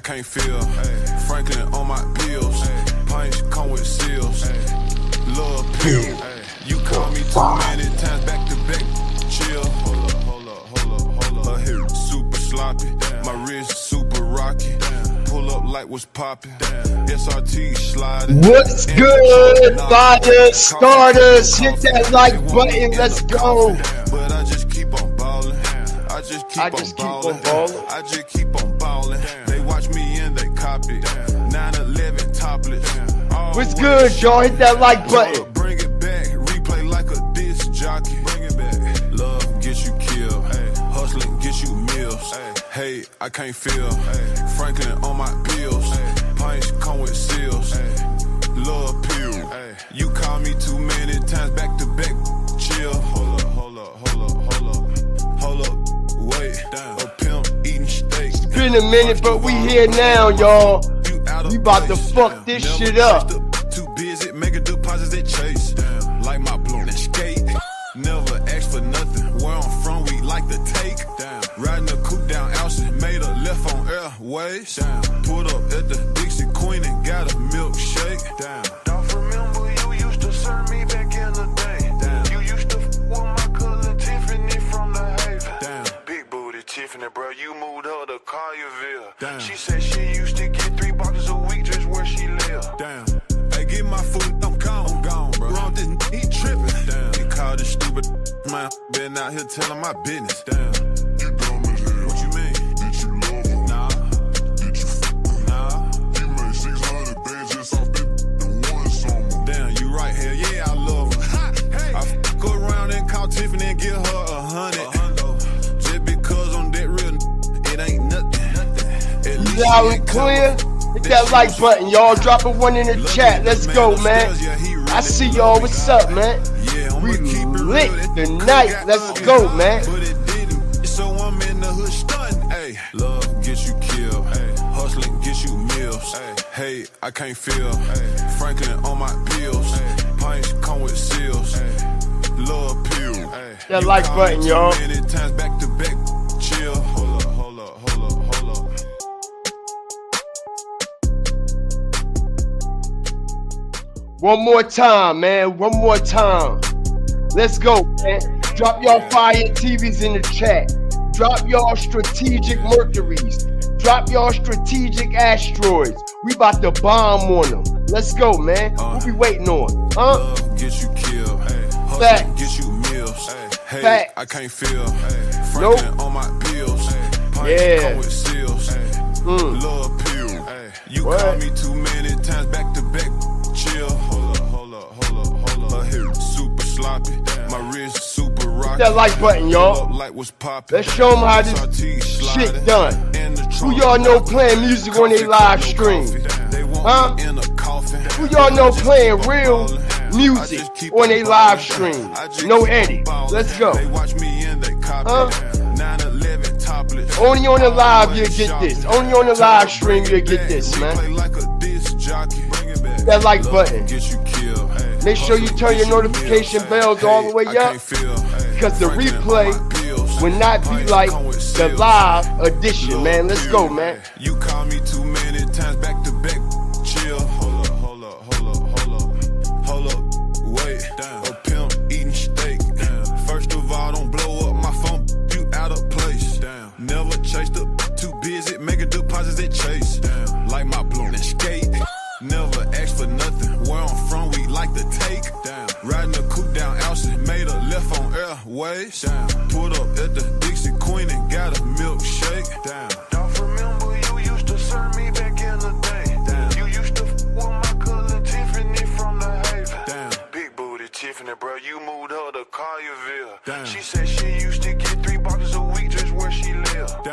can't feel. Franklin on my bills. Pints come with seals. Love pill. You call me too many times back to back. Chill. Hold up. Her hair super sloppy. My wrist super rocky. Pull up like what's poppin'. SRT sliding. What's good, fighters, starters? Hit that like button. Let's go. But I just keep on ballin'. I just keep on ballin'. They watch me and they copy. 9/11 topless. What's good, y'all? Hit that like button. Bring it back. Replay like a disc jockey. Bring it back. Love get you killed. Hustling get you meals. Hey, I can't feel. Franklin on my bills. Pints come with seals. Love pill. You call me too many times back to back. Chill. Hold up. Wait. A pimp eating steak. It's been a minute, but we here now, y'all. We about to fuck this shit up. Too busy making deposits that chase. Like my bloom and skate. Never ask for nothing. Where I'm from, we like to take. Riding a coupe down ounces, made a left on airways. Put up at the Dixie Queen and got a milkshake. Don't remember you used to serve me back in the day. You used to with my cousin Tiffany from the Haven. Big booty Tiffany, bro, you moved her to Collierville. She said she used to get 3 boxes a week just where she lived. Hey, get my food, I'm gone, bro. Wrong this he trippin'. He called this stupid man. Been out here telling my business. You dumb as hell. What you mean? Did you love him? Nah. Did you Nah. You made 600 bands just off it and won some. Damn, you right here. Yeah, I love her. Hey. I go around and call Tiffany and give her 100. Just because I'm that real, it ain't nothing. Loud and clear. Hit that like button, y'all. Drop a one in the chat. Let's go, man. I see y'all. What's up, man? We lit tonight. Let's go, man. So I'm in the hood stunting. Hey, love get you killed. Hustling get you meals. Hey, I can't feel. Franklin on my bills. Pints come with seals. Love pill. That like button, y'all. Many times back to back. Chill. Hold up. One more time, man. One more time. Let's go, man. Drop y'all fire TVs in the chat. Drop y'all strategic Mercuries. Drop y'all strategic asteroids. We about to bomb on them. Let's go, man. What we waiting on? Huh? Love get you killed. Facts. Get you meals. Hey, Facts. I can't feel. Nope. Franklin on my bills. Yeah. Come with seals. Love pill. You call me too many times back to back. Chill. Hold up. Her hair super sloppy. My wrist super rocky. Hit that like button, y'all. Like what's poppin'. Let's show them how this shit done. Who y'all know playing music on their live stream? Huh? Who y'all know playing real music on their live stream? No edit. Let's go. Huh? Only on the live you'll get this. Only on the live stream you'll get this, man. That like button. Make sure you turn your notification bells all the way up, because the replay will not be like the live edition, man. Let's go, man. You call me too many times back to back. Chill. Hold up. Wait. A pimp eating steak. First of all, don't blow up my phone. You out of place. Never chased up. Too busy making deposits that chase. Like my bloom and skate. Never ask for nothing. Where I'm from, we like to take. Riding a coupe down ounces, made a left on airways. Put up at the Dixie Queen and got a milkshake. Don't remember you used to serve me back in the day. You used to with my cousin Tiffany from the Haven. Big booty Tiffany, bro, you moved her to Collierville. She said she used to get 3 boxes a week just where she lived.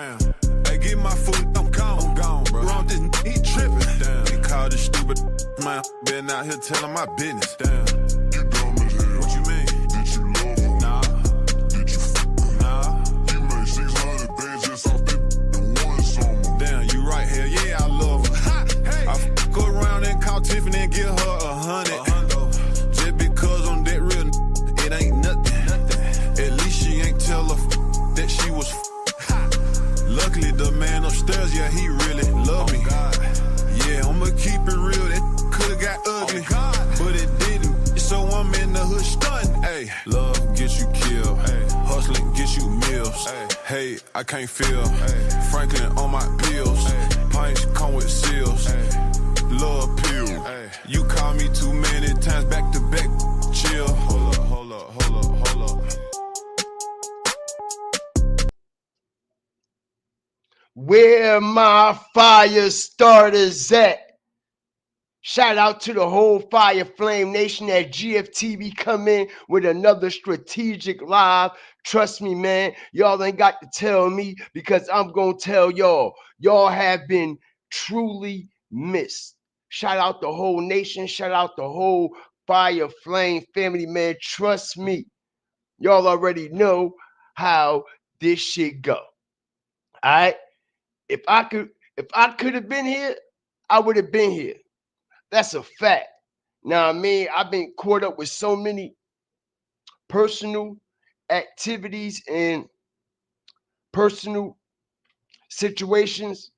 Hey, get my food, I'm gone, bro. Wrong this he trippin'. He called this stupid man. Been out here telling my business. You dumb as hell. What you mean? Did you love him? Nah. Did you Nah. You made 600 bands just off it and won some. Damn, you right here. Yeah, I love her. Hey. I go around and call Tiffany and give her 100. Just because I'm that real, it ain't nothing. At least she ain't tell her that she was Luckily, the man upstairs, yeah, he really love me. Yeah, I'ma keep it real, that could've got ugly, but it didn't. So I'm in the hood stunting. Hey, love gets you killed. Hustling gets you meals. Hey, I can't feel. Franklin on my bills. Pints come with seals. Love pill. You call me too many times back to back. Chill. Hold up, hold up, hold up, hold up. Where my fire starters at? Shout out to the whole Fire Flame Nation at GFTV come in with another strategic live. Trust me, man, y'all ain't got to tell me because I'm going to tell y'all. Y'all have been truly missed. Shout out the whole nation. Shout out the whole Fire Flame family, man. Trust me. Y'all already know how this shit go. All right? If I could have been here, I would have been here. That's a fact. Now, I mean, I've been caught up with so many personal activities and personal situations.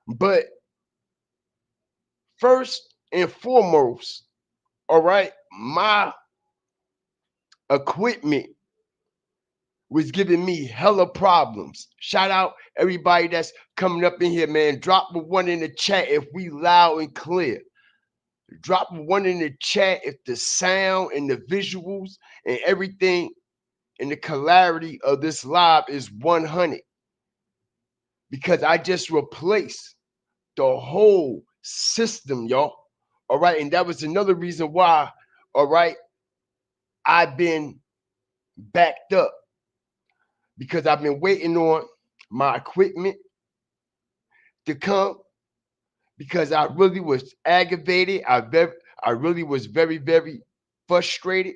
But first and foremost, all right, my equipment was giving me hella problems. Shout out everybody that's coming up in here, man. Drop a one in the chat if we loud and clear. Drop one in the chat if the sound and the visuals and everything and the clarity of this live is 100. Because I just replaced the whole system, y'all. All right. And that was another reason why, all right, I've been backed up. Because I've been waiting on my equipment to come. Because I really was aggravated. I really was very, very frustrated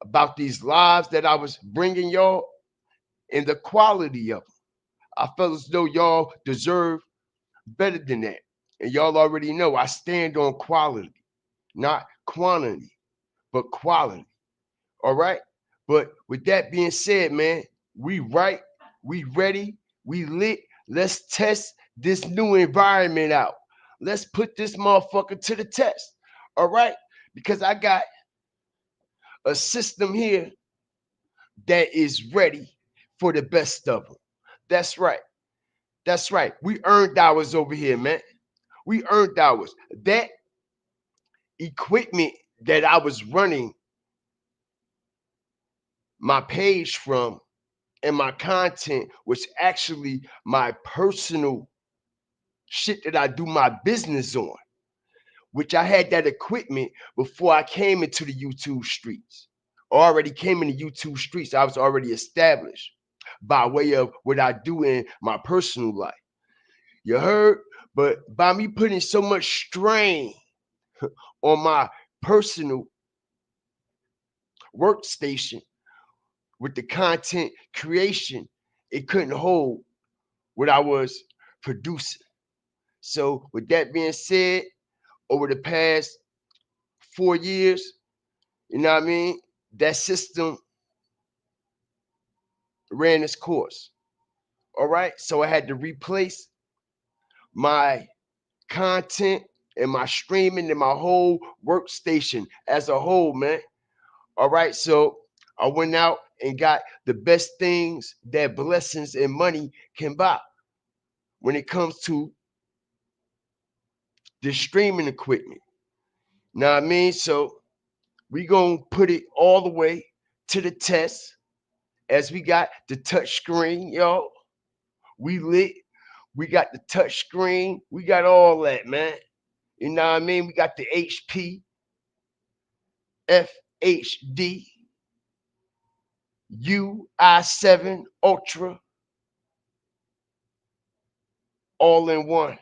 about these lives that I was bringing y'all and the quality of them. I felt as though y'all deserve better than that. And y'all already know I stand on quality, not quantity, but quality. All right. But with that being said, man, we right, we ready, we lit. Let's test this new environment out. Let's put this motherfucker to the test. All right. Because I got a system here that is ready for the best of them. That's right. That's right. We earned ours over here, man. We earned ours. That equipment that I was running my page from and my content was actually my personal shit that I do my business on, which I had that equipment before I came into the YouTube streets. I already came in the YouTube streets. I was already established by way of what I do in my personal life. You heard? But by me putting so much strain on my personal workstation with the content creation, it couldn't hold what I was producing. So with that being said, over the past 4 years, you know what I mean? That system ran its course. All right. So I had to replace my content and my streaming and my whole workstation as a whole, man. All right. So I went out and got the best things that blessings and money can buy when it comes to the streaming equipment. Know what I mean? So we gonna put it all the way to the test as we got the touch screen, yo. We lit. We got the touch screen. We got all that, man. You know what I mean? We got the HP, FHD, UI7 Ultra, all in one.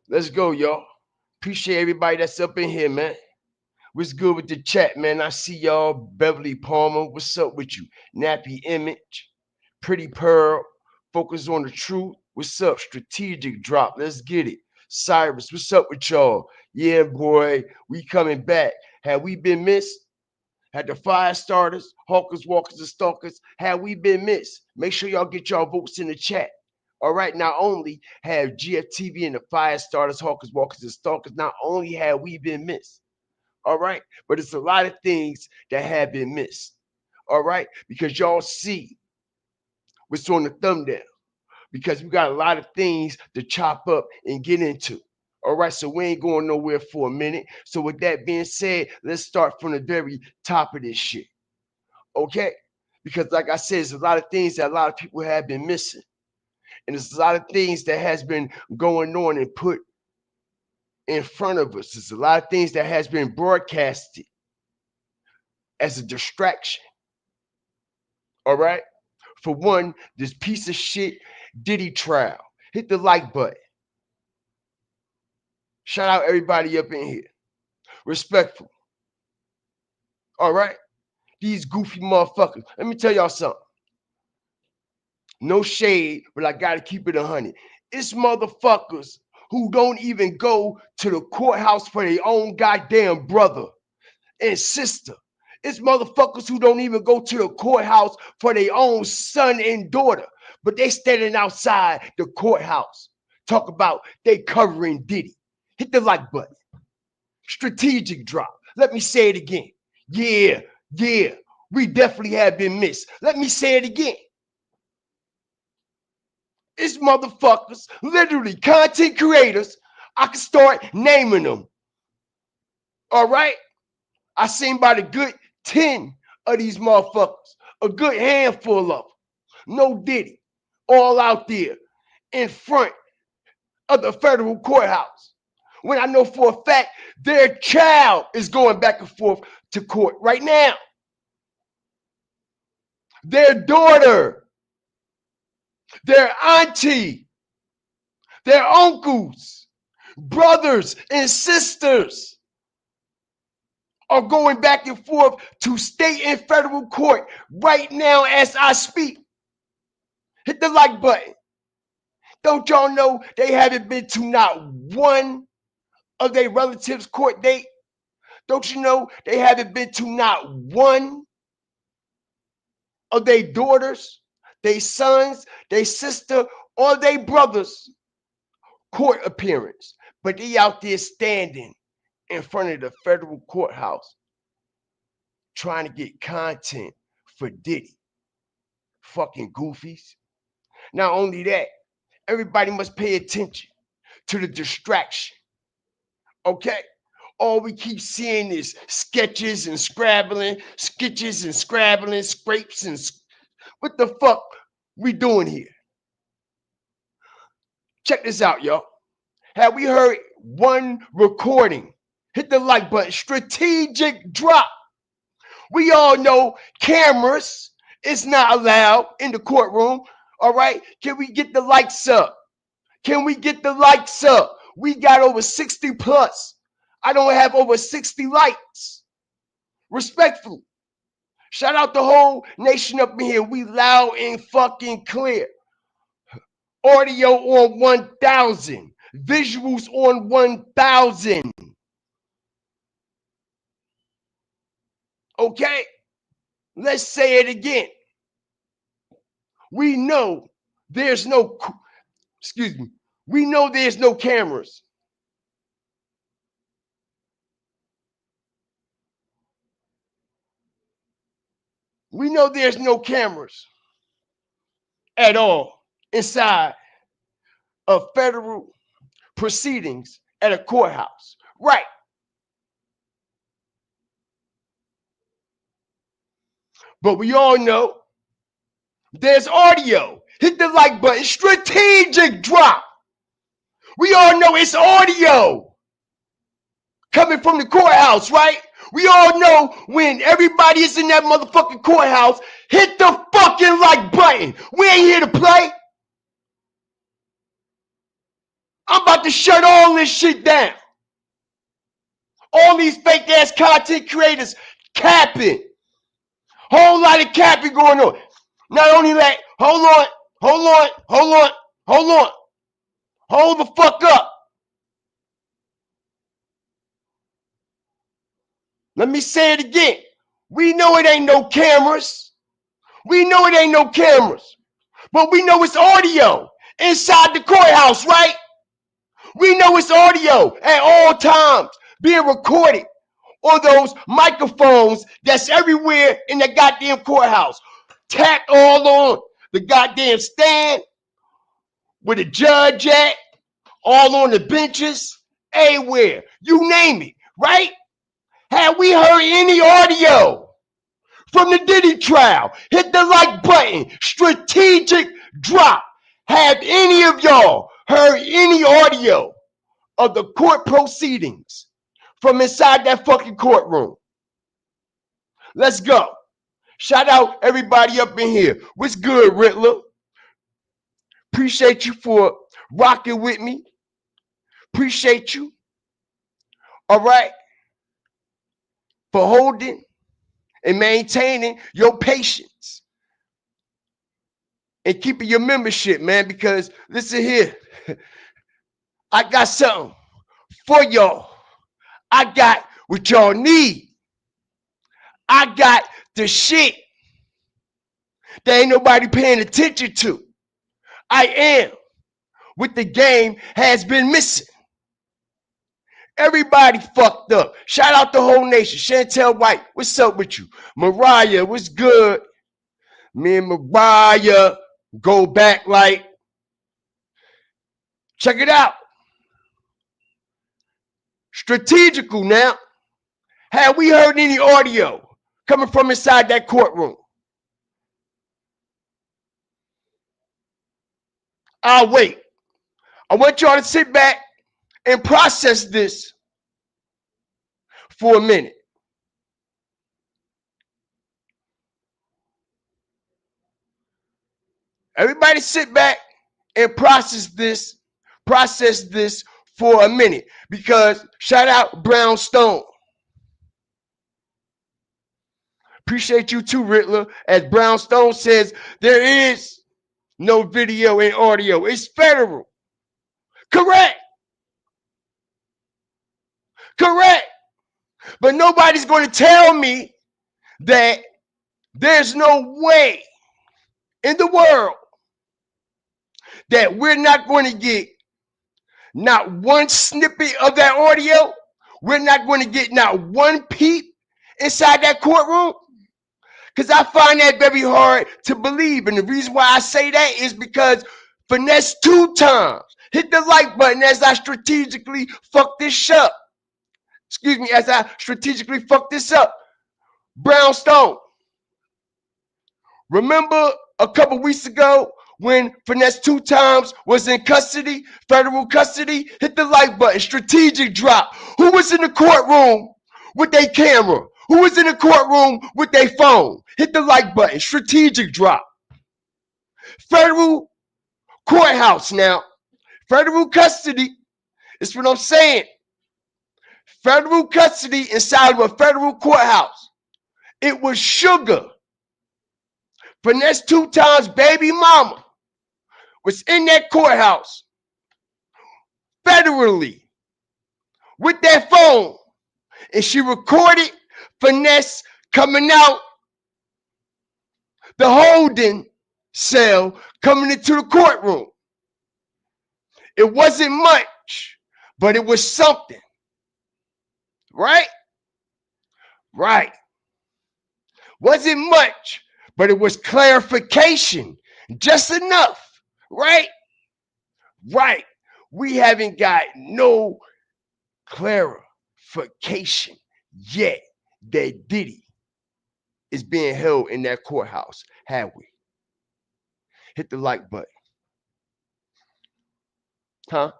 Let's go, y'all. Appreciate everybody that's up in here, man. What's good with the chat, man? I see y'all. Beverly Palmer, what's up with you? Nappy Image, Pretty Pearl, Focus on the Truth. What's up? Strategic Drop. Let's get it. Cyrus, what's up with y'all? Yeah, boy, we coming back. Have we been missed? Had the fire starters, hawkers, walkers, and stalkers. Had we been missed? Make sure y'all get y'all votes in the chat. All right, not only have GFTV and the fire starters, hawkers, walkers, and stalkers, not only have we been missed, all right, but it's a lot of things that have been missed, all right, because y'all see what's on the thumbnail, because we got a lot of things to chop up and get into. All right, so we ain't going nowhere for a minute. So with that being said, let's start from the very top of this shit, okay? Because like I said, there's a lot of things that a lot of people have been missing. And there's a lot of things that has been going on and put in front of us. There's a lot of things that has been broadcasted as a distraction, all right? For one, this piece of shit Diddy trial. Hit the like button. Shout out everybody up in here. Respectful. All right? These goofy motherfuckers. Let me tell y'all something. No shade, but I gotta keep it 100. It's motherfuckers who don't even go to the courthouse for their own goddamn brother and sister. It's motherfuckers who don't even go to the courthouse for their own son and daughter, but they standing outside the courthouse. Talk about they covering Diddy. Hit the like button. Strategic drop. Let me say it again. Yeah, we definitely have been missed. Let me say it again. It's motherfuckers, literally content creators. I can start naming them. All right? I seen about a good 10 of these motherfuckers, a good handful of them. No Diddy, all out there in front of the federal courthouse. When I know for a fact their child is going back and forth to court right now. Their daughter, their auntie, their uncles, brothers, and sisters are going back and forth to state and federal court right now as I speak. Hit the like button. Don't y'all know they haven't been to not one of their relatives' court date? Don't you know they haven't been to not one of their daughters, their sons, their sister, or their brothers' court appearance? But they out there standing in front of the federal courthouse trying to get content for Diddy. Fucking goofies. Not only that, everybody must pay attention to the distraction. Okay? All we keep seeing is sketches and scrabbling, scrapes and what the fuck we doing here? Check this out, y'all. Have we heard one recording? Hit the like button. Strategic drop. We all know cameras is not allowed in the courtroom. All right? Can we get the likes up? Can we get the likes up? We got over 60 plus. I don't have over 60 likes. Respectfully. Shout out the whole nation up in here. We loud and fucking clear. Audio on 1,000. Visuals on 1,000. Okay? Let's say it again. We know there's no, we know there's no cameras. We know there's no cameras at all inside of federal proceedings at a courthouse. Right. But we all know there's audio. Hit the like button. Strategic drop. We all know it's audio coming from the courthouse, right? We all know when everybody is in that motherfucking courthouse, hit the fucking like button. We ain't here to play. I'm about to shut all this shit down. All these fake ass content creators capping. Whole lot of capping going on. Not only that, hold on. Hold the fuck up. Let me say it again. We know it ain't no cameras. We know it ain't no cameras. But we know it's audio inside the courthouse, right? We know it's audio at all times being recorded on those microphones that's everywhere in the goddamn courthouse. Tacked all on the goddamn stand where the judge at, all on the benches, everywhere. You name it, right? Have we heard any audio from the Diddy trial? Hit the like button. Strategic drop. Have any of y'all heard any audio of the court proceedings from inside that fucking courtroom? Let's go. Shout out everybody up in here. What's good, Riddler? Appreciate you for rocking with me. Appreciate you. All right. For holding and maintaining your patience and keeping your membership, man, because listen here, I got something for y'all. I got what y'all need. I got the shit that ain't nobody paying attention to. I am what the game has been missing. Everybody fucked up. Shout out the whole nation. Chantel White, what's up with you? Mariah, what's good? Me and Mariah go back like, check it out. Strategical now. Have we heard any audio coming from inside that courtroom? I'll wait. I want y'all to sit back and process this for a minute. Everybody sit back and process this for a minute, because shout out Brown Stone. Appreciate you too, Riddler. As Brown Stone says, there is no video and audio. It's federal. Correct. Correct. But nobody's going to tell me that there's no way in the world that we're not going to get not one snippet of that audio. We're not going to get not one peep inside that courtroom. Because I find that very hard to believe. And the reason why I say that is because Finesse 2 times. Hit the like button as I strategically fuck this up. Excuse me, as I strategically fuck this up. Brown Stone. Remember a couple weeks ago when Finesse 2 times was in custody, federal custody? Hit the like button. Strategic drop. Who was in the courtroom with their camera? Who was in the courtroom with their phone? Hit the like button. Strategic drop. Federal courthouse now. Federal custody is what I'm saying. Federal custody inside of a federal courthouse. It was Sugar. Finesse 2 times baby mama was in that courthouse federally with that phone. And she recorded Finesse coming out the holding cell, coming into the courtroom. It wasn't much, but it was something. Right? Right. Wasn't much, but it was clarification. Just enough. Right? Right. We haven't got no clarification yet that Diddy is being held in that courthouse, have we? Hit the like button. Huh?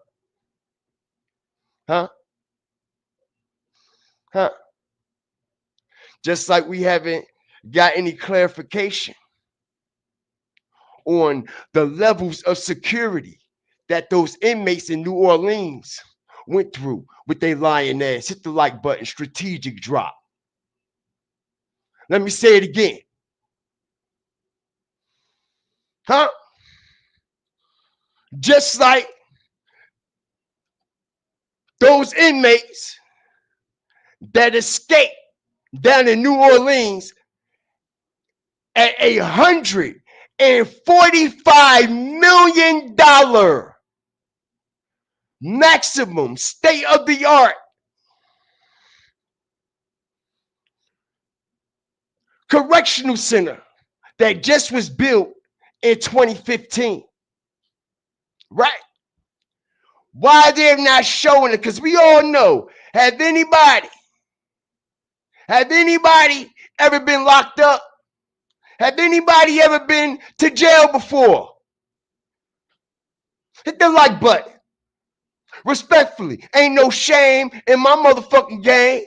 Huh? Huh? Just like we haven't got any clarification on the levels of security that those inmates in New Orleans went through with their lying ass. Hit the like button. Strategic drop. Let me say it again. Huh? Just like those inmates that escaped down in New Orleans at $145 million maximum state of the art correctional center that just was built in 2015. Right? Why they're not showing it? Because we all know, have anybody ever been locked up? Have anybody ever been to jail before? Hit the like button. Respectfully, ain't no shame in my motherfucking game.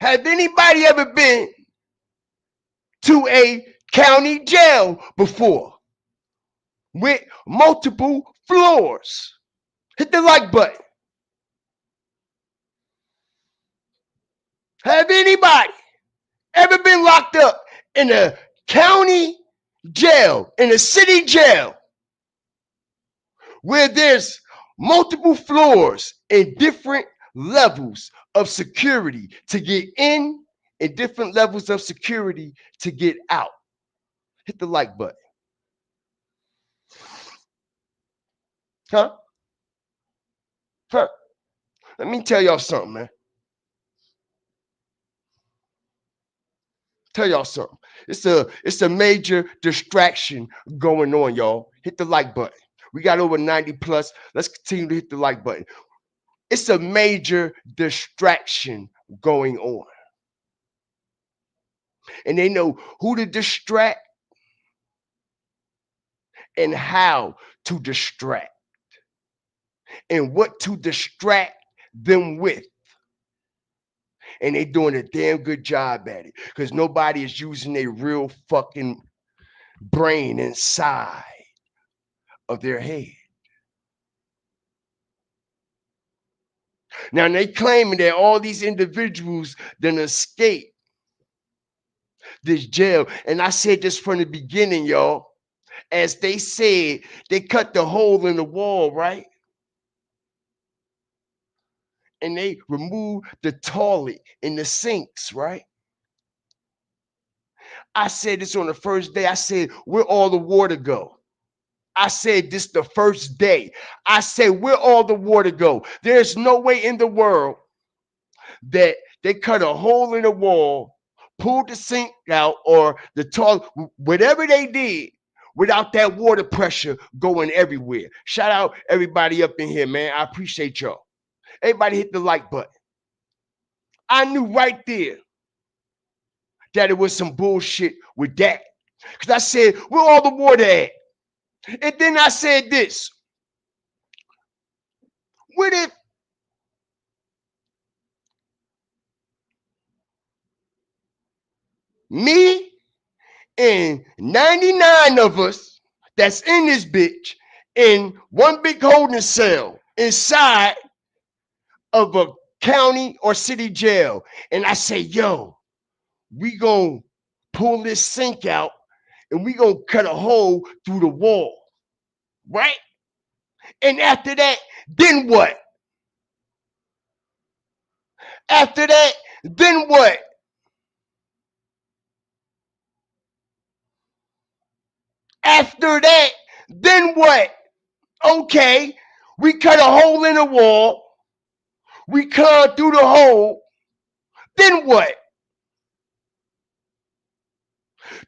Have anybody ever been to a county jail before with multiple floors? Hit the like button. Have anybody ever been locked up in a county jail, in a city jail, where there's multiple floors and different levels of security to get in and different levels of security to get out? Hit the like button. Huh? Let me tell y'all something, man. Tell y'all something. It's a major distraction going on, y'all. Hit the like button. We got over 90 plus. Let's continue to hit the like button. It's a major distraction going on. And they know who to distract and how to distract and what to distract them with. And they doing a damn good job at it because nobody is using their real fucking brain inside of their head. Now they claiming that all these individuals then escape this jail. And I said this from the beginning, y'all. As they said, they cut the hole in the wall, right? And they removed the toilet and the sinks, right? I said this on the first day. I said, where all the water go? I said this the first day. I said, where all the water go? There's no way in the world that they cut a hole in the wall, pulled the sink out or the toilet, whatever they did, without that water pressure going everywhere. Shout out everybody up in here, man. I appreciate y'all. Everybody hit the like button. I knew right there that it was some bullshit with that. Because I said, where all the water at? And then I said this. What if me and 99 of us that's in this bitch in one big holding cell inside of a county or city jail, and I say, yo, we gonna pull this sink out and we gonna cut a hole through the wall, right? And after that, then what? After that, then what? After that, then what? Okay, we cut a hole in the wall. We cut through the hole. Then what?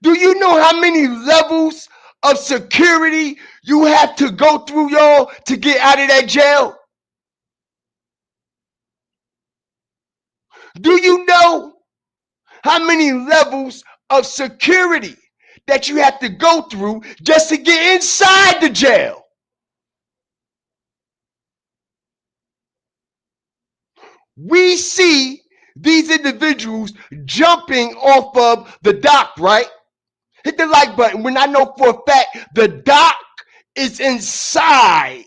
Do you know how many levels of security you have to go through, y'all, to get out of that jail? Do you know how many levels of security that you have to go through just to get inside the jail? We see these individuals jumping off of the dock, right? Hit the like button when I know for a fact the dock is inside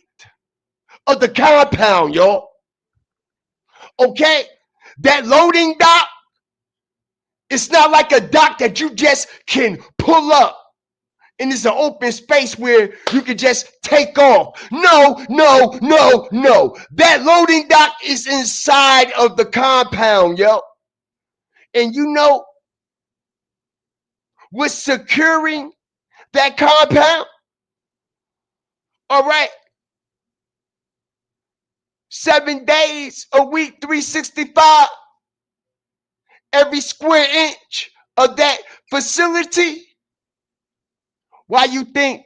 of the compound, y'all. Okay? That loading dock, it's not like a dock that you just can pull up and it's an open space where you can just take off. No, no, no, no. That loading dock is inside of the compound, yo. And you know what's securing that compound? All right. 7 days a week, 365. Every square inch of that facility. Why you think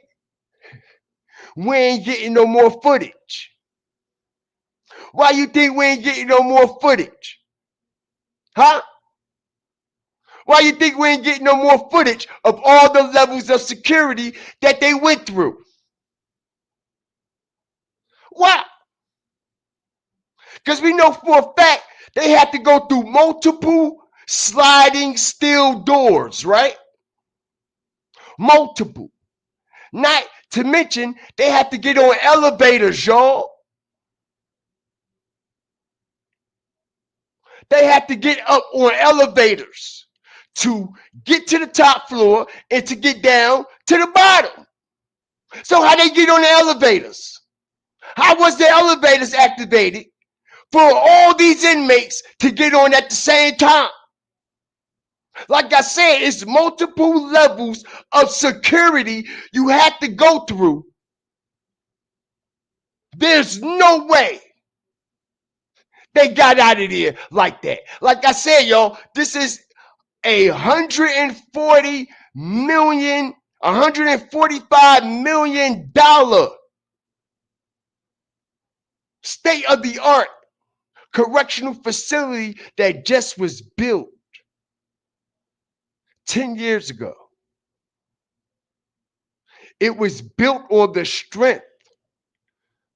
we ain't getting no more footage? Why you think we ain't getting no more footage? Huh? Why you think we ain't getting no more footage of all the levels of security that they went through? Why? Because we know for a fact they had to go through multiple sliding steel doors, right? Multiple. Not to mention they had to get on elevators, y'all. They had to get up on elevators to get to the top floor and to get down to the bottom. So how they get on the elevators? How was the elevators activated for all these inmates to get on at the same time? Like I said, it's multiple levels of security you have to go through. There's no way they got out of there like that. Like I said, y'all, this is $145 million state of the art correctional facility that just was built 10 years ago. It was built on the strength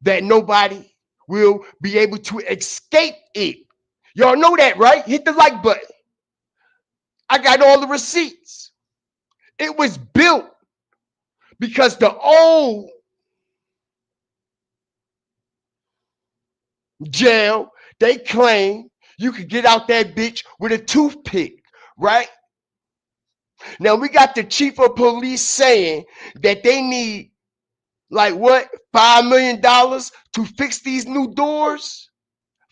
that nobody will be able to escape it. Y'all know that, right? Hit the like button. I got all the receipts. It was built because the old jail, they claim you could get out that bitch with a toothpick, right? Now we got the chief of police saying that they need like what, $5 million to fix these new doors?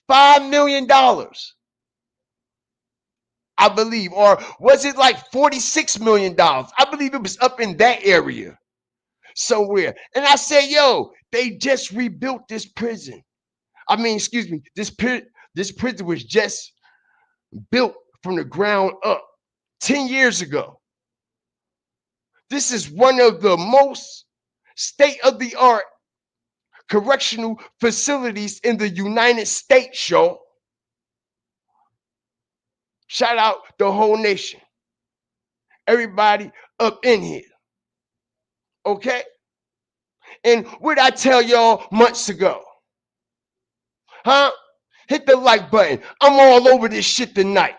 $5 million, I believe. Or was it like $46 million? I believe it was up in that area somewhere. And I said, yo, they just rebuilt this prison. I mean, excuse me, this prison was just built from the ground up 10 years ago. This is one of the most state-of-the-art correctional facilities in the United States, y'all. Shout out the whole nation. Everybody up in here. Okay? And what I tell y'all months ago? Huh? Hit the like button. I'm all over this shit tonight.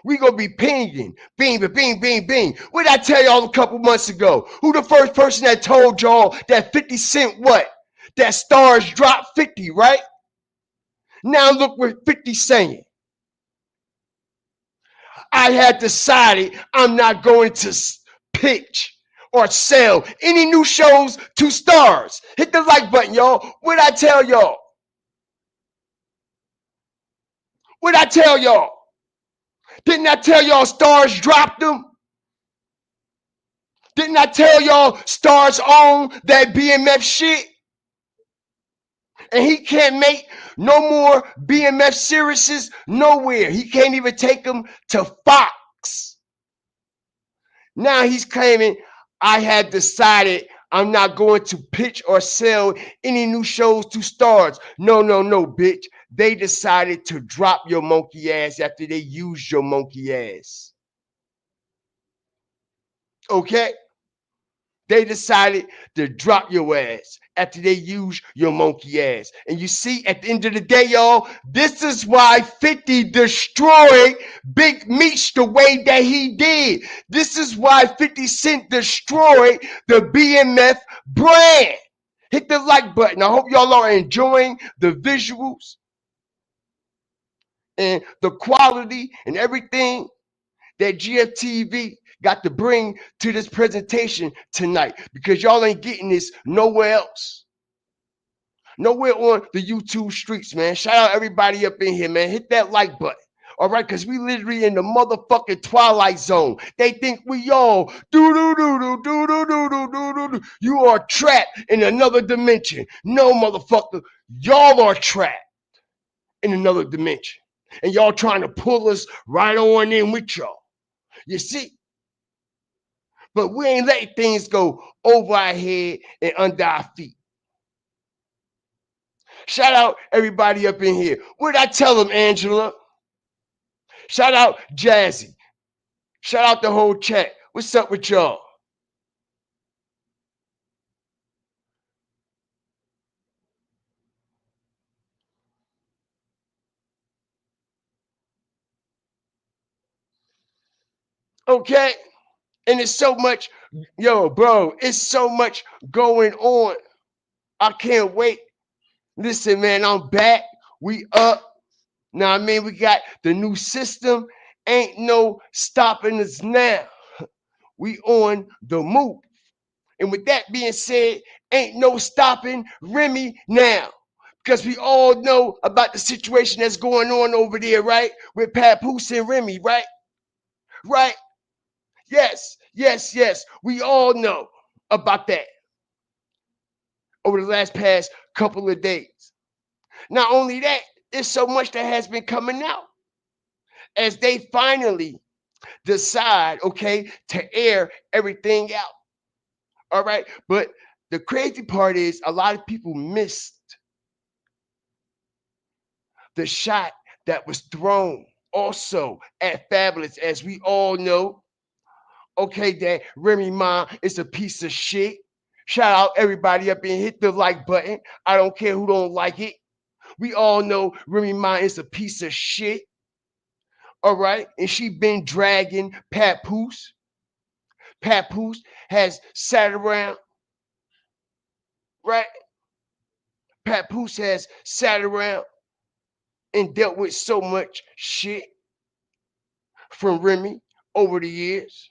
We gonna be pinging, bing, bing, bing, bing. What did I tell y'all a couple months ago? Who the first person that told y'all that 50 Cent what? That Starz dropped 50, right? Now look what 50 saying. I had decided I'm not going to pitch or sell any new shows to Starz. Hit the like button, y'all. What did I tell y'all? What did I tell y'all? Didn't I tell y'all Starz dropped them? Didn't I tell y'all Starz own that BMF shit? And he can't make no more BMF series nowhere. He can't even take them to Fox. Now he's claiming I had decided I'm not going to pitch or sell any new shows to Starz. No, no, no, bitch. They decided to drop your monkey ass after they used your monkey ass. Okay? They decided to drop your ass after they use your monkey ass. And you see, at the end of the day, y'all, this is why 50 destroyed Big Meech the way that he did. This is why 50 Cent destroyed the BMF brand. Hit the like button. I hope y'all are enjoying the visuals and the quality and everything that GFTV got to bring to this presentation tonight, because y'all ain't getting this nowhere else. Nowhere on the YouTube streets, man. Shout out everybody up in here, man. Hit that like button. All right, because we literally in the motherfucking twilight zone. They think we all do do do do do do do do do do. You are trapped in another dimension. No, motherfucker, y'all are trapped in another dimension, and y'all trying to pull us right on in with y'all. You see, but we ain't letting things go over our head and under our feet. Shout out everybody up in here. What did I tell them, Angela? Shout out Jazzy. Shout out the whole chat. What's up with y'all? Okay. And it's so much, yo, bro, it's so much going on. I can't wait. Listen, man, I'm back. We up. Now, I mean, we got the new system. Ain't no stopping us now. We on the move. And with that being said, ain't no stopping Remy now. Because we all know about the situation that's going on over there, right? With Papoose and Remy, right? Right? Yes, yes, yes. We all know about that over the last past couple of days. Not only that, there's so much that has been coming out as they finally decide, okay, to air everything out. All right. But the crazy part is a lot of people missed the shot that was thrown also at Fabolous, as we all know. Okay, that Remy Ma is a piece of shit. Shout out everybody up and hit the like button. I don't care who don't like it. We all know Remy Ma is a piece of shit. All right, and she been dragging Papoose. Papoose has sat around, right? Papoose has sat around and dealt with so much shit from Remy over the years.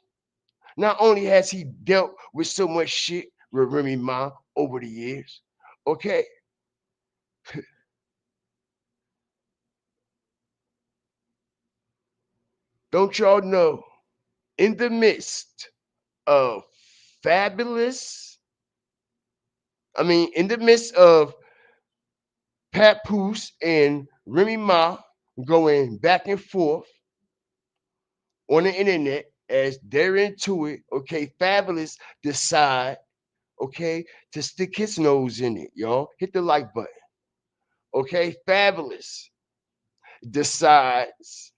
Not only has he dealt with so much shit with Remy Ma over the years, okay? Don't y'all know, in the midst of Fabolous, in the midst of Papoose and Remy Ma going back and forth on the internet as they're into it, okay, Fabolous decide, okay, to stick his nose in it, y'all. Hit the like button. Okay, Fabolous decides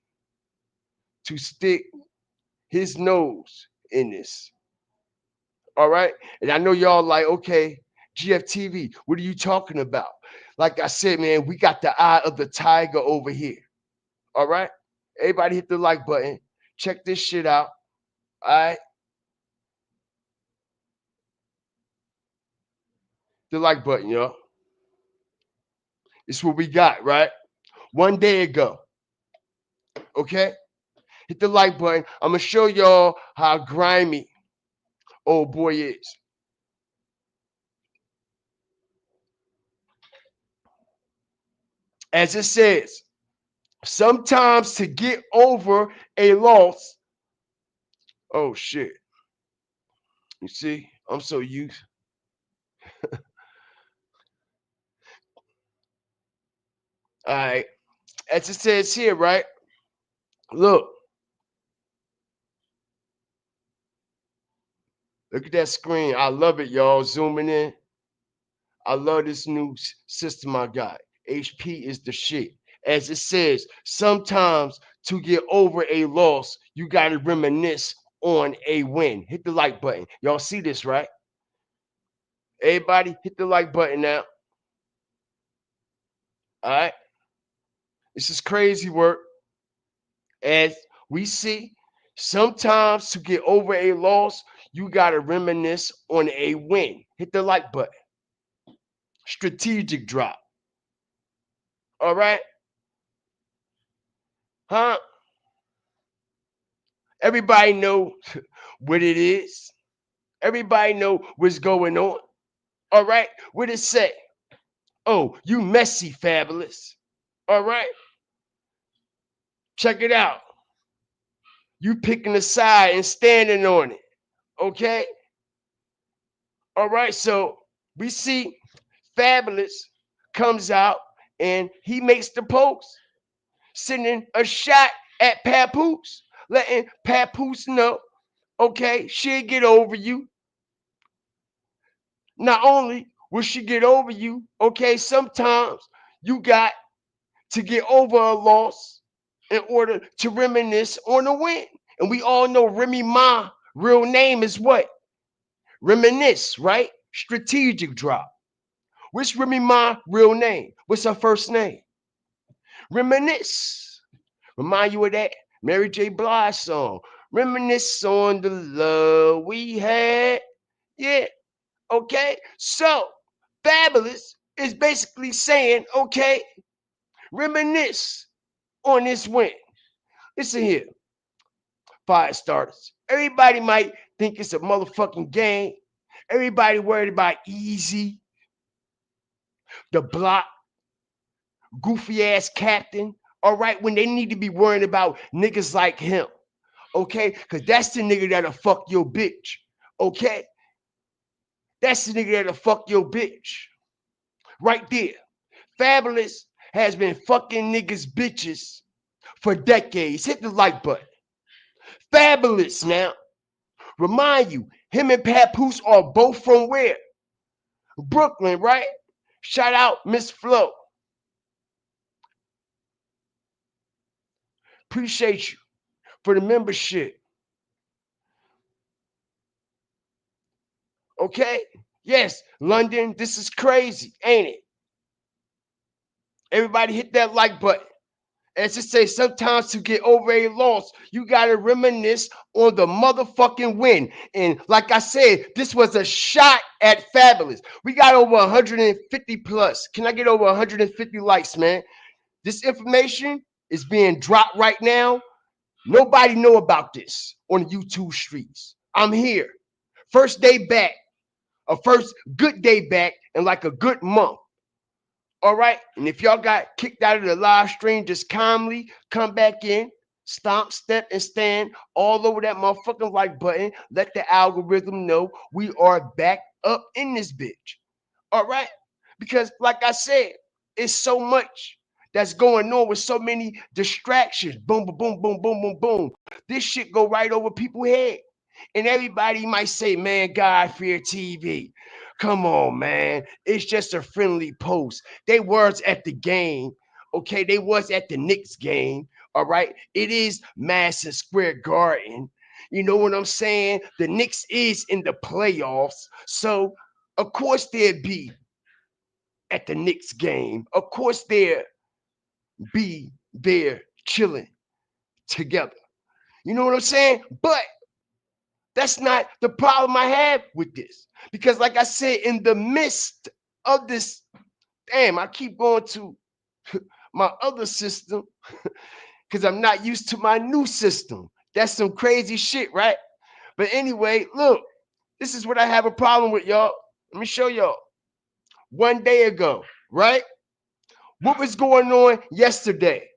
to stick his nose in this. All right. And I know y'all like, okay, GFTV, what are you talking about? Like I said, man, we got the eye of the tiger over here. All right. Everybody hit the like button. Check this shit out. All right. The like button, y'all. It's what we got, right? One day ago. Okay. Hit the like button. I'm going to show y'all how grimy old boy is. As it says, sometimes to get over a loss. Oh shit. You see, I'm so used. All right. As it says here, right? Look. Look at that screen. I love it, y'all. Zooming in. I love this new system I got. HP is the shit. As it says, sometimes to get over a loss, you got to reminisce on a win. Hit the like button. Y'all see this, right? Everybody hit the like button now. All right. This is crazy work. As we see, sometimes to get over a loss, you got to reminisce on a win. Hit the like button. Strategic drop. All right. Huh? Everybody know what it is. Everybody know what's going on. All right, what it say? Oh, you messy, Fabulous. All right, check it out. You picking a side and standing on it. Okay. All right. So we see Fabulous comes out and he makes the post, sending a shot at Papoose, letting Papoose know, okay, she'll get over you. Not only will she get over you, okay, sometimes you got to get over a loss in order to reminisce on a win. And we all know Remy Ma real name is what? Reminisce, right? Strategic drop. What's Remy Ma real name? What's her first name? Reminisce. Remind you of that Mary J. Blige song. Reminisce on the love we had. Yeah. Okay. So Fabulous is basically saying, okay, reminisce on this win. Listen here, fire starters. Everybody might think it's a motherfucking game. Everybody worried about Easy, the block, goofy ass captain. All right, when they need to be worrying about niggas like him. Okay, because that's the nigga that'll fuck your bitch. Okay, that's the nigga that'll fuck your bitch. Right there. Fabulous has been fucking niggas bitches for decades. Hit the like button. Fabulous now. Remind you, him and Papoose are both from where? Brooklyn, right? Shout out Miss Flo. Appreciate you for the membership. Okay? Yes, London, this is crazy, ain't it? Everybody hit that like button. As it say, sometimes to get over a loss, you gotta reminisce on the motherfucking win. And like I said, this was a shot at Fabulous. We got over 150 plus. Can I get over 150 likes, man? This information is being dropped right now. Nobody know about this on the YouTube streets. I'm here. First day back, a first good day back in like a good month. All right. And if y'all got kicked out of the live stream, just calmly come back in, stomp, step, and stand all over that motherfucking like button. Let the algorithm know we are back up in this bitch. All right. Because, like I said, it's so much that's going on with so many distractions. Boom, boom, boom, boom, boom, boom, boom. This shit go right over people's head. And everybody might say, man, God fear TV. Come on, man. It's just a friendly post. They was at the game. Okay, they was at the Knicks game. All right. It is Madison Square Garden. You know what I'm saying? The Knicks is in the playoffs. So of course they'd be at the Knicks game. Of course they'd be there chilling together. You know what I'm saying? But that's not the problem I have with this. Because, like I said, in the midst of this, damn, I keep going to my other system because I'm not used to my new system. That's some crazy shit, right? But anyway, look, this is what I have a problem with, y'all. Let me show y'all. One day ago, right? What was going on yesterday?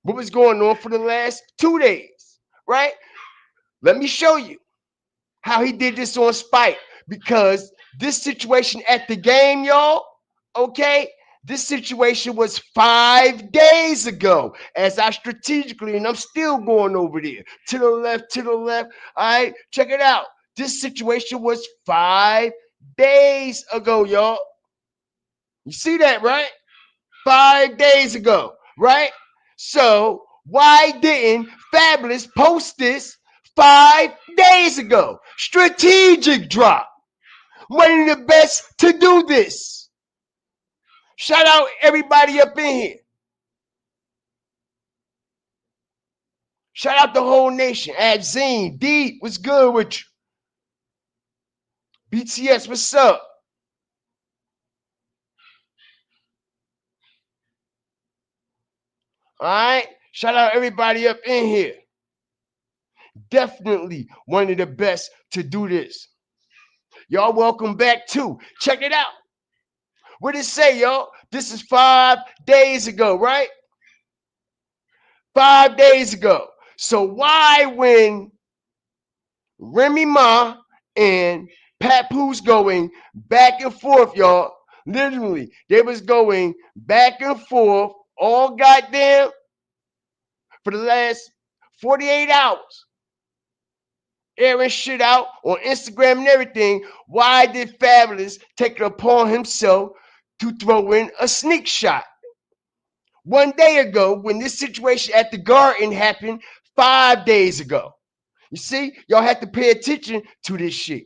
What was going on for the last 2 days, right? Let me show you how he did this on spite, because this situation at the game, y'all, okay, this situation was 5 days ago, as I strategically, and I'm still going over there to the left, all right, check it out. This situation was 5 days ago, y'all. You see that, right? 5 days ago, right? So why didn't Fabulous post this 5 days ago? Strategic drop. One of the best to do this. Shout out everybody up in here. Shout out the whole nation. Adzine, D, what's good with you? BTS, what's up? All right. Shout out everybody up in here. Definitely one of the best to do this. Y'all welcome back too. Check it out. What did it say, y'all? This is 5 days ago, right? 5 days ago. So why when Remy Ma and Papoose going back and forth, y'all? Literally, they was going back and forth all goddamn for the last 48 hours. Airing shit out on Instagram and everything. Why did Fabolous take it upon himself to throw in a sneak shot? 1 day ago, when this situation at the Garden happened 5 days ago. You see, y'all have to pay attention to this shit.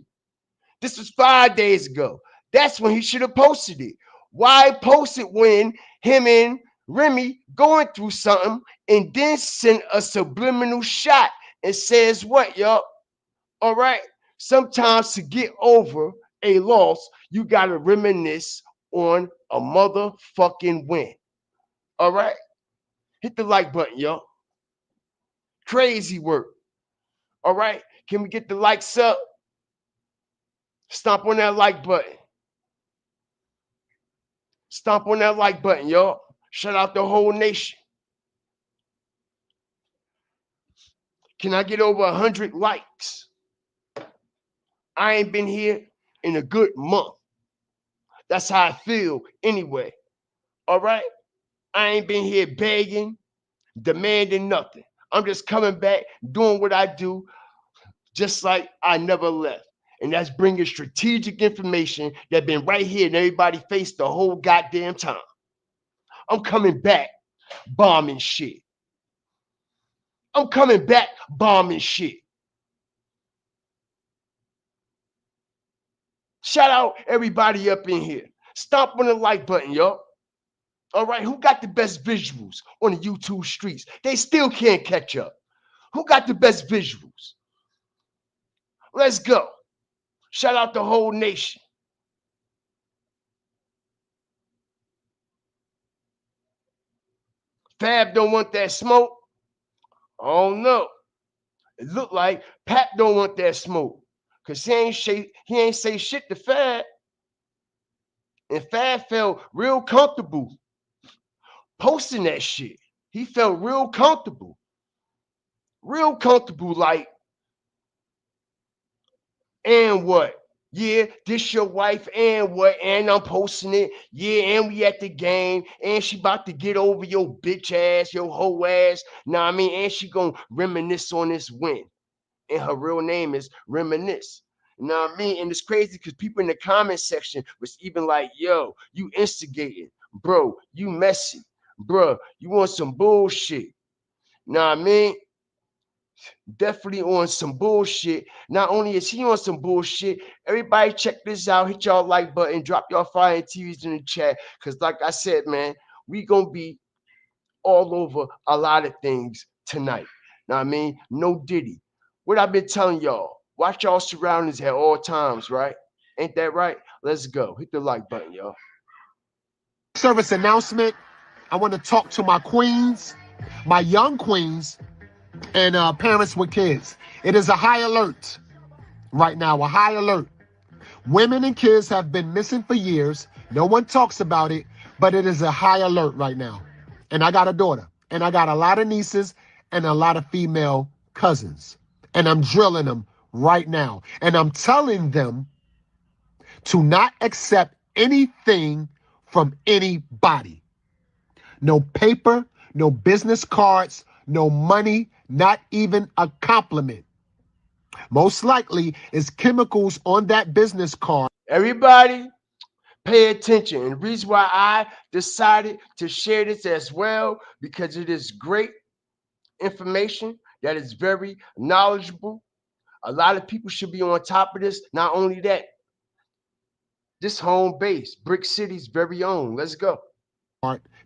This was 5 days ago. That's when he should have posted it. Why post it when him and Remy going through something and then send a subliminal shot and says what, y'all? All right. Sometimes to get over a loss, you got to reminisce on a motherfucking win. All right. Hit the like button, y'all. Crazy work. All right. Can we get the likes up? Stomp on that like button. Stomp on that like button, y'all. Shout out the whole nation. Can I get over 100 likes? I ain't been here in a good month. That's how I feel anyway. All right? I ain't been here begging, demanding nothing. I'm just coming back, doing what I do, just like I never left. And that's bringing strategic information that been right here and everybody face the whole goddamn time. I'm coming back bombing shit. I'm coming back bombing shit. Shout out everybody up in here. Stomp on the like button, y'all. All right, who got the best visuals on the YouTube streets? They still can't catch up. Who got the best visuals? Let's go. Shout out the whole nation. Fab don't want that smoke. Oh no. It look like Pap don't want that smoke. Cause he ain't say shit to Fab. And Fab felt real comfortable posting that shit. He felt real comfortable. Real comfortable, like, and what? Yeah, this your wife, and what? And I'm posting it. Yeah, and we at the game, and she about to get over your bitch ass, your hoe ass. Nah, I mean, and she gonna reminisce on this win. And her real name is Reminisce. You know what I mean? And it's crazy because people in the comment section was even like, yo, you instigating. Bro, you messy. Bro, you want some bullshit. You know what I mean? Definitely on some bullshit. Not only is he on some bullshit, everybody check this out. Hit y'all like button. Drop y'all fire and TVs in the chat. Because like I said, man, we going to be all over a lot of things tonight. Know what I mean? No Diddy. What I've been telling y'all, watch y'all surroundings at all times, right? Ain't that right? Let's go. Hit the like button, y'all. Service announcement. I want to talk to my queens, my young queens, and parents with kids. It is a high alert right now, a high alert. Women and kids have been missing for years. No one talks about it, but it is a high alert right now. And I got a daughter, and I got a lot of nieces and a lot of female cousins. And I'm drilling them right now. And I'm telling them to not accept anything from anybody. No paper, no business cards, no money, not even a compliment. Most likely is chemicals on that business card. Everybody, pay attention. And the reason why I decided to share this as well, because it is great information that is very knowledgeable. A lot of people should be on top of this. Not only that, this home base, Brick City's very own. Let's go.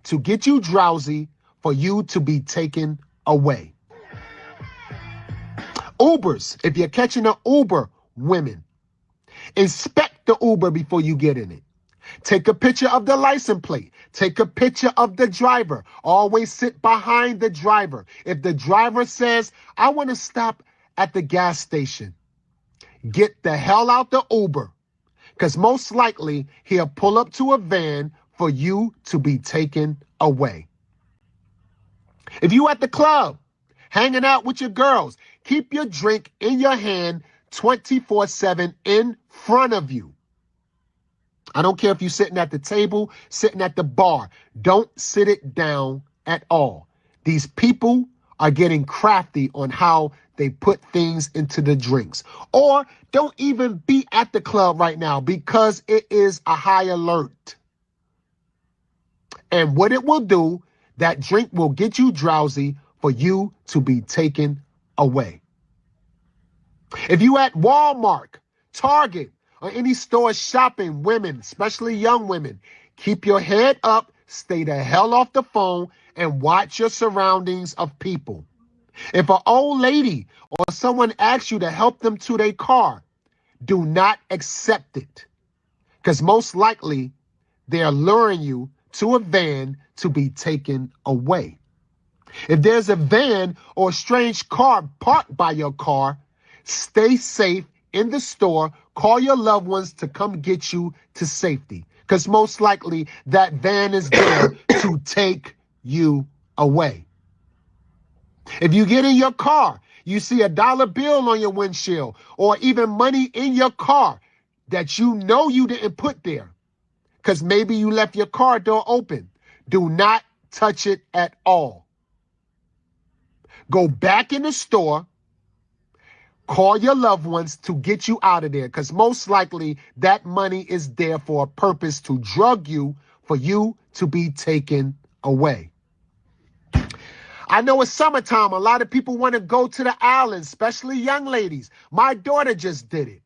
To get you drowsy, for you to be taken away. Ubers, if you're catching an Uber, women, inspect the Uber before you get in it. Take a picture of the license plate. Take a picture of the driver. Always sit behind the driver. If the driver says, I want to stop at the gas station. Get the hell out the Uber, because most likely he'll pull up to a van for you to be taken away. If you at the club, hanging out with your girls, keep your drink in your hand 24/7 in front of you. I don't care if you're sitting at the table, sitting at the bar. Don't sit it down at all. These people are getting crafty on how they put things into the drinks. Or don't even be at the club right now because it is a high alert. And what it will do, that drink will get you drowsy for you to be taken away. If you at Walmart, Target, or any store shopping, women, especially young women, keep your head up, stay the hell off the phone, and watch your surroundings of people. If an old lady or someone asks you to help them to their car, do not accept it, because most likely they're luring you to a van to be taken away. If there's a van or a strange car parked by your car, stay safe in the store. Call your loved ones to come get you to safety, because most likely that van is there to take you away. If you get in your car, you see a dollar bill on your windshield or even money in your car that you know you didn't put there, because maybe you left your car door open, do not touch it at all. Go back in the store, call your loved ones to get you out of there, because most likely that money is there for a purpose, to drug you, for you to be taken away. I know it's summertime. A lot of people want to go to the islands, especially young ladies. My daughter just did it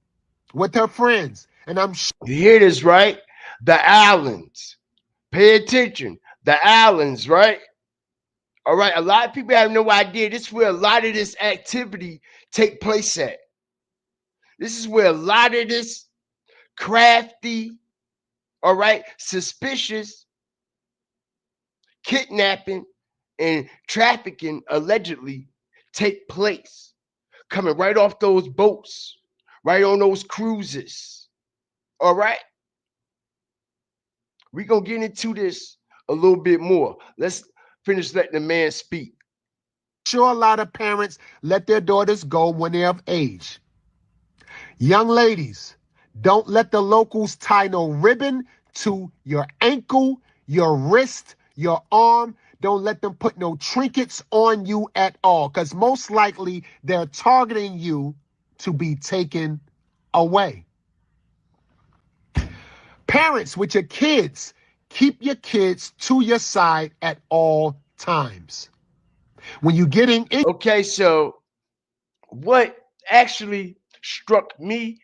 with her friends. And I'm sure You hear this, right? The islands. Pay attention. The islands, right? All right. A lot of people have no idea. This is where a lot of this activity take place at. This is where a lot of this crafty, all right, suspicious kidnapping and trafficking allegedly take place. Coming right off those boats, right on those cruises. All right. We're going to get into this a little bit more. Let's finish letting the man speak. a lot of parents let their daughters go when they're of age. Young ladies, don't let the locals tie no ribbon to your ankle, your wrist, your arm. Don't let them put no trinkets on you at all, because most likely they're targeting you to be taken away. Parents with your kids, keep your kids to your side at all times. When you're getting in. Okay, so what actually struck me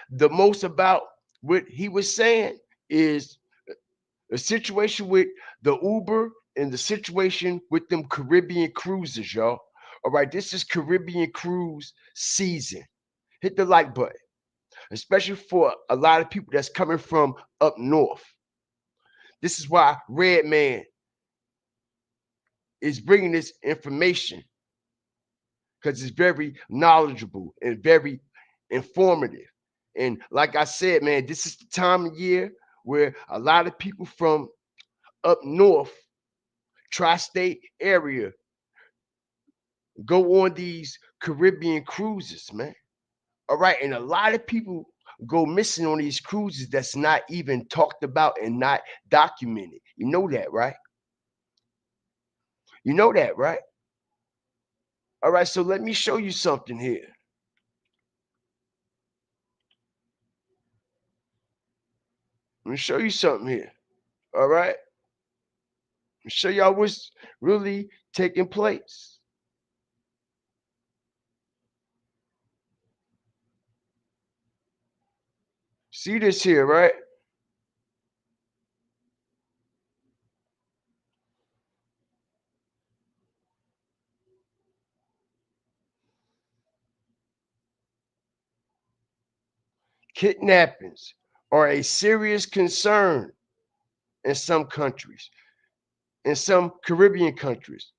the most about what he was saying is the situation with the Uber and the situation with them Caribbean cruises, y'all. All right, this is Caribbean cruise season. Hit the like button, especially for a lot of people that's coming from up north. This is why Redman is bringing this information, because it's very knowledgeable and very informative. And like I said, man, this is the time of year where a lot of people from up north, tri-state area, go on these Caribbean cruises, man. All right. And a lot of people go missing on these cruises that's not even talked about and not documented. You know that, right? You know that, right? All right. So let me show you something here. Let me show you something here. All right. Let me show y'all what's really taking place. See this here, right? Kidnappings are a serious concern in some countries, in some Caribbean countries,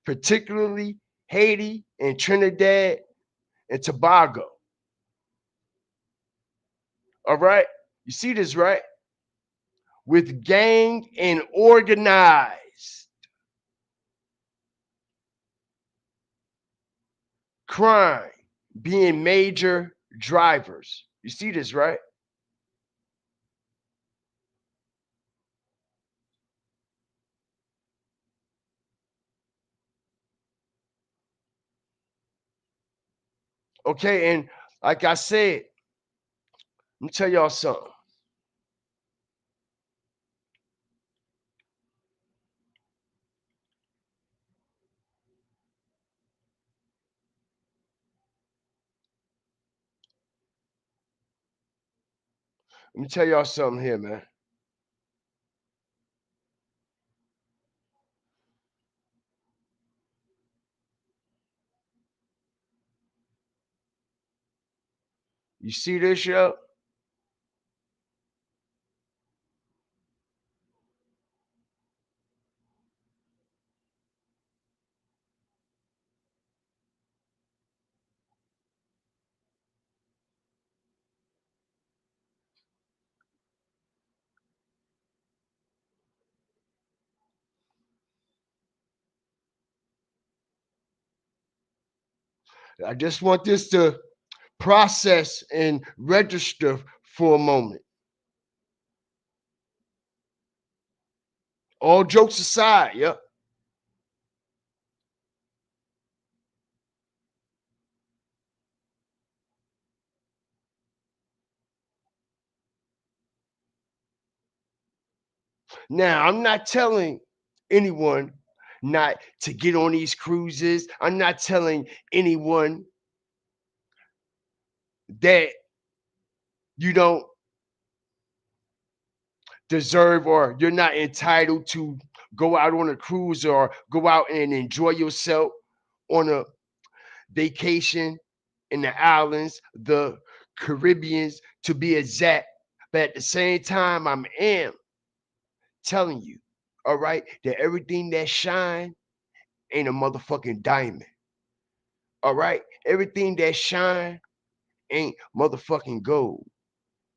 particularly Haiti and Trinidad and Tobago. All right? You see this, right? With gang and organized crime being major drivers. You see this, right? Okay, and like I said, let me tell y'all something. Let me tell y'all something here, man. You see this, yo? I just want this to process and register for a moment. All jokes aside, yep. Now, I'm not telling anyone not to get on these cruises. I'm not telling anyone that you don't deserve or you're not entitled to go out on a cruise or go out and enjoy yourself on a vacation in the islands, the Caribbeans to be exact. But at the same time, I am telling you, all right, that everything that shine ain't a motherfucking diamond. All right, everything that shine ain't motherfucking gold.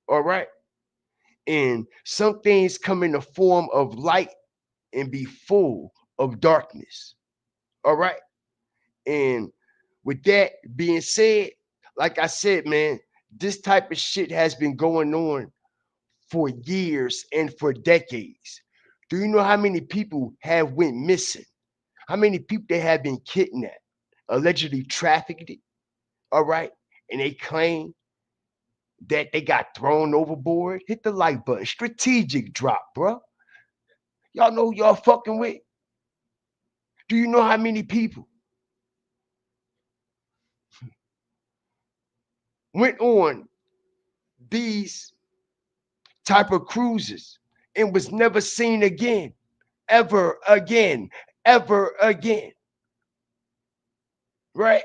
All right, and some things come in the form of light and be full of darkness. All right, and with that being said, like I said, man, this type of shit has been going on for years and for decades. Do you know how many people have went missing? How many people they have been kidnapped, allegedly trafficked? All right, and they claim that they got thrown overboard. Hit the like button. Strategic drop, bro. Y'all know who y'all fucking with. Do you know how many people went on these type of cruises and was never seen again, ever again, ever again? Right?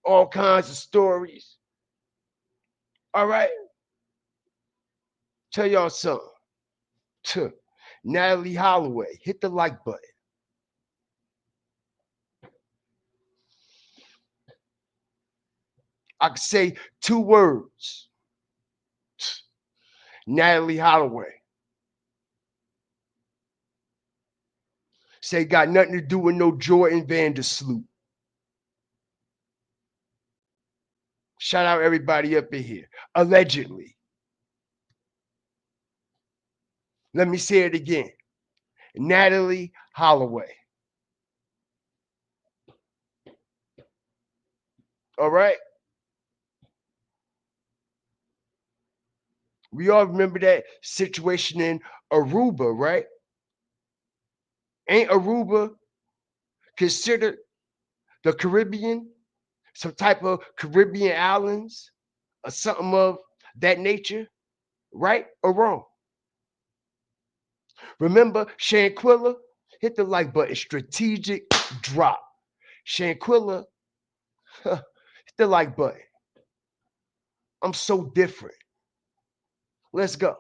All kinds of stories. All right. Tell y'all something. Natalie Holloway, hit the like button. I could say two words. Natalie Holloway. Say got nothing to do with no Jordan Vandersloot. Shout out everybody up in here. Allegedly. Let me say it again. Natalie Holloway. All right. We all remember that situation in Aruba, right? Ain't Aruba considered the Caribbean? Some type of Caribbean islands or something of that nature, right or wrong? Remember Shanquilla? Hit the like button. Strategic drop. Shanquilla, hit the like button. I'm so different. Let's go.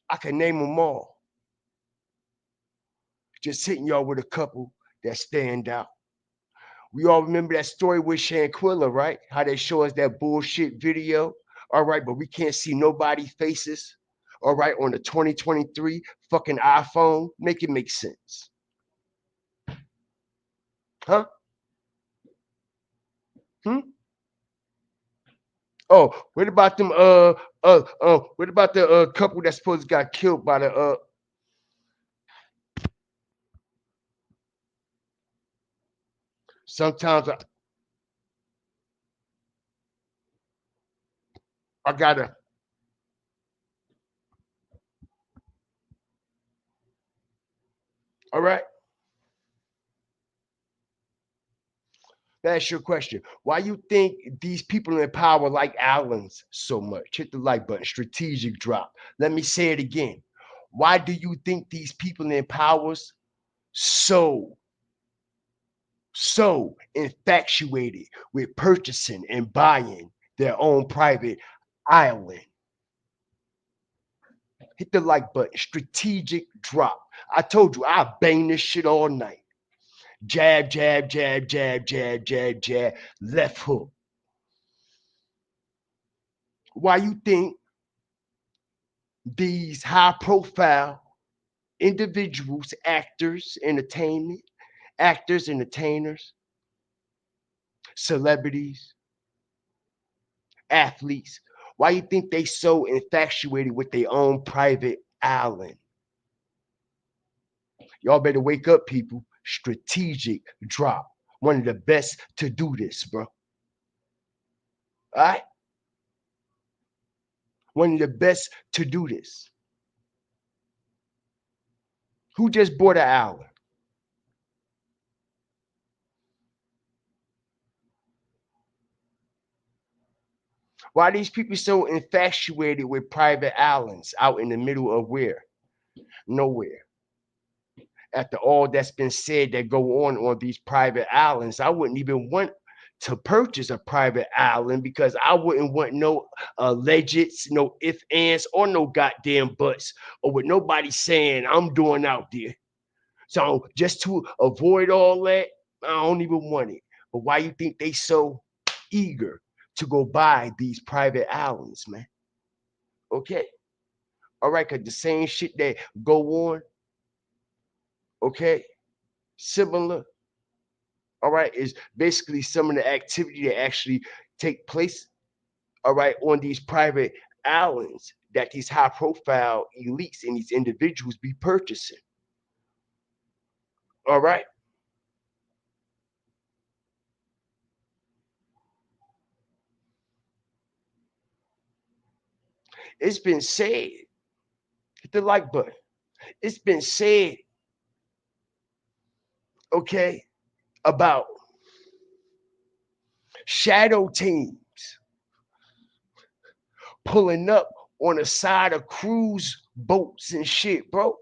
I can name them all. Just hitting y'all with a couple that stand out. We all remember that story with Shanquilla, right? How they show us that bullshit video. All right, but we can't see nobody's faces. All right, on the 2023 fucking iPhone. Make it make sense. Huh? Hmm? Oh, what about them what about the couple that supposed to got killed by the sometimes I gotta all right. That's your question. Why you think these people in power like Allens so much? Hit the like button. Strategic drop. Let me say it again. Why do you think these people in powers so infatuated with purchasing and buying their own private island? Hit the like button. Strategic drop. I told you I bang this shit all night. Jab, jab, jab, jab, jab, jab, jab, left hook. Why you think these high profile individuals, actors, entertainers, celebrities, athletes, why you think they so infatuated with their own private island? Y'all better wake up, people. Strategic drop. One of the best to do this, bro. All right? One of the best to do this. Who just bought an island? Why are these people so infatuated with private islands out in the middle of where? Nowhere. After all that's been said that go on these private islands, I wouldn't even want to purchase a private island because I wouldn't want no allegeds, no ifs, ands, or no goddamn buts, or with nobody saying I'm doing out there. So just to avoid all that, I don't even want it. But why you think they so eager to go buy these private islands, man? Okay. All right, because the same shit that go on, okay, similar, all right, is basically some of the activity that actually take place, all right, on these private islands that these high profile elites and these individuals be purchasing. All right. It's been said, hit the like button. It's been said, okay, about shadow teams pulling up on the side of cruise boats and shit, bro.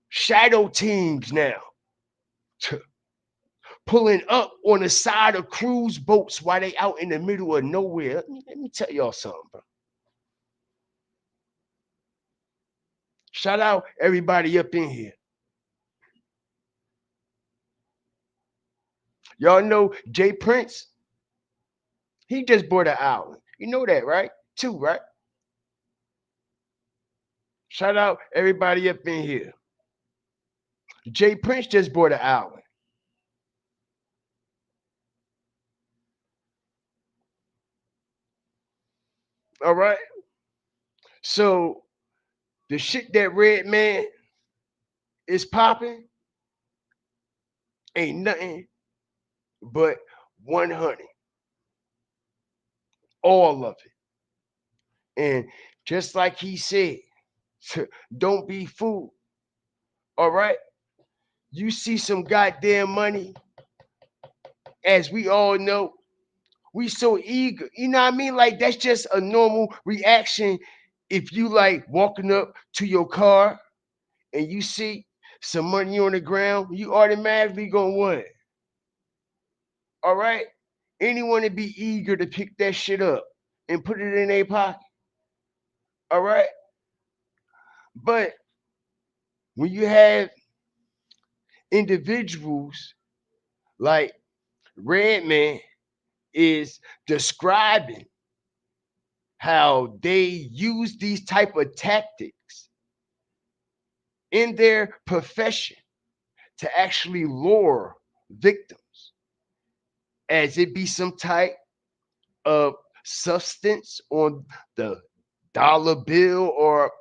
Shadow teams now pulling up on the side of cruise boats while they out in the middle of nowhere. Let me tell y'all something, bro. Shout out everybody up in here. Y'all know Jay Prince? He just bought an island. You know that, right? Two, right? Shout out everybody up in here. Jay Prince just bought an island. All right. So the shit that Redman is popping ain't nothing but 100. All of it. And just like he said, don't be fooled. All right. You see some goddamn money, as we all know, we so eager. You know what I mean? Like that's just a normal reaction. If you like walking up to your car and you see some money on the ground, you automatically gonna want it. All right. Anyone to be eager to pick that shit up and put it in their pocket. All right. But when you have individuals like Redman is describing how they use these type of tactics in their profession to actually lure victims, as it be some type of substance on the dollar bill or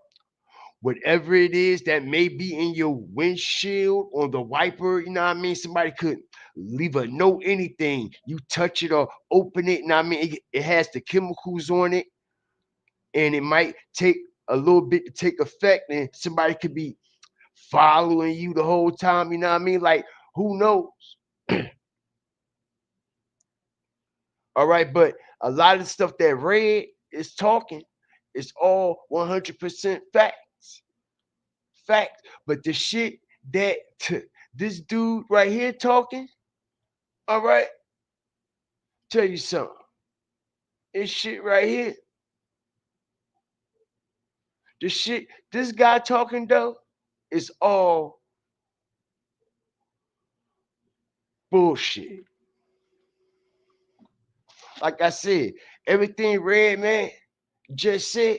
whatever it is that may be in your windshield on the wiper. You know what I mean? Somebody could leave a note, anything. You touch it or open it, you know what I mean? It has the chemicals on it, and it might take a little bit to take effect, and somebody could be following you the whole time. You know what I mean? Like, who knows? All right, but a lot of the stuff that Red is talking is all 100% facts. Fact. But the shit that this dude right here talking, all right, tell you something. This shit right here, the shit this guy talking though, is all bullshit. Like I said, everything Redman just said,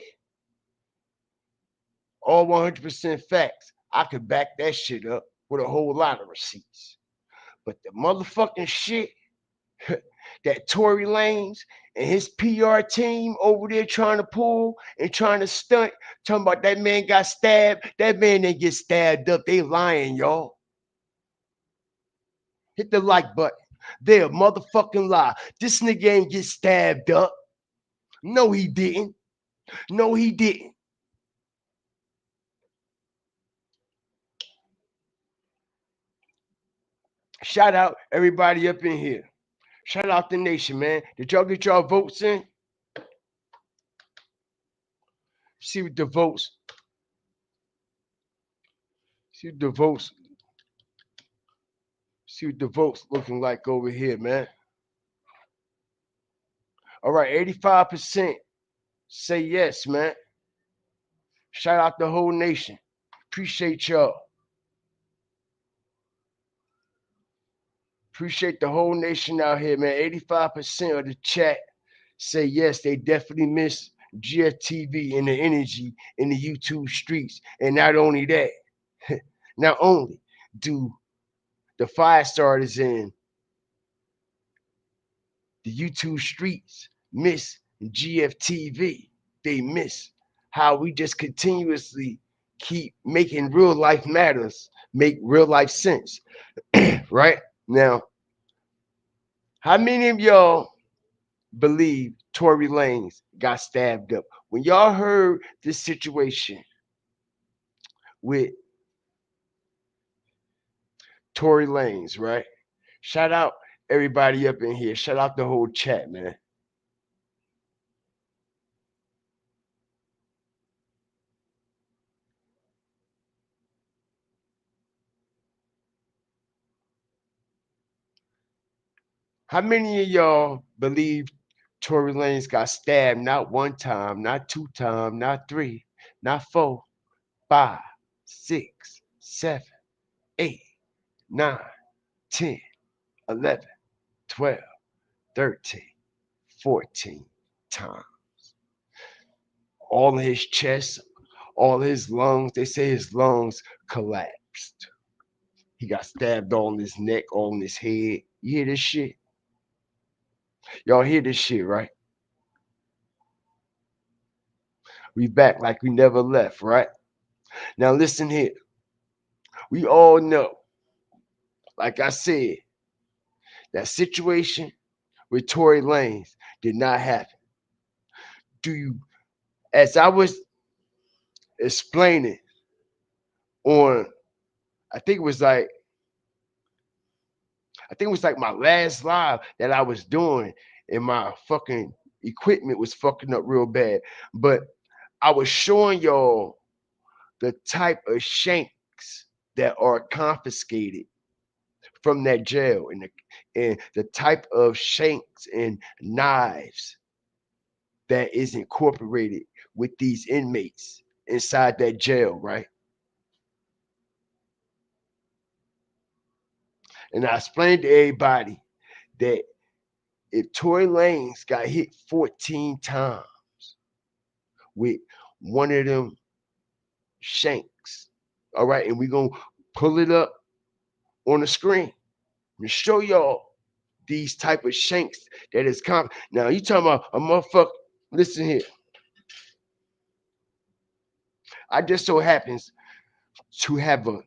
all 100% facts. I could back that shit up with a whole lot of receipts. But the motherfucking shit that Tory Lanez and his PR team over there trying to pull and trying to stunt, talking about that man got stabbed. That man didn't get stabbed up. They lying, y'all. Hit the like button. They a motherfucking lie. This nigga ain't get stabbed up. No, he didn't. No, he didn't. Shout out everybody up in here. Shout out the nation, man. Did y'all get y'all votes in? See what the votes. See what the votes. See what the votes looking like over here, man. All right, 85% say yes, man. Shout out the whole nation. Appreciate y'all. Appreciate the whole nation out here, man. 85% of the chat say yes, they definitely miss GFTV and the energy in the YouTube streets. And not only that, not only do the fire starters in the YouTube streets miss GFTV, they miss how we just continuously keep making real life matters, make real life sense. Right? Now, how many of y'all believe Tory Lanez got stabbed up? When y'all heard this situation with Tory Lanez, right? Shout out everybody up in here. Shout out the whole chat, man. How many of y'all believe Tory Lanez got stabbed not one time, not two times, not three, not four, 5, 6, 7, 8, 9, 10, 11, 12, 13, 14 times? All in his chest, all his lungs, they say his lungs collapsed. He got stabbed all in his neck, all in his head. You hear this shit? Y'all hear this shit, right? We back like we never left, right? Now listen here. We all know, like I said, that situation with Tory Lanez did not happen. Do you, as I was explaining on, I think it was like, my last live that I was doing, and my fucking equipment was fucking up real bad. But I was showing y'all the type of shanks that are confiscated from that jail, and the type of shanks and knives that is incorporated with these inmates inside that jail, right? And I explained to everybody that if Tory Lanez got hit 14 times with one of them shanks, all right, and we're going to pull it up on the screen and show y'all these type of shanks that is common. Now, you talking about a motherfucker, listen here. I just so happens to have a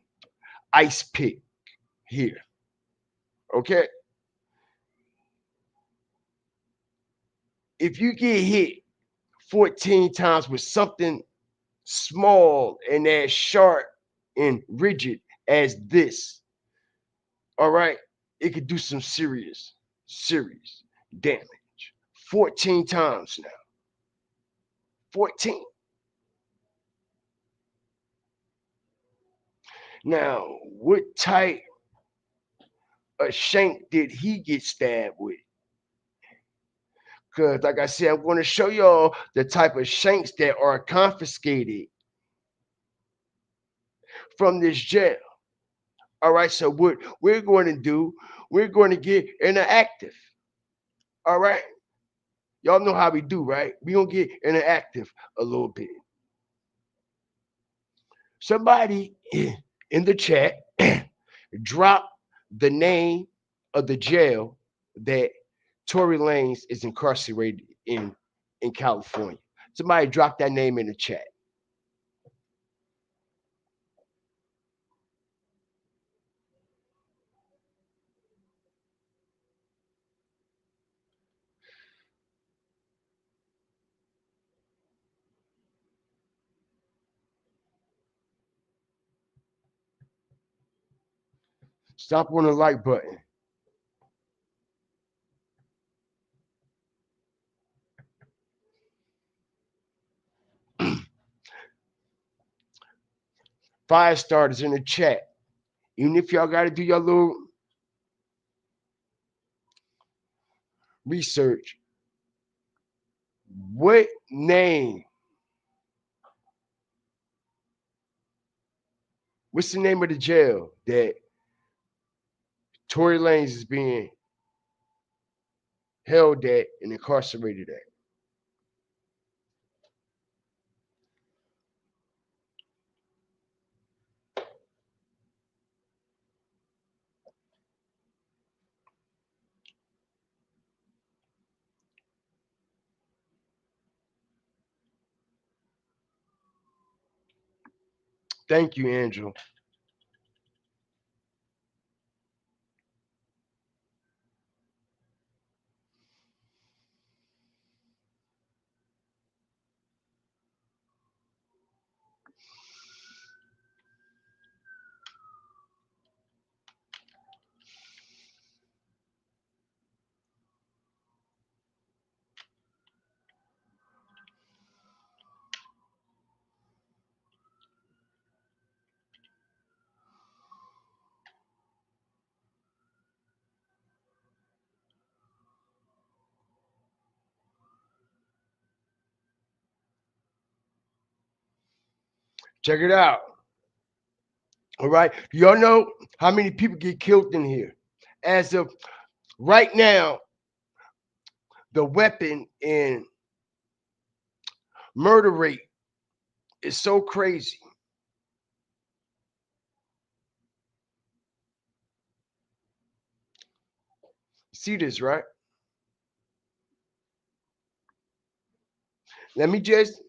ice pick here, okay? If you get hit 14 times with something small and as sharp and rigid as this, all right, it could do some serious damage. 14 times now. 14. Now, what type of shank did he get stabbed with? Because, like I said, I'm going to show y'all the type of shanks that are confiscated from this jail. All right, so what we're going to do, we're going to get interactive. All right, y'all know how we do, right? We're going to get interactive a little bit. Somebody in the chat drop the name of the jail that Tory Lanez is incarcerated in California. Somebody drop that name in the chat. Stop on the like button. Fire starters in the chat. Even if y'all got to do your little research, what name? What's the name of the jail that Tory Lanez is being held at and incarcerated at? Thank you, Angel. Check it out. All right. Do y'all know how many people get killed in here? As of right now, the weapon and murder rate is so crazy. See this, right? Let me just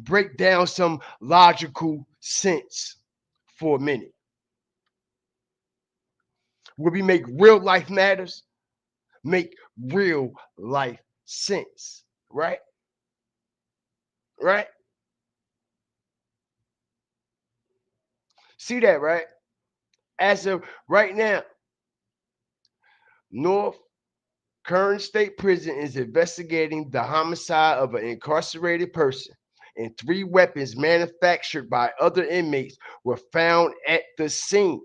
break down some logical sense for a minute. Where we make real life matters, make real life sense, right? Right? See that, right? As of right now, North Kern State Prison is investigating the homicide of an incarcerated person, and 3 weapons manufactured by other inmates were found at the scene.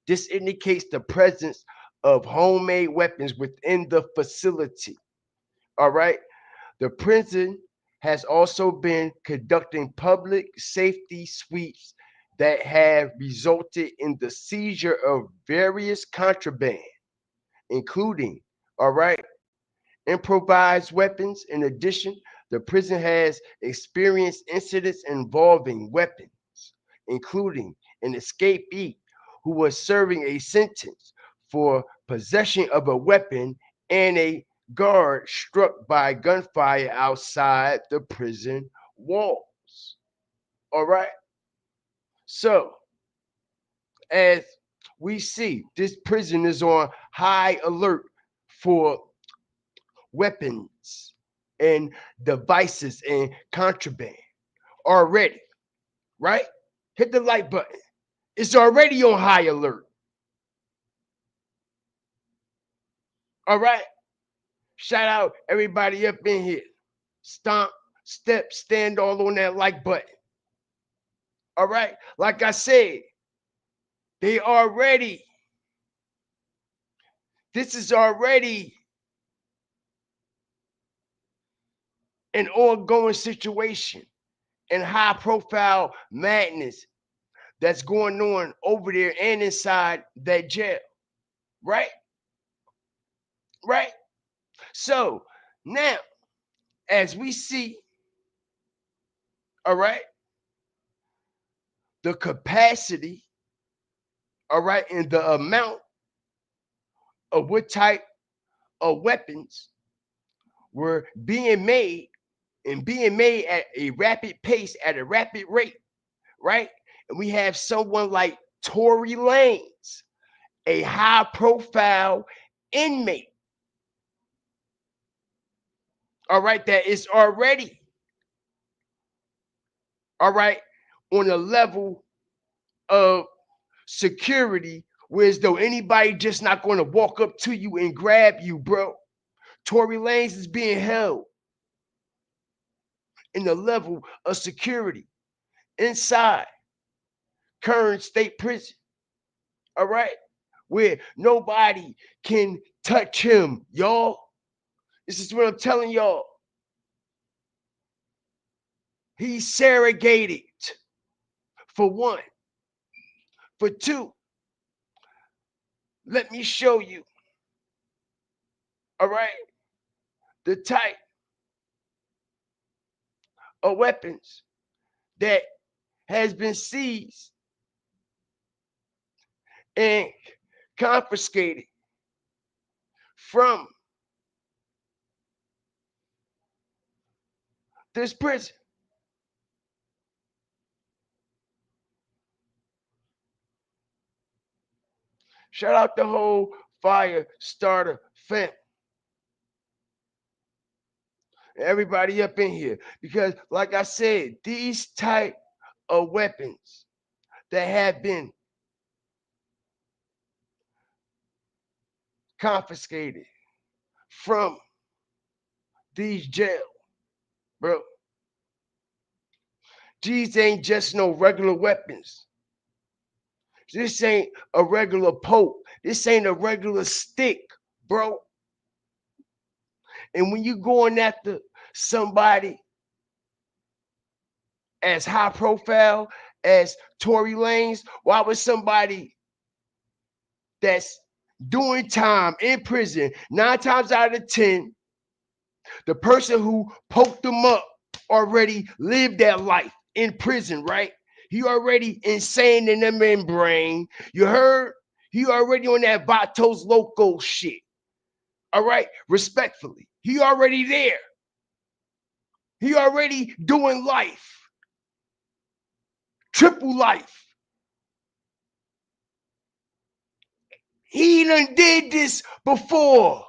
This indicates the presence of homemade weapons within the facility. All right. The prison has also been conducting public safety sweeps that have resulted in the seizure of various contraband, including, all right, improvised weapons. In addition, the prison has experienced incidents involving weapons, including an escapee who was serving a sentence for possession of a weapon and a guard struck by gunfire outside the prison walls. All right. So, as we see, this prison is on high alert for weapons and devices and contraband already, right? Hit the like button. It's already on high alert. All right. Shout out everybody up in here. Stomp, step, stand all on that like button. All right. Like I said, they already, this is already an ongoing situation and high profile madness that's going on over there and inside that jail. Right? Right? So now, as we see, all right, the capacity, all right, and the amount of what type of weapons were being made and being made at a rapid pace, at a rapid rate, right? And we have someone like Tory Lanez, a high profile inmate, all right, that is already, all right, on a level of security, whereas though anybody just not going to walk up to you and grab you, bro. Tory Lanez is being held in the level of security inside current state prison, all right, where nobody can touch him, y'all. This is what I'm telling y'all. He's surrogated, for one. For two, let me show you, all right, the type of weapons that has been seized and confiscated from this prison. Shout out the whole fire starter fam. Everybody up in here. Because like I said, these type of weapons that have been confiscated from these jails, bro. These ain't just no regular weapons. This ain't a regular poke. This ain't a regular stick, bro. And when you going after somebody as high profile as Tory Lanez, why would somebody that's doing time in prison, 9 times out of 10, the person who poked them up already lived that life in prison, right? He already insane in the membrane. You heard? He already on that Vatos Loco shit. All right? Respectfully. He already there. He already doing life. Triple life. He done did this before.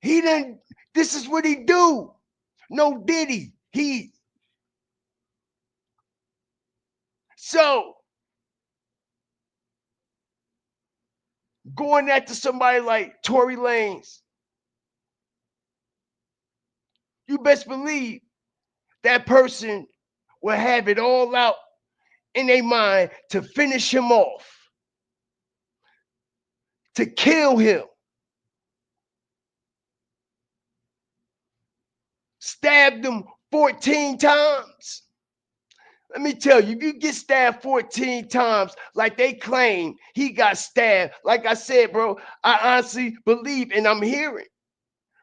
He done, this is what he do. No Diddy. So, going after somebody like Tory Lanez, you best believe that person will have it all out in their mind to finish him off, to kill him, stabbed him 14 times. Let me tell you, if you get stabbed 14 times like they claim he got stabbed, like I said, bro, I honestly believe, and I'm hearing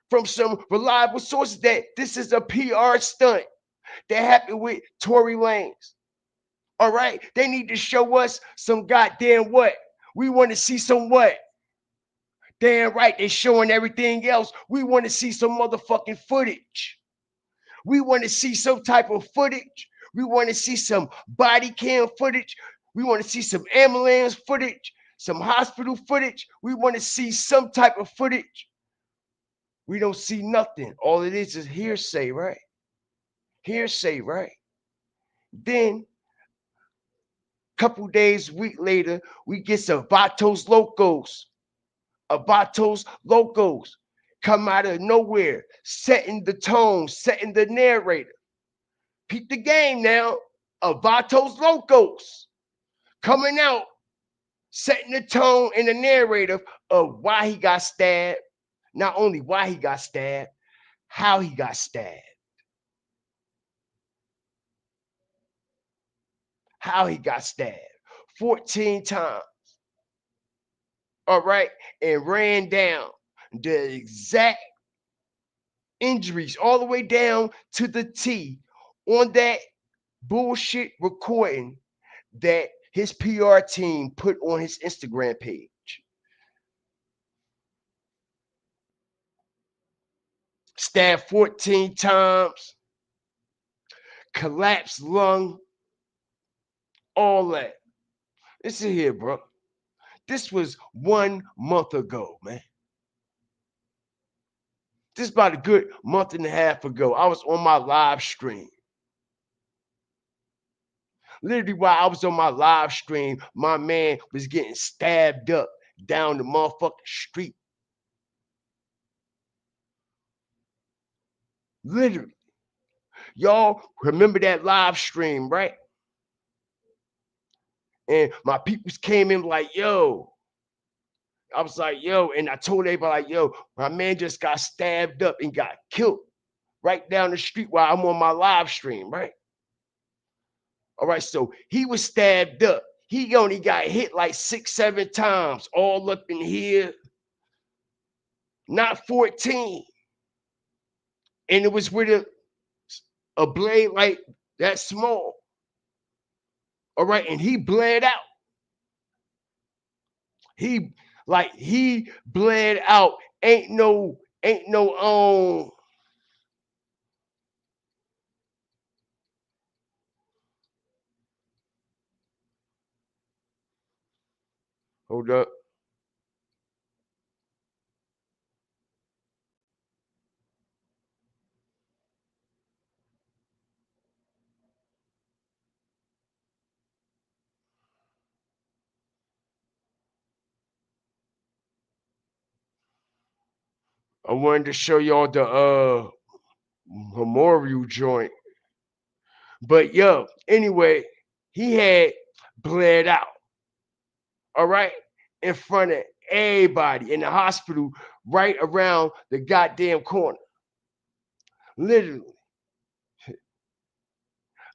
from some reliable sources that this is a PR stunt that happened with Tory Lanez. All right, they need to show us some goddamn what? We want to see some what? Damn right, they're showing everything else. We want to see some motherfucking footage. We want to see some type of footage. We want to see some body cam footage. We want to see some ambulance footage, some hospital footage. We want to see some type of footage. We don't see nothing. All it is hearsay, right? Hearsay, right? Then, couple days, week later, we get some Vatos Locos come out of nowhere, setting the tone, setting the narrator. Peep the game now. Vatos Locos coming out, setting the tone and the narrative of why he got stabbed. Not only why he got stabbed, how he got stabbed. How he got stabbed 14 times. All right, and ran down the exact injuries all the way down to the T on that bullshit recording that his PR team put on his Instagram page. Stabbed 14 times, collapsed lung, all that. Listen here, bro. This was 1 month ago, man. This is about a good month and a half ago. I was on my live stream. Literally, while I was on my live stream, my man was getting stabbed up down the motherfucking street. Literally. Y'all remember that live stream, right? And my peoples came in like, yo. I was like, yo. And I told everybody, like, yo, my man just got stabbed up and got killed right down the street while I'm on my live stream, right? All right, so he was stabbed up. He only got hit like 6, 7 times, all up in here. Not 14. And it was with a blade like that small. All right, and he bled out. He bled out. Ain't no hold up. I wanted to show y'all the memorial joint. But yo, anyway, he had bled out. All right, in front of everybody in the hospital, right around the goddamn corner. Literally.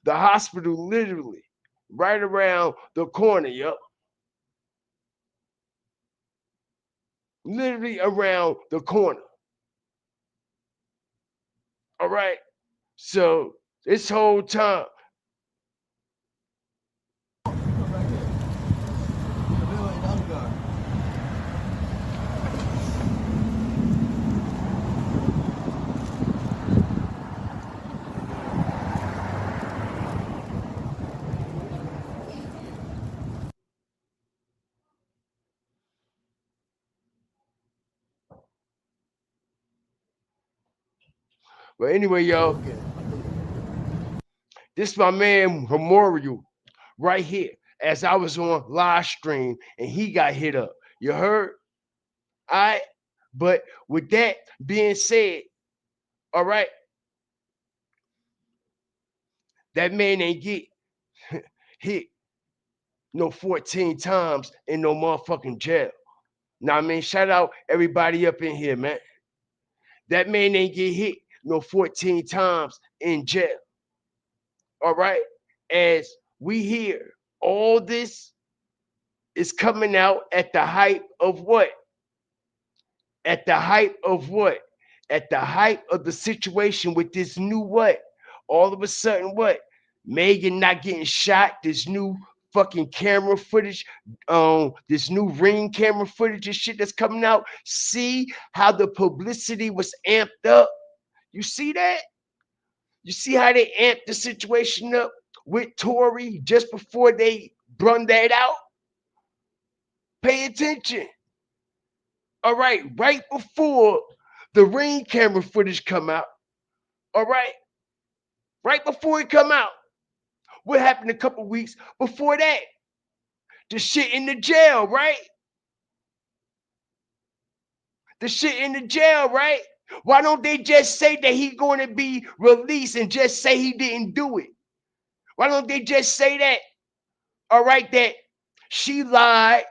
The hospital literally right around the corner, yo. Literally around the corner. All right. So this whole time, but anyway, yo, this is my man memorial right here as I was on live stream and he got hit up. You heard? All right. But with that being said, all right, that man ain't get hit no 14 times in no motherfucking jail. Now, I mean, shout out everybody up in here, man. That man ain't get hit no 14 times in jail. All right. as we hear all this is coming out at the height of what? At the height of what? At the height of the situation with this new what? All of a sudden, what? Megan not getting shot, this new fucking camera footage, this new Ring camera footage and shit that's coming out. See how the publicity was amped up? You see that? You see how they amped the situation up with Tory just before they brung that out? Pay attention. All right, right before the Ring camera footage come out. All right before it come out. What happened a couple weeks before that? The shit in the jail, right? The shit in the jail, right? Why don't they just say that he's going to be released and just say he didn't do it? Why don't they just say that? All right, that she lied,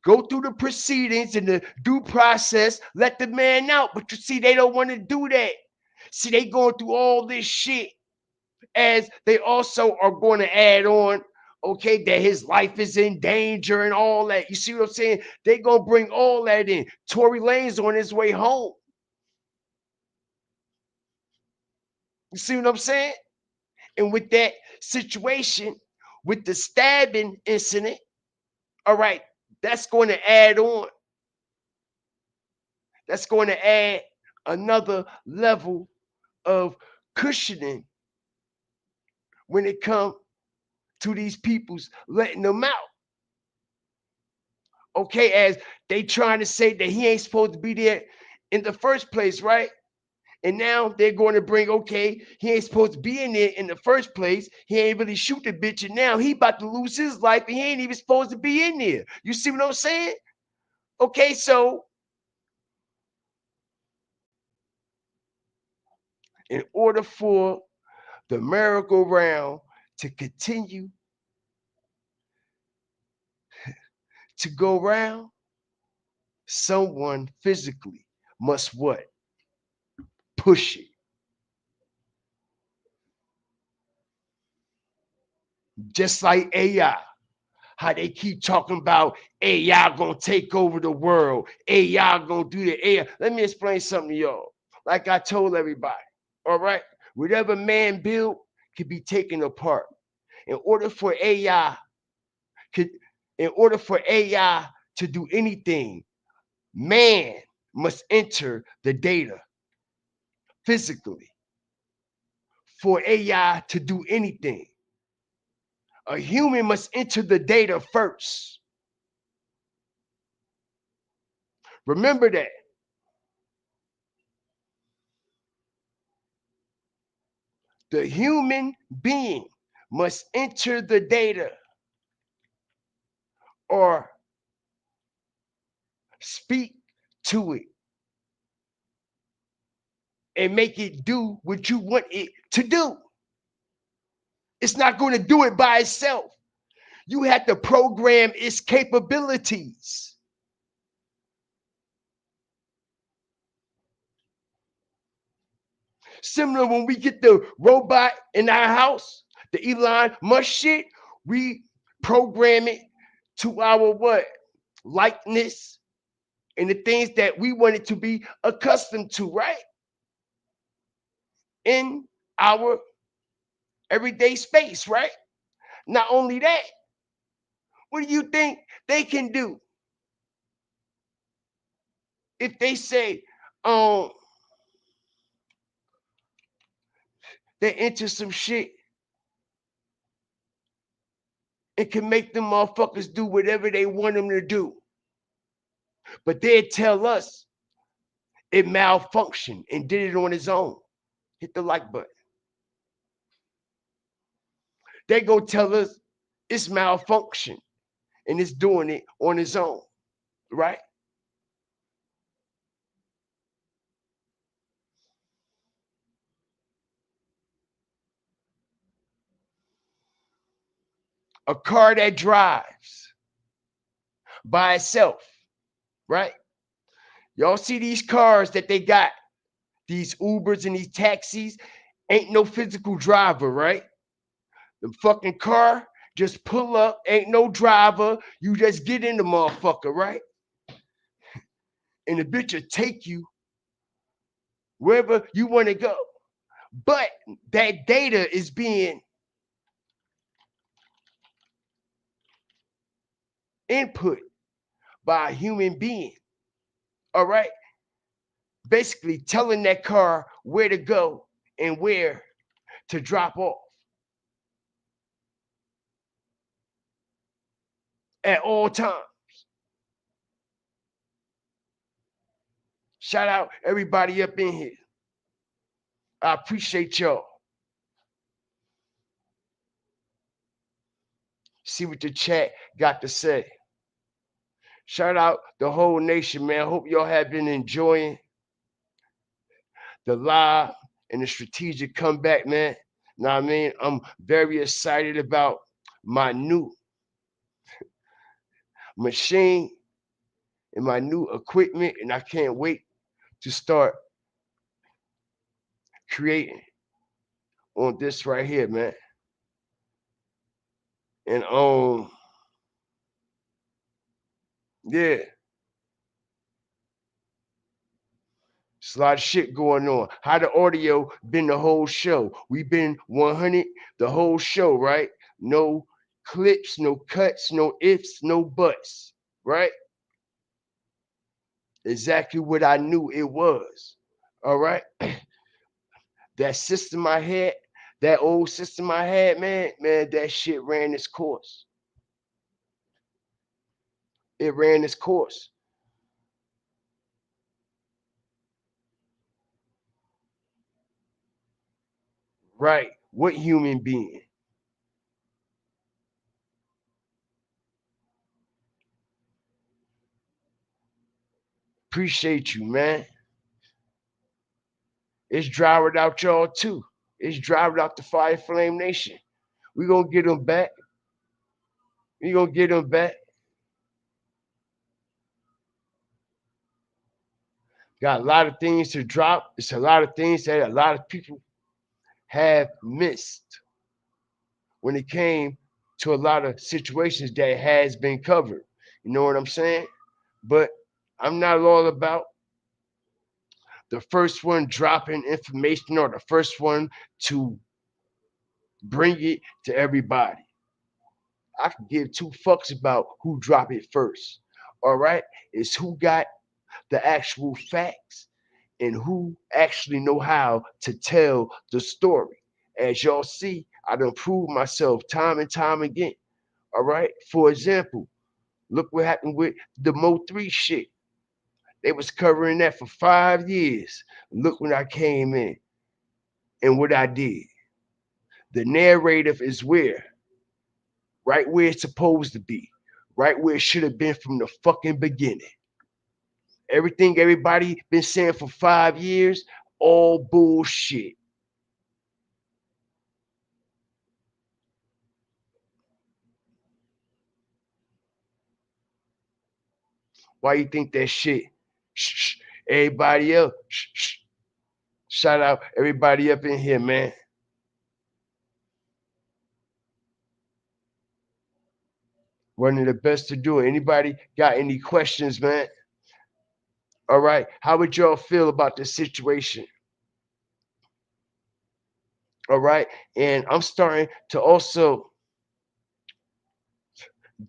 go through the proceedings and the due process, let the man out. But you see, they don't want to do that. See, they going through all this shit as they also are going to add on, okay, that his life is in danger and all that. You see what I'm saying? They going to bring all that in. Tory Lanez on his way home. You see what I'm saying? And with that situation, with the stabbing incident, all right, that's going to add on. That's going to add another level of cushioning when it comes to these people's letting them out. Okay, as they trying to say that he ain't supposed to be there in the first place, right? And now they're going to bring, okay, he ain't supposed to be in there in the first place. He ain't really shoot the bitch, and now he about to lose his life, and he ain't even supposed to be in there. You see what I'm saying? Okay, so in order for the merry-go-round to continue to go round, someone physically must what? Push it. Just like AI, how they keep talking about AI gonna take over the world, AI gonna do the AI. Let me explain something to y'all. Like I told everybody, all right, whatever man built can be taken apart. In order for AI, in order for AI to do anything, man must enter the data physically. For AI to do anything, a human must enter the data first. Remember that. The human being must enter the data or speak to it and make it do what you want it to do. It's not going to do it by itself. You have to program its capabilities. Similar when we get the robot in our house, the Elon Musk shit, we program it to our what? Likeness and the things that we want it to be accustomed to, right? In our everyday space, right? Not only that, what do you think they can do if they say, they enter some shit and can make them motherfuckers do whatever they want them to do? But they tell us it malfunctioned and did it on its own. Hit the like button. They go tell us it's malfunctioned and it's doing it on its own, right? A car that drives by itself, right? Y'all see these cars that they got, these Ubers and these taxis, ain't no physical driver, right? The fucking car just pull up, ain't no driver. You just get in the motherfucker, right? And the bitch will take you wherever you want to go. But that data is being input by a human being. All right. Basically telling that car where to go and where to drop off at all times. Shout out everybody up in here. I appreciate y'all. See what the chat got to say. Shout out the whole nation, man. Hope y'all have been enjoying the live and the strategic comeback, man. Know what I mean? I'm very excited about my new machine and my new equipment, and I can't wait to start creating on this right here, man. And yeah, it's a lot of shit going on. How the audio been the whole show? We've been 100 the whole show, right? No clips, no cuts, no ifs, no buts, right? Exactly what I knew it was. All right. That system I had, that old system I had, man, that shit ran its course. It ran its course. Right. What human being? Appreciate you, man. It's driving out y'all too. It's driving out the Fire Flame Nation. We gonna get them back. We gonna get them back. Got a lot of things to drop. It's a lot of things that a lot of people have missed when it came to a lot of situations that has been covered. You know what I'm saying? But I'm not all about the first one dropping information or the first one to bring it to everybody. I can give two fucks about who drop it first. All right? It's who got the actual facts and who actually know how to tell the story. As y'all see, I done proved myself time and time again. All right? For example, look what happened with the Mo3 shit. They was covering that for 5 years. Look when I came in and what I did. The narrative is where? Right where it's supposed to be. Right where it should have been from the fucking beginning. Everything everybody been saying for 5 years, all bullshit. Why you think that shit? Shh, everybody else. Shh. Shout out everybody up in here, man. One of the best to do it. Anybody got any questions, man? All right. How would y'all feel about this situation? All right. And I'm starting to also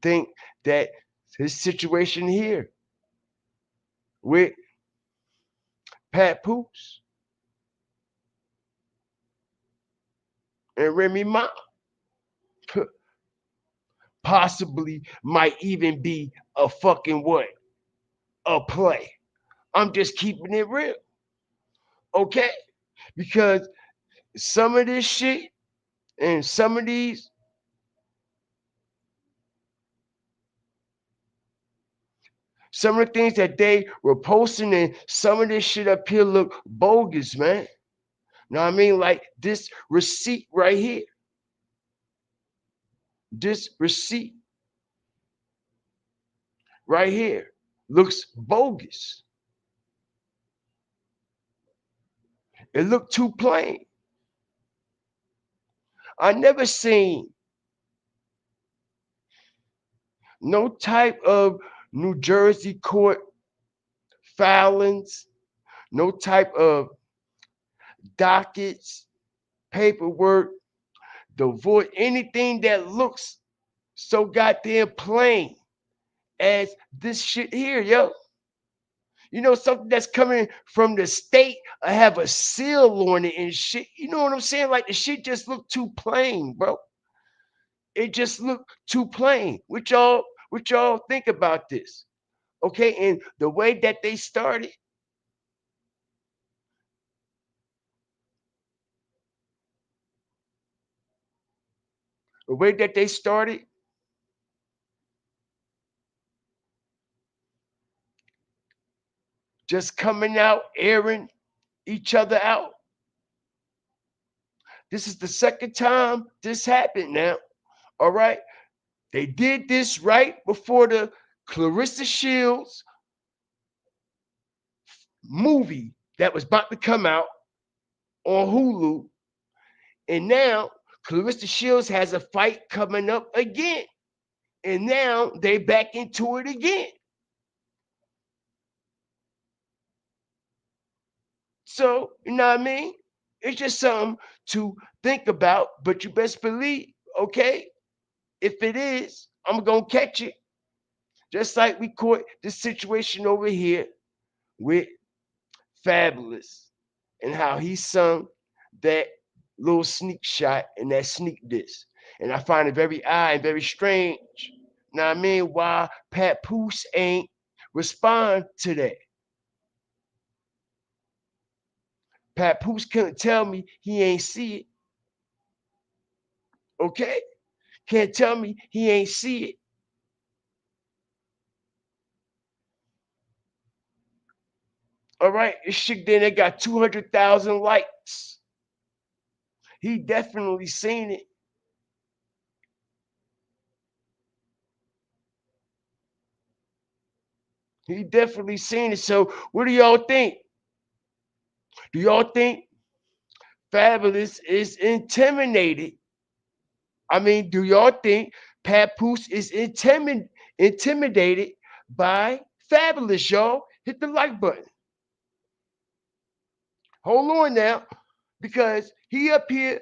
think that this situation here with Papoose and Remy Ma possibly might even be a fucking what? A play. I'm just keeping it real. Okay? Because some of this shit and some of these some of the things that they were posting and some of this shit up here look bogus, man. Know what I mean? Like this receipt right here. This receipt right here looks bogus. It looked too plain. I never seen no type of New Jersey court filings, no type of dockets, paperwork, divorce, anything that looks so goddamn plain as this shit here, yo. You know, something that's coming from the state, I have a seal on it and shit. You know what I'm saying? Like the shit just look too plain, bro. It just look too plain. What y'all think about this? Okay, and the way that they started, the way that they started, just coming out, airing each other out. This is the second time this happened now. All right. They did this right before the Clarissa Shields movie that was about to come out on Hulu. And now Clarissa Shields has a fight coming up again. And now they back into it again. So, you know what I mean? It's just something to think about, but you best believe, okay, if it is, I'm going to catch it. Just like we caught this situation over here with Fabolous and how he sung that little sneak shot and that sneak diss. And I find it very odd and very strange. Now I mean, why Papoose ain't respond to that? Papoose couldn't tell me he ain't see it. Okay? Can't tell me he ain't see it. All right, this shit then it got 200,000 likes. He definitely seen it. He definitely seen it. So what do y'all think? Do y'all think Fabolous is intimidated? I mean, do y'all think Papoose is intimidated by Fabolous, y'all? Hit the like button. Hold on now, because he up here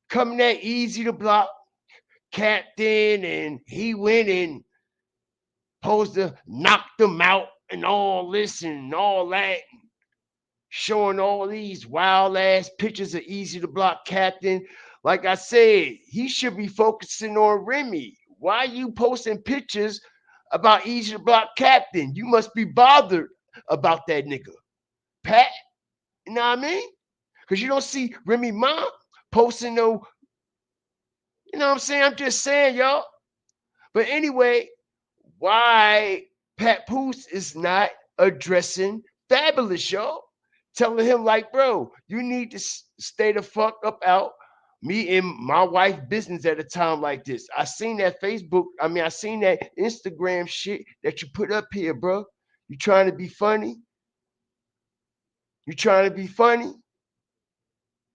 coming at easy to block captain, and he went and supposed to knock them out and all this and all that, showing all these wild ass pictures of easy to block captain. Like I said, he should be focusing on Remy. Why are you posting pictures about easy to block captain? You must be bothered about that nigga. Pat, you know what I mean? Because you don't see Remy Ma posting no, you know what I'm saying? I'm just saying, y'all. But anyway, why Papoose is not addressing Fabolous, y'all? Telling him like, bro, you need to stay the fuck up out me and my wife business at a time like this. I seen that I seen that Instagram shit that you put up here, bro. You trying to be funny? You trying to be funny?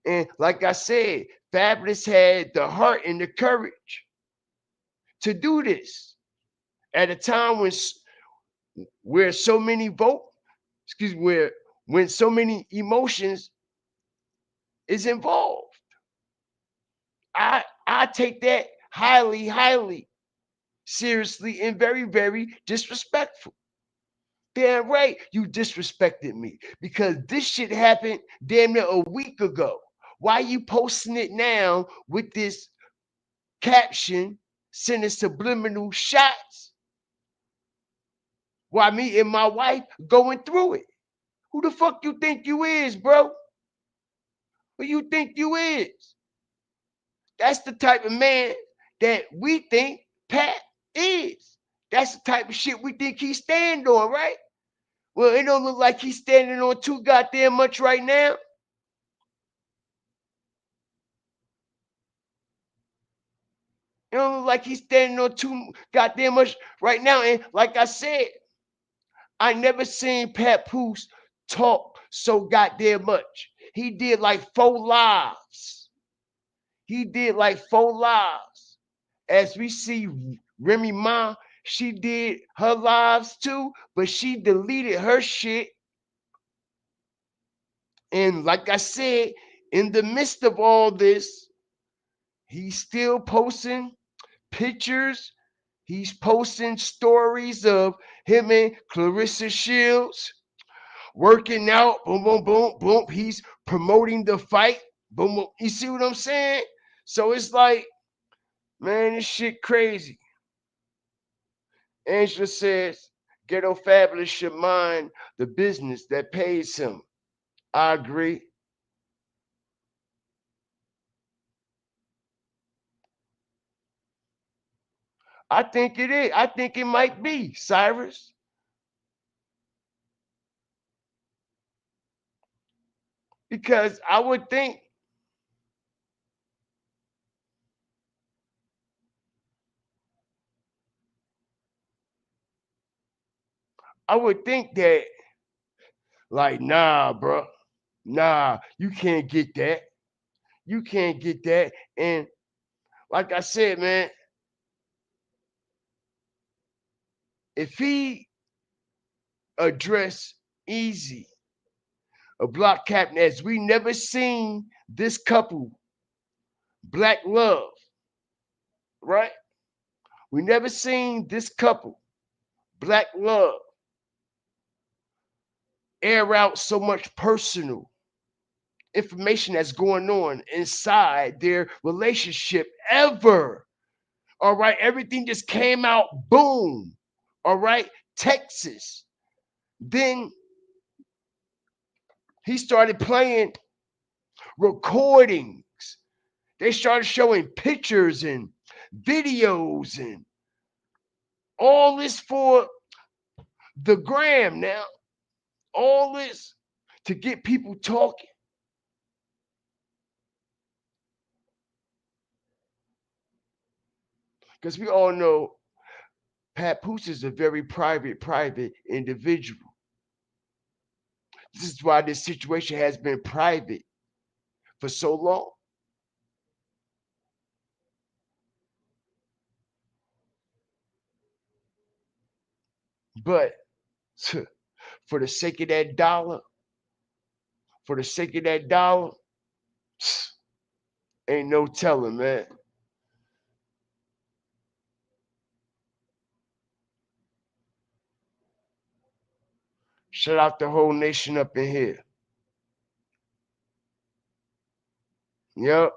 And like I said, Fabolous had the heart and the courage to do this at a time where so many when so many emotions is involved. I take that highly, highly seriously and very, very disrespectful. Damn right, you disrespected me because this shit happened damn near a week ago. Why you posting it now with this caption sending subliminal shots while me and my wife going through it? Who the fuck you think you is, bro? Who you think you is? That's the type of man that we think Pat is. That's the type of shit we think he stand on, right? Well, it don't look like he's standing on too goddamn much right now. It don't look like he's standing on too goddamn much right now. And like I said, I never seen Papoose talk so goddamn much. He did like 4 lives. He did like 4 lives. As we see Remy Ma, she did her lives too, but she deleted her shit. And like I said, in the midst of all this, he's still posting pictures. He's posting stories of him and Clarissa Shields working out. Boom, boom, boom, boom. He's promoting the fight. Boom, boom. You see what I'm saying? So it's like, man, this shit crazy. Angela says, Ghetto Fabulous should mind the business that pays him. I agree. I think it is. I think it might be, Cyrus. Because I would think that, like, nah, bro. Nah, you can't get that. You can't get that. And like I said, man, if he addressed easy a block captain as we never seen this couple, Black Love, right? We never seen this couple, Black Love, air out so much personal information that's going on inside their relationship ever. All right, everything just came out, boom. All right, Texas. Then he started playing recordings. They started showing pictures and videos and all this for the gram now. All this to get people talking. Because we all know Papoose is a very private individual. This is why this situation has been private for so long. But for the sake of that dollar, for the sake of that dollar, ain't no telling, man. Shout out the whole nation up in here. Yep,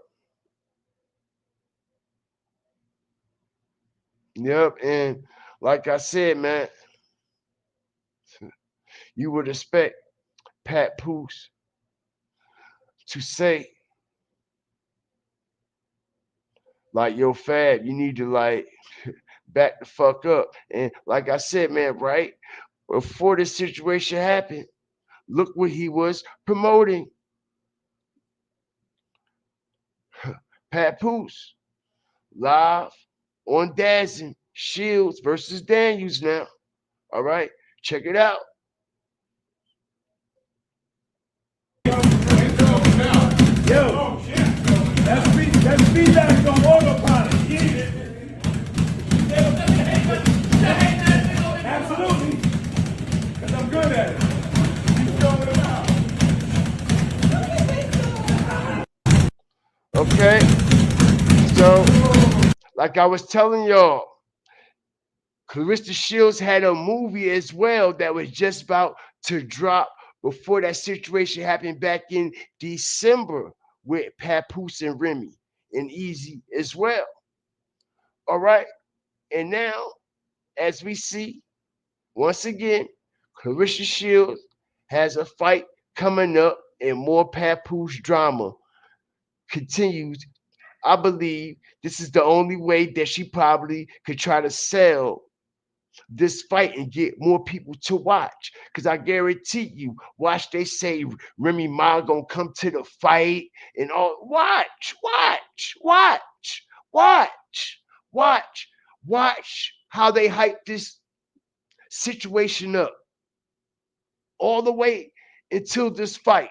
yep. And like I said, man, you would expect Papoose to say, like, yo, Fab, you need to like back the fuck up. And like I said, man, right before this situation happened, look what he was promoting. Papoose live on Dazzin, Shields versus Daniels now. All right, check it out. Yo, that's feedback on autopilot. Get it? Absolutely. Because I'm good at it. Keep throwing it out. Okay, so like I was telling y'all, Clarissa Shields had a movie as well that was just about to drop before that situation happened back in December with Papoose and Remy and Easy as well. All right. And now, as we see, once again, Clarissa Shields has a fight coming up and more Papoose drama continues. I believe this is the only way that she probably could try to sell this fight and get more people to watch. Because I guarantee you, watch they say Remy Ma gonna come to the fight and all. Watch, watch how they hype this situation up all the way until this fight.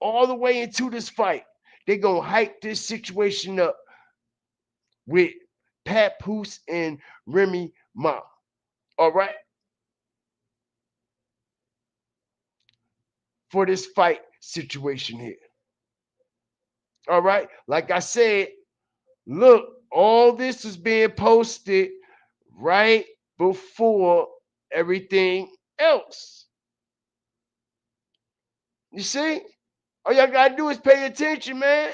All the way into this fight. They gonna hype this situation up with Papoose and Remy Ma. All right, for this fight situation here. All right, like I said, look, all this is being posted right before everything else. You see? All y'all gotta do is pay attention, man.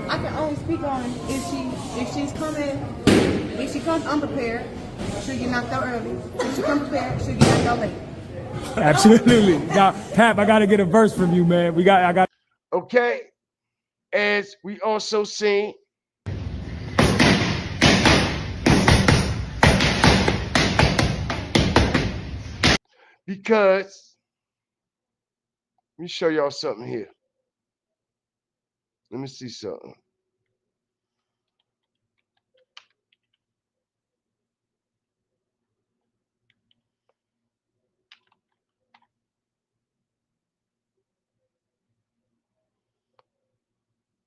I can only speak on if she's coming. If she comes unprepared, she'll get knocked out early. If she comes prepared, she'll get knocked out late. Absolutely. Now, Pap, I got to get a verse from you, man. I got. Okay, as we also seen, because let me show y'all something here. Let me see something.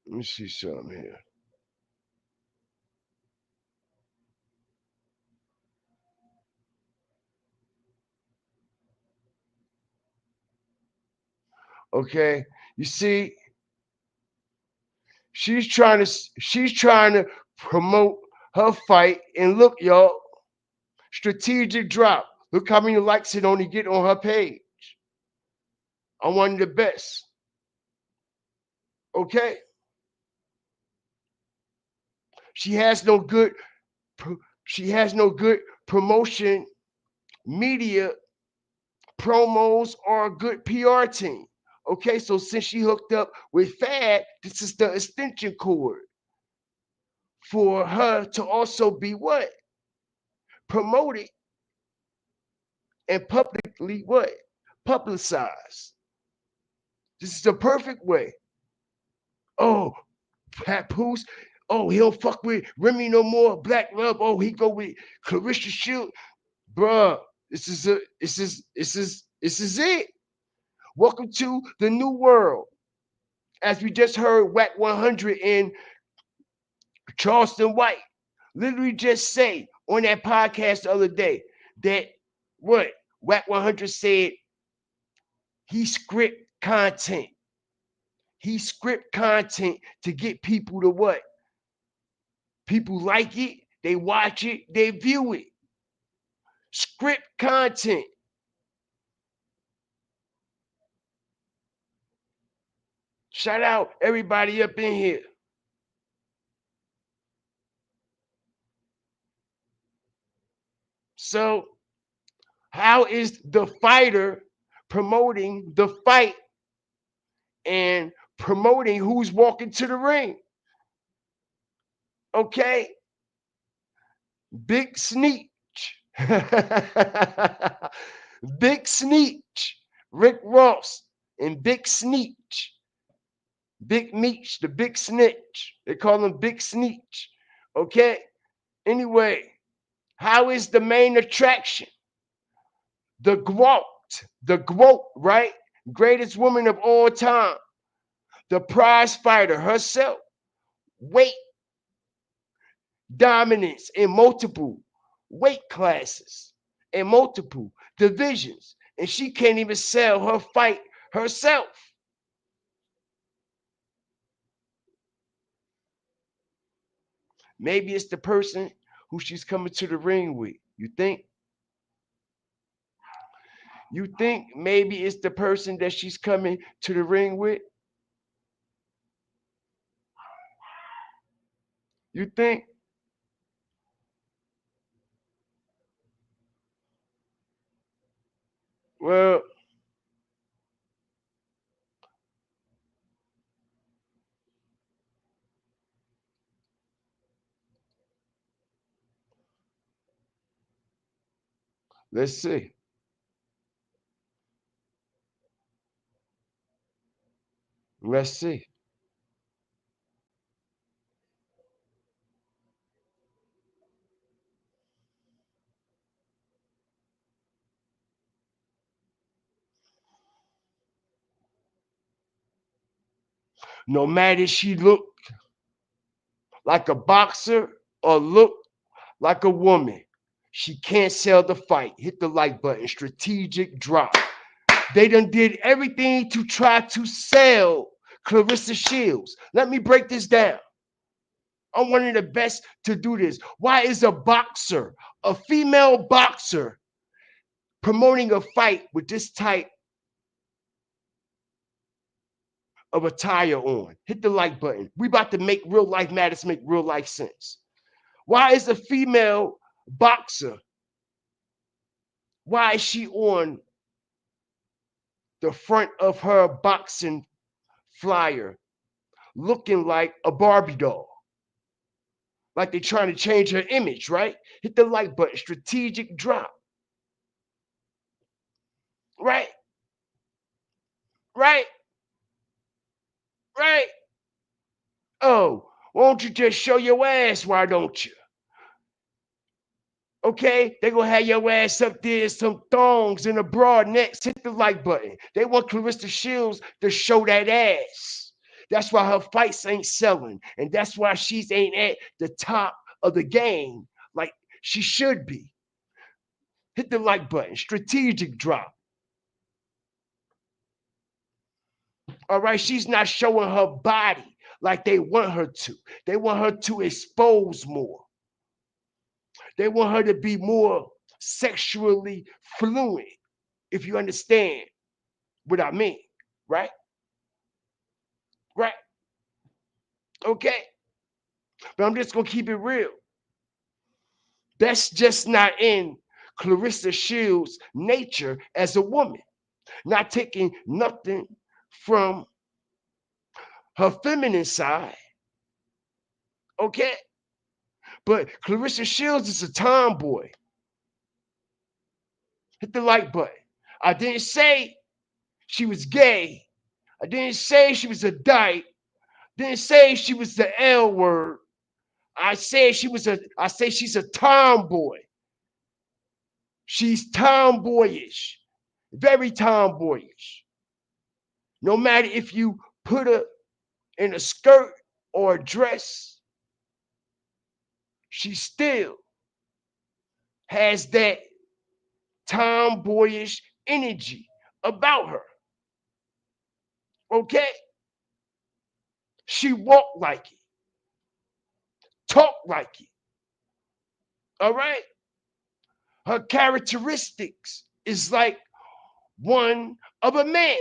Let me see something here. Okay, you see, she's trying to promote her fight, and look, y'all, strategic drop. Look how many likes it only get on her page. I'm one of the best. Okay, she has no good. She has no good promotion, media promos, or a good PR team. Okay, so since she hooked up with Fab, this is the extension cord for her to also be what? Promoted and publicly what? Publicized. This is the perfect way. Oh, Papoose. Oh, he don't fuck with Remy no more. Black Love. Oh, he go with Clarissa Shields. Bruh, this is it. Welcome to the new world. As we just heard, Whack 100 and Charleston White literally just say on that podcast the other day that what Whack 100 said he script content. He script content to get people to what? People like it, they watch it, they view it. Script content. Shout out everybody up in here. So, how is the fighter promoting the fight and promoting who's walking to the ring? Okay, Big Sneech. Big Sneech. Rick Ross and Big Sneech. Big Meech, the Big Snitch. They call him Big Sneech. Okay. Anyway, how is the main attraction? The GWOAT, right? Greatest woman of all time. The prize fighter herself. Weight dominance in multiple weight classes and multiple divisions. And she can't even sell her fight herself. Maybe it's the person who she's coming to the ring with. You think? You think maybe it's the person that she's coming to the ring with? You think? Well, let's see. Let's see. No matter she look like a boxer or look like a woman, she can't sell the fight. Hit the like button. Strategic drop. They done did everything to try to sell Clarissa Shields. Let me break this down. I'm one of the best to do this. Why is a boxer, a female boxer, promoting a fight with this type of attire on? Hit the like button. We about to make real life matters make real life sense. Why is a female boxer, why is she on the front of her boxing flyer looking like a Barbie doll? Like they're trying to change her image, right? Hit the like button. Strategic drop. Right? Right? Right? Oh, won't you just show your ass? Why don't you? Okay, they gonna have your ass up there, some thongs and a broad neck. Hit the like button. They want Clarissa Shields to show that ass. That's why her fights ain't selling, and that's why she's ain't at the top of the game like she should be. Hit the like button. Strategic drop. All right, she's not showing her body like they want her to. They want her to expose more. They want her to be more sexually fluent, if you understand what I mean, right? Right? Okay. But I'm just going to keep it real. That's just not in Clarissa Shields' nature as a woman. Not taking nothing from her feminine side. Okay? But Clarissa Shields is a tomboy. Hit the like button. I didn't say she was gay. I didn't say she was a dyke. Didn't say she was the L word. I say she's a tomboy. She's tomboyish. Very tomboyish. No matter if you put her in a skirt or a dress, she still has that tomboyish energy about her. Okay? She walk like it. Talk like it. All right? Her characteristics is like one of a man.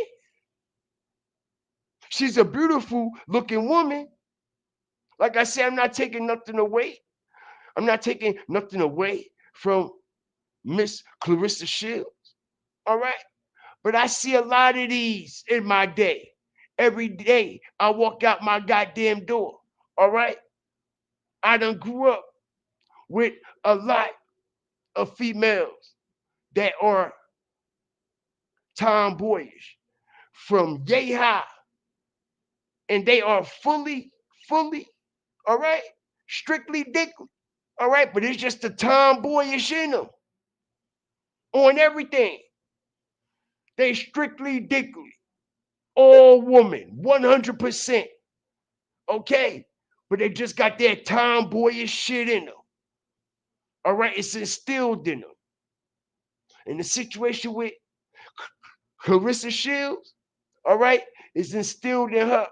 She's a beautiful looking woman. Like I said, I'm not taking nothing away. I'm not taking nothing away from Miss Clarissa Shields. All right? But I see a lot of these in my day. Every day I walk out my goddamn door. All right? I done grew up with a lot of females that are tomboyish from yay high. And they are fully, all right, strictly dickly. All right, but it's just the tomboyish in them on everything. They strictly dickly. All woman, 100%. Okay, but they just got that tomboyish shit in them. All right, it's instilled in them. And the situation with Clarissa Shields, all right, is instilled in her.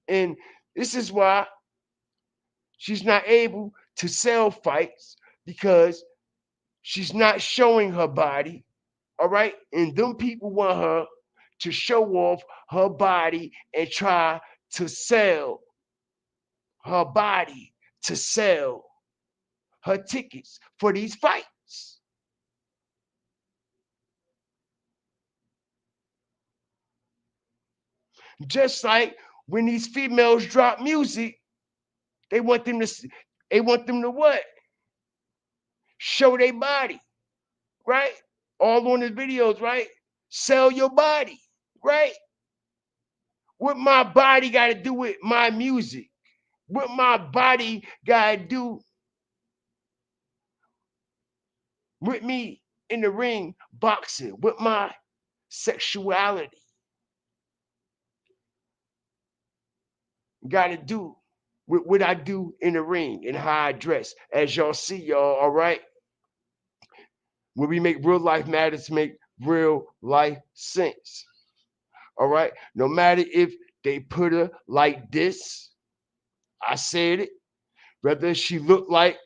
And this is why she's not able to sell fights, because she's not showing her body. All right. And them people want her to show off her body and try to sell her body, to sell her tickets for these fights. Just like when these females drop music, they want them to what? Show their body, right? All on the videos, right? Sell your body, right? What my body got to do with my music? What my body got to do with me in the ring boxing, with my sexuality? got to do with what I do in the ring and how I dress. As y'all see, y'all, all right? When we make real life matters make real life sense. All right? No matter if they put her like this, I said it, whether she look like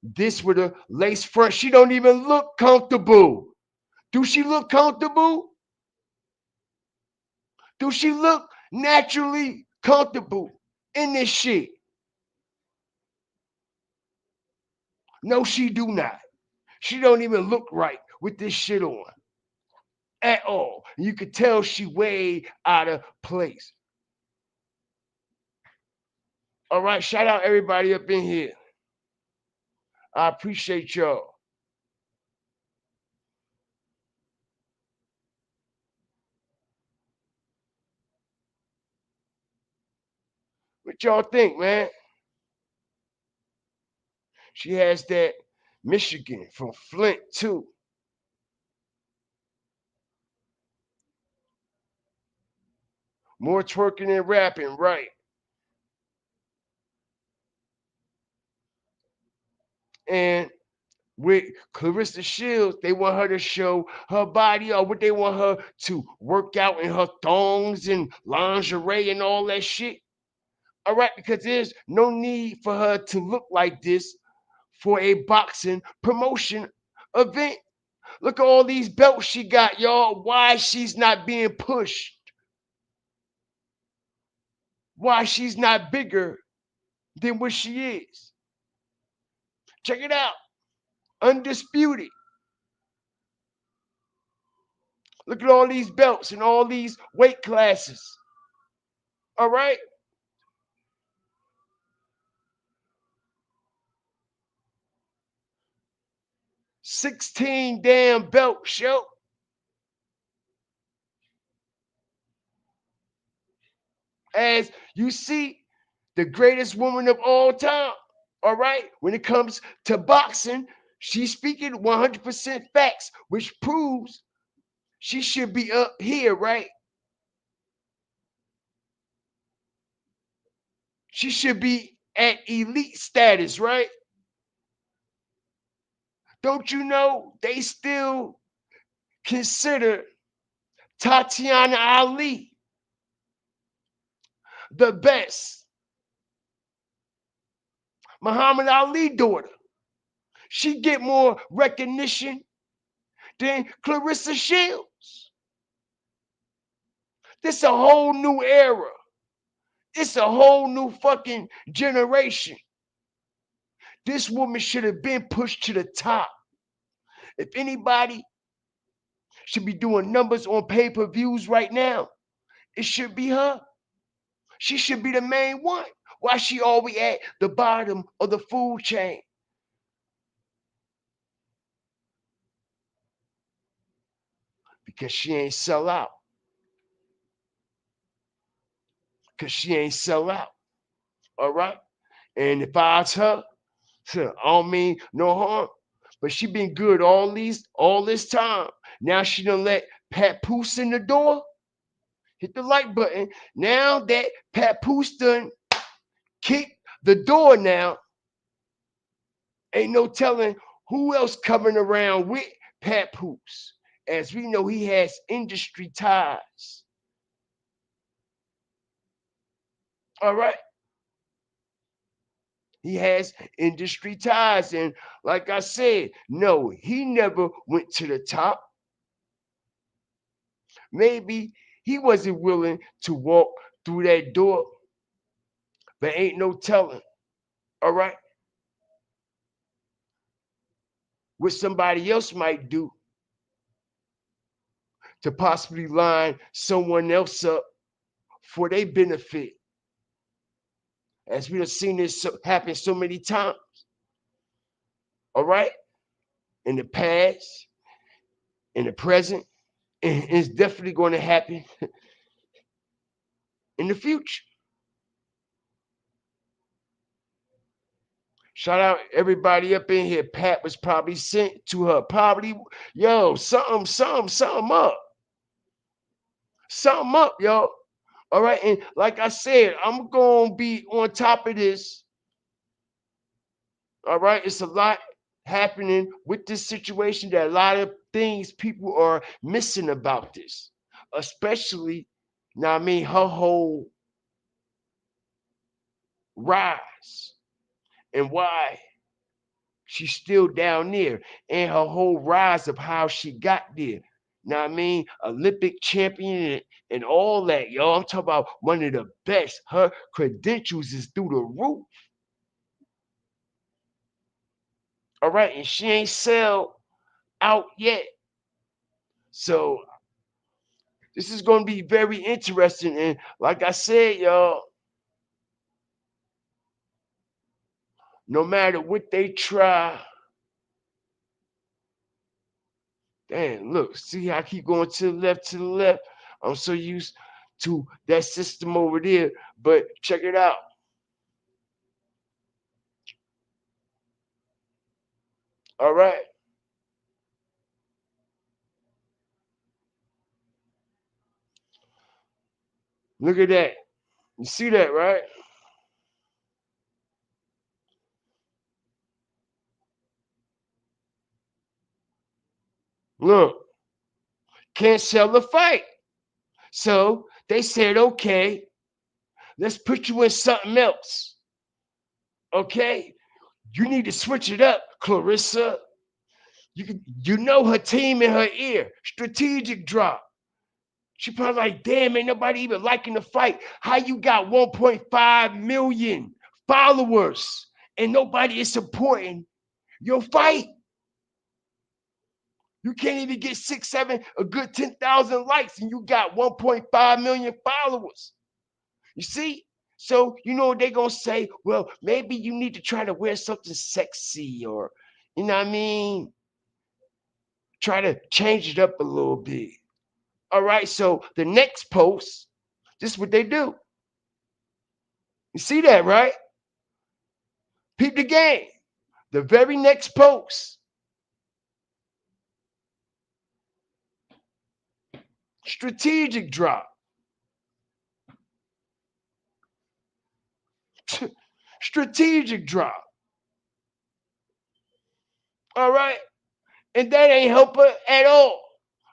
this with a lace front, she don't even look comfortable. Do she look comfortable? Do she look naturally comfortable in this shit? No, she do not. She don't even look right with this shit on at all. You could tell she way out of place. All right, shout out everybody up in here. I appreciate y'all. What y'all think, man? She has that Michigan from Flint too. More twerking and rapping, right? And with Clarissa Shields, they want her to show her body, or what they want her to work out in her thongs and lingerie and all that shit. All right, because there's no need for her to look like this for a boxing promotion event. Look at all these belts she got, y'all. Why she's not being pushed? Why she's not bigger than what she is? Check it out. Undisputed. Look at all these belts and all these weight classes. All right? 16 damn belts, yo. As you see, the greatest woman of all time. All right? When it comes to boxing, she's speaking 100% facts, which proves she should be up here, right? She should be at elite status, right? Don't you know they still consider Tatiana Ali the best? Muhammad Ali daughter. She get more recognition than Clarissa Shields. This a whole new era. It's a whole new fucking generation. This woman should have been pushed to the top. If anybody should be doing numbers on pay-per-views right now, it should be her. She should be the main one. Why she always at the bottom of the food chain? Because she ain't sell out. Because she ain't sell out. All right? And if I was her, I don't mean no harm, but she been good all this time. Now she done let Papoose in the door. Hit the like button. Now that Papoose done kicked the door now, ain't no telling who else coming around with Papoose. As we know, he has industry ties. All right. He has industry ties. And like I said, no, he never went to the top. Maybe he wasn't willing to walk through that door. But ain't no telling. All right. What somebody else might do to possibly line someone else up for their benefit. As we have seen this happen so many times. All right? In the past, in the present, and it's definitely going to happen in the future. Shout out everybody up in here. Pat was probably sent to her. Probably, yo, something up. Something up, yo. All right, and like I said, I'm gonna be on top of this. All right, it's a lot happening with this situation that a lot of things people are missing about this, especially now. I mean, her whole rise and why she's still down there, and her whole rise of how she got there. Now I mean, Olympic champion and all that, y'all. I'm talking about one of the best. Her credentials is through the roof. All right, and she ain't sell out yet. So this is going to be very interesting. And like I said, y'all, no matter what they try, damn, look, see how I keep going to the left, to the left. I'm so used to that system over there. But check it out. All right. Look at that. You see that, right? Look, can't sell the fight. So they said, okay, let's put you in something else. Okay? You need to switch it up, Clarissa. You know her team in her ear. Strategic drop. She probably like, damn, ain't nobody even liking the fight. How you got 1.5 million followers and nobody is supporting your fight? You can't even get 6, 7, a good 10,000 likes, and you got 1.5 million followers. You see? So you know what they're gonna say? Well, maybe you need to try to wear something sexy, or you know what I mean? Try to change it up a little bit. All right. So the next post, this is what they do. You see that, right? Peep the game. The very next post, strategic drop. Strategic drop. All right. And that ain't help her at all.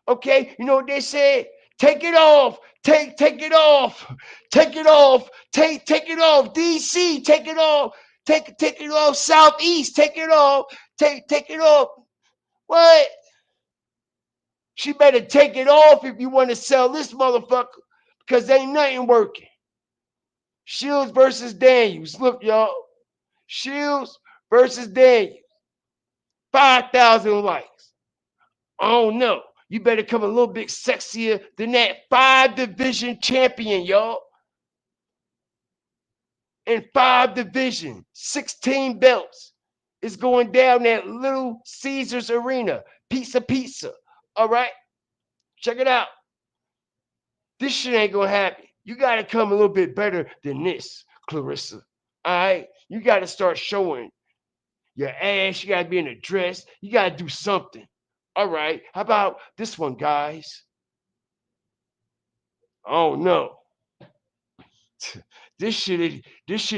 Okay. You know what they said? Take it off. Take it off. Take it off. Take it off. DC, take it off. Take it off. Southeast, take it off. Take it off. What? She better take it off if you want to sell this motherfucker, because ain't nothing working. Shields versus Daniels. Look, y'all. Shields versus Daniels. 5,000 likes. Oh no. You better come a little bit sexier than that 5-division champion, y'all. In 5 divisions, 16 belts. It's going down at Little Caesars Arena. Pizza. All right? Check it out. This shit ain't gonna happen. You gotta come a little bit better than this, Clarissa. All right? You gotta start showing your ass. You gotta be in a dress. You gotta do something. All right. How about this one, guys? Oh no. This shit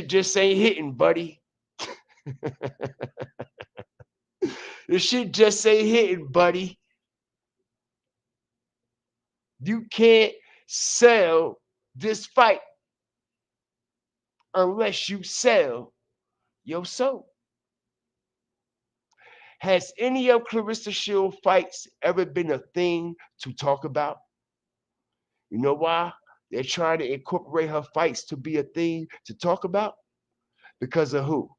just ain't hitting, buddy. This shit just ain't hitting, buddy. You can't sell this fight unless you sell your soul. Has any of Clarissa Shields fights ever been a thing to talk about? You know why? They're trying to incorporate her fights to be a thing to talk about? Because of who?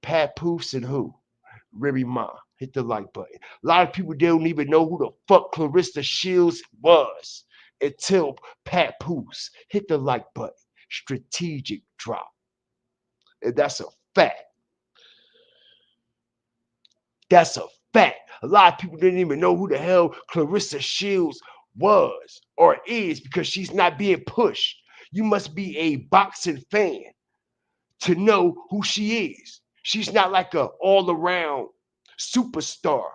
Papoose and who? Remy Ma. Hit the like button. A lot of people don't even know who the fuck Clarissa Shields was until Papoose. Hit the like button. Strategic drop. And that's a fact. That's a fact. A lot of people didn't even know who the hell Clarissa Shields was or is because she's not being pushed. You must be a boxing fan to know who she is. She's not like a all-around superstar.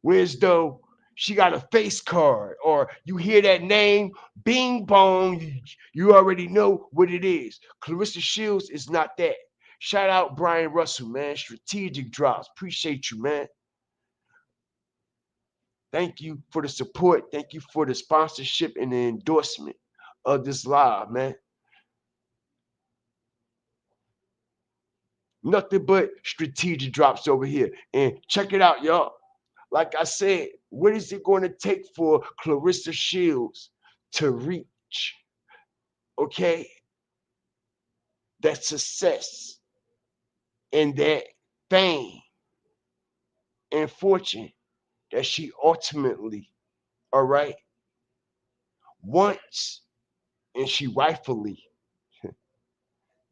Whereas though she got a face card, or you hear that name, bing bong, you already know what it is. Clarissa Shields is not that. Shout out Brian Russell, man. Strategic drops. Appreciate you, man. Thank you for the support. Thank you for the sponsorship and the endorsement of this live, man. Nothing but strategic drops over here. And check it out, y'all. Like I said, what is it going to take for Clarissa Shields to reach, okay, that success and that fame and fortune that she ultimately, all right, wants and she rightfully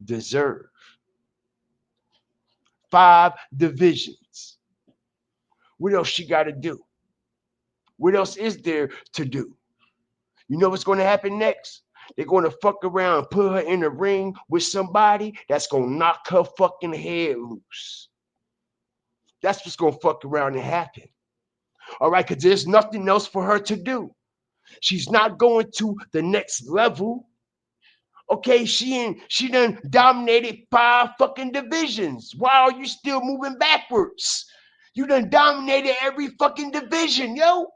deserves? 5 divisions. What else she got to do? What else is there to do? You know what's going to happen next? They're going to fuck around and put her in a ring with somebody that's going to knock her fucking head loose. That's what's going to fuck around and happen. All right, because there's nothing else for her to do. She's not going to the next level. Okay, she done dominated 5 fucking divisions. Why are you still moving backwards? You done dominated every fucking division, yo.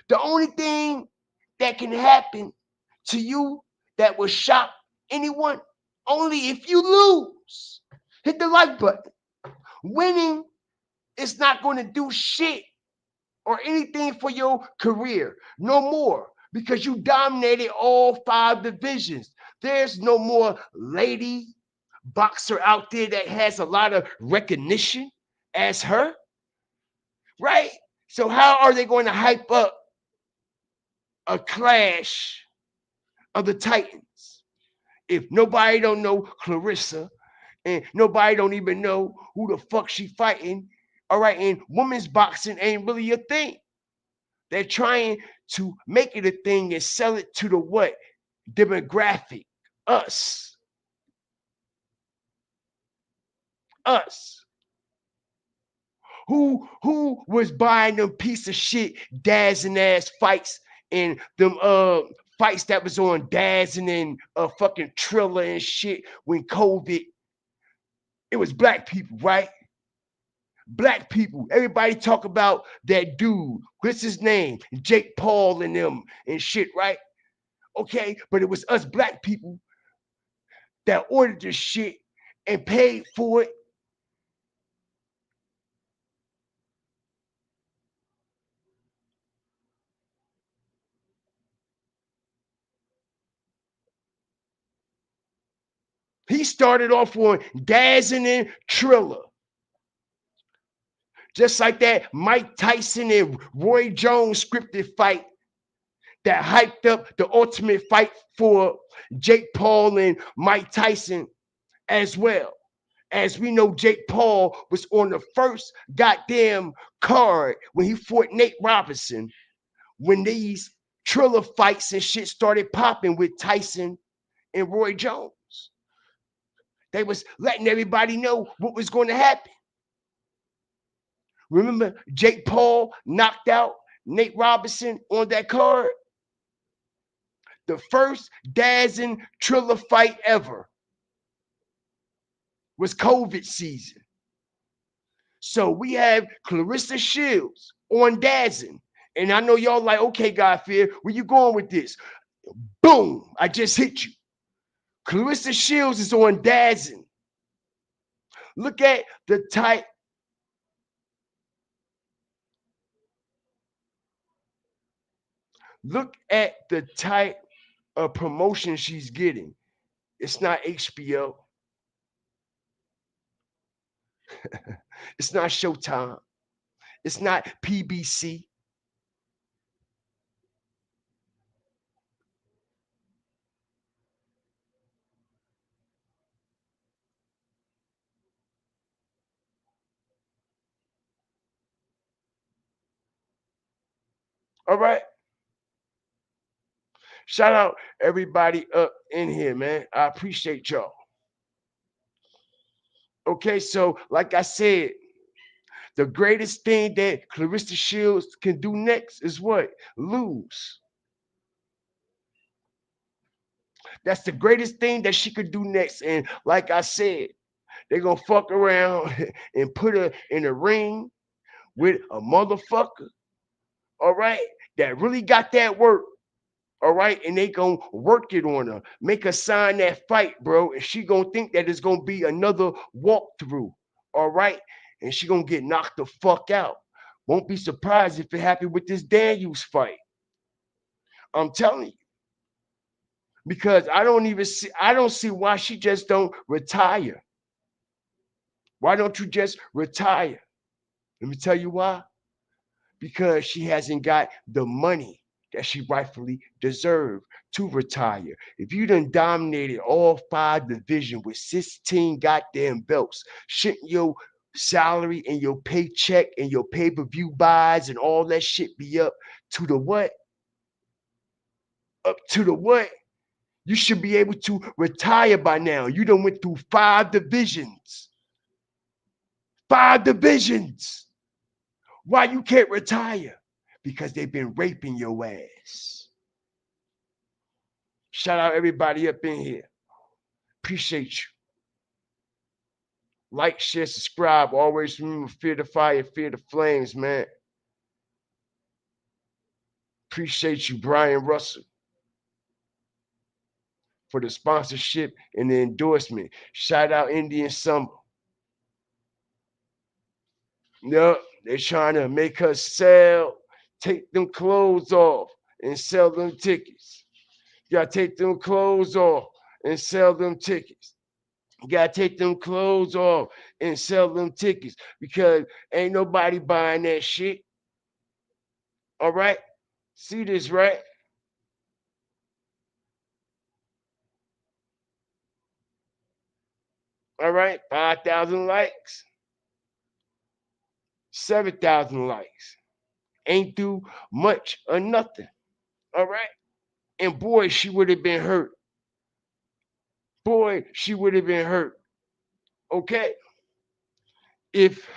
The only thing that can happen to you that will shock anyone, only if you lose. Hit the like button. Winning is not going to do shit or anything for your career. No more, because you dominated all 5 divisions. There's no more lady boxer out there that has a lot of recognition as her, right? So how are they going to hype up a clash of the Titans if nobody don't know Clarissa and nobody don't even know who the fuck she fighting? All right, and women's boxing ain't really a thing. They're trying to make it a thing and sell it to the what? Demographic. Us. Who was buying them piece of shit dazzing ass fights and them fights that was on dazzing and fucking Triller and shit when COVID? It was black people, right? Black people. Everybody talk about that dude. What's his name? Jake Paul and them and shit, right? Okay, but it was us black people that ordered this shit and paid for it. He started off on dazzing and Triller. Just like that Mike Tyson and Roy Jones scripted fight that hyped up the ultimate fight for Jake Paul and Mike Tyson as well. As we know, Jake Paul was on the first goddamn card when he fought Nate Robinson, when these Triller fights and shit started popping with Tyson and Roy Jones. They was letting everybody know what was going to happen. Remember, Jake Paul knocked out Nate Robinson on that card? The first dazzling Triller fight ever was COVID season. So we have Clarissa Shields on dazzling. And I know y'all like, okay, God Fear, where you going with this? Boom, I just hit you. Clarissa Shields is on dazzling. Look at the type. Look at the type of promotion she's getting. It's not HBO. It's not Showtime. It's not PBC. All right. Shout out everybody up in here, man. I appreciate y'all. Okay, so like I said, The greatest thing that Clarissa Shields can do next is what? Lose. That's the greatest thing that she could do next. And like I said, they're gonna fuck around and put her in a ring with a motherfucker, all right, that really got that work. All right, and they gonna work it on her, make her sign that fight, bro. And she gonna think that it's gonna be another walkthrough. All right, and she gonna get knocked the fuck out. Won't be surprised if it happened with this Daniels fight. I'm telling you, because I don't see why she just don't retire. Why don't you just retire? Let me tell you why. Because she hasn't got the money that she rightfully deserved to retire. If you done dominated all 5 divisions with 16 goddamn belts, shouldn't your salary and your paycheck and your pay-per-view buys and all that shit be up to the what? Up to the what? You should be able to retire by now. You done went through 5 divisions. 5 divisions. Why you can't retire? Because they've been raping your ass. Shout out everybody up in here. Appreciate you. Like, share, subscribe. Always remember, fear the fire, fear the flames, man. Appreciate you, Brian Russell, for the sponsorship and the endorsement. Shout out Indian Summer. Yup, they're trying to make us take them clothes off and sell them tickets. You gotta take them clothes off and sell them tickets. You gotta take them clothes off and sell them tickets because ain't nobody buying that shit. All right? See this, right? All right, 5,000 likes, 7,000 likes. Ain't do much or nothing. All right? And boy, she would have been hurt. Boy, she would have been hurt. Okay? If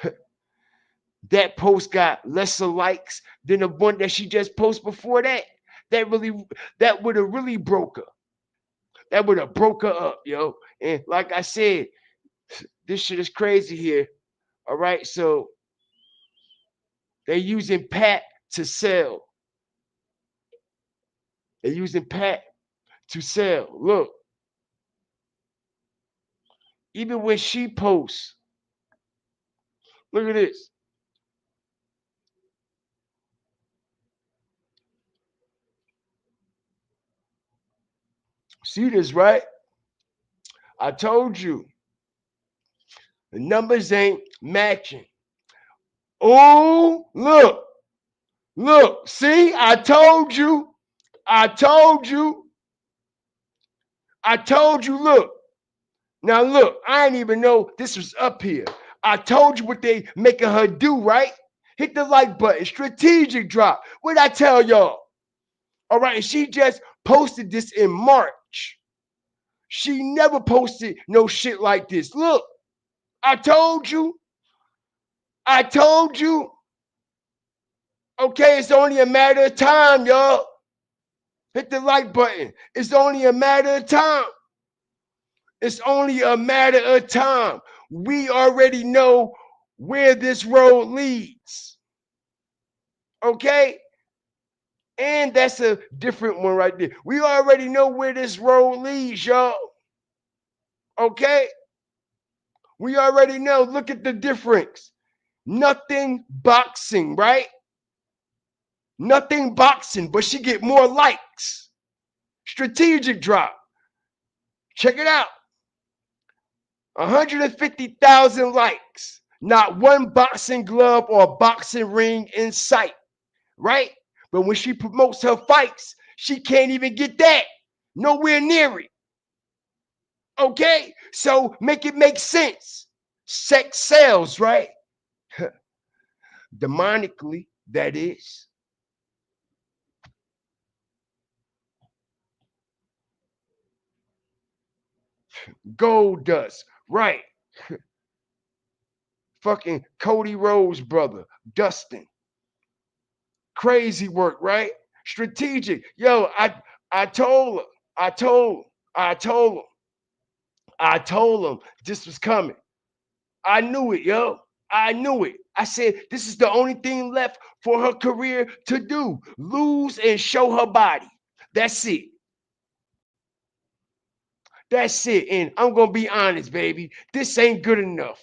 that post got lesser likes than the one that she just posted before that, that would have really broke her. That would have broke her up, yo. And like I said, this shit is crazy here. All right, so they're using Pat to sell. They're using Pat to sell. Look, even when she posts, look at this. See this, right? I told you the numbers ain't matching. Oh, look, see, I told you, look. Now look, I didn't even know this was up here. I told you what they making her do, right? Hit the like button, strategic drop. What I tell y'all? All right, and she just posted this in March. She never posted no shit like this. Look, I told you. Okay, it's only a matter of time, y'all. Hit the like button. It's only a matter of time. It's only a matter of time. We already know where this road leads. Okay? And that's a different one right there. We already know where this road leads, y'all. Okay? We already know. Look at the difference. Nothing boxing, right? Nothing boxing, but she get more likes. Strategic drop. Check it out. 150,000 likes. Not one boxing glove or boxing ring in sight, right? But when she promotes her fights, she can't even get that. Nowhere near it. Okay? So make it make sense. Sex sells, right? Demonically, that is. Gold dust, right? fucking Cody Rhodes' brother, Dustin. Crazy work, right? Strategic. Yo, I told her, I told him this was coming. I knew it, yo. I knew it. I said, this is the only thing left for her career to do. Lose and show her body. That's it. That's it. And I'm going to be honest, baby. This ain't good enough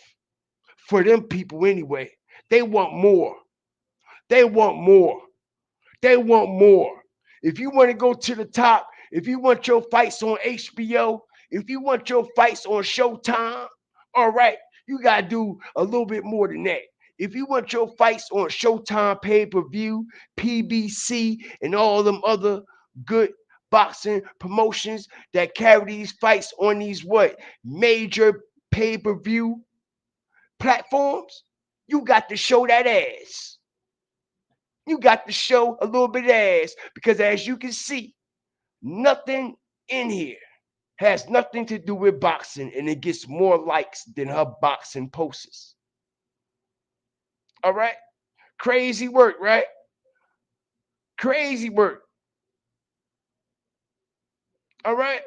for them people anyway. They want more. They want more. They want more. If you want to go to the top, if you want your fights on HBO, if you want your fights on Showtime, all right, you got to do a little bit more than that. If you want your fights on Showtime pay-per-view, PBC, and all them other good boxing promotions that carry these fights on these major pay-per-view platforms, you got to show that ass. You got to show a little bit of ass because as you can see, nothing in here has nothing to do with boxing and it gets more likes than her boxing posts. All right? Crazy work, right? Crazy work. All right?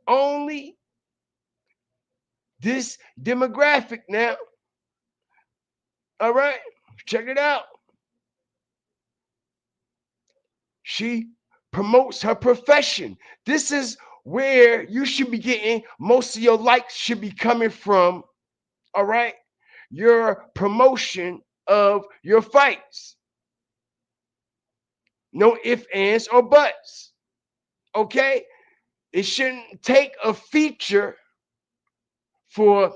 Only this demographic now. All right? Check it out. She promotes her profession. This is where you should be getting most of your likes should be coming from. All right? Your promotion of your fights. No ifs, ands, or buts. Okay? It shouldn't take a feature for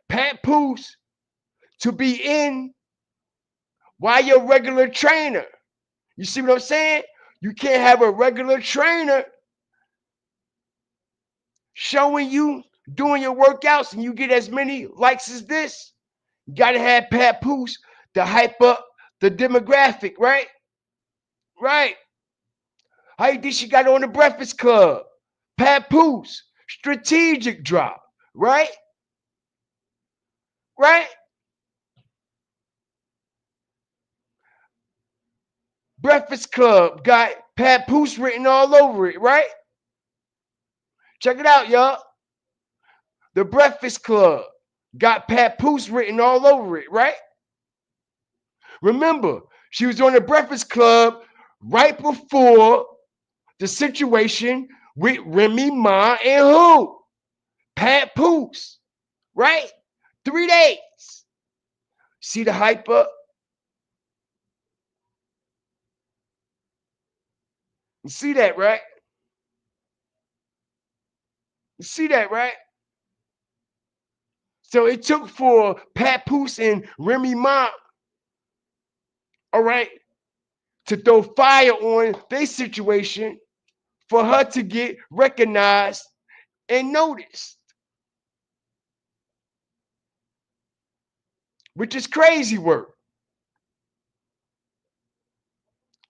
Papoose to be in while your regular trainer. You see what I'm saying? You can't have a regular trainer showing you doing your workouts and you get as many likes as this. You got to have Papoose to hype up the demographic, right? Right. How you think she got on the Breakfast Club? Papoose, strategic drop, right? Right? Breakfast Club got Papoose written all over it, right? Check it out, y'all. The Breakfast Club got Papoose written all over it, right? Remember, she was on the Breakfast Club right before the situation with Remy Ma and who? Papoose, right? 3 days. See the hype up? You see that, right? You see that, right? So it took for Papoose and Remy Ma, all right, to throw fire on their situation for her to get recognized and noticed. Which is crazy work.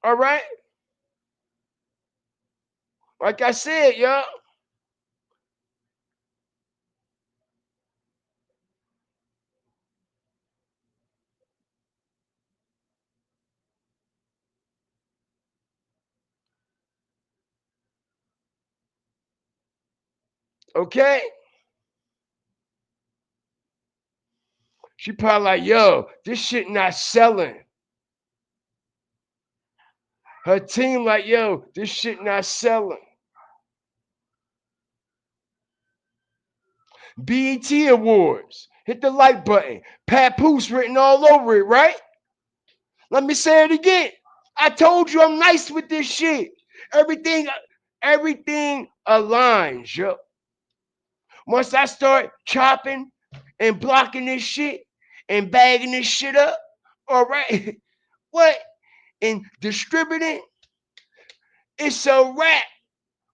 All right? Like I said, y'all. Okay? She probably like, yo, this shit not selling. Her team like, yo, this shit not selling. BET Awards. Hit the like button. Papoose written all over it, right? Let me say it again. I told you I'm nice with this shit. Everything aligns, yo. Once I start chopping and blocking this shit and bagging this shit up, all right, what? And distributing, it's a wrap,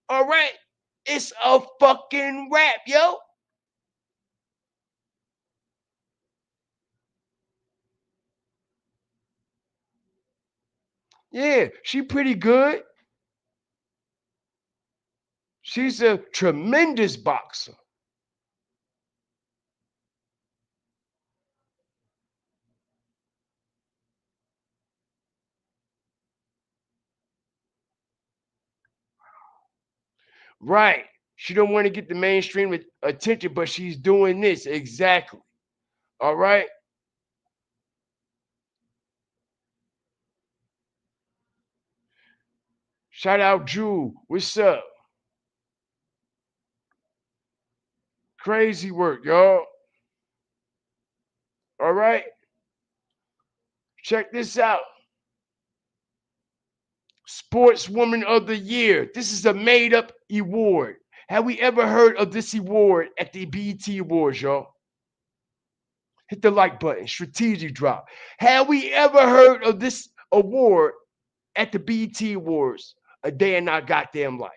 all right? It's a fucking wrap, yo. Yeah, she pretty good. She's a tremendous boxer. Right. She don't want to get the mainstream attention, but she's doing this. Exactly. All right. Shout out Drew. What's up? Crazy work, y'all. All right. Check this out. Sportswoman of the Year. This is a made up award. Have we ever heard of this award at the BET Awards, y'all? Hit the like button. Strategic drop. Have we ever heard of this award at the BET Awards? A day in our goddamn life.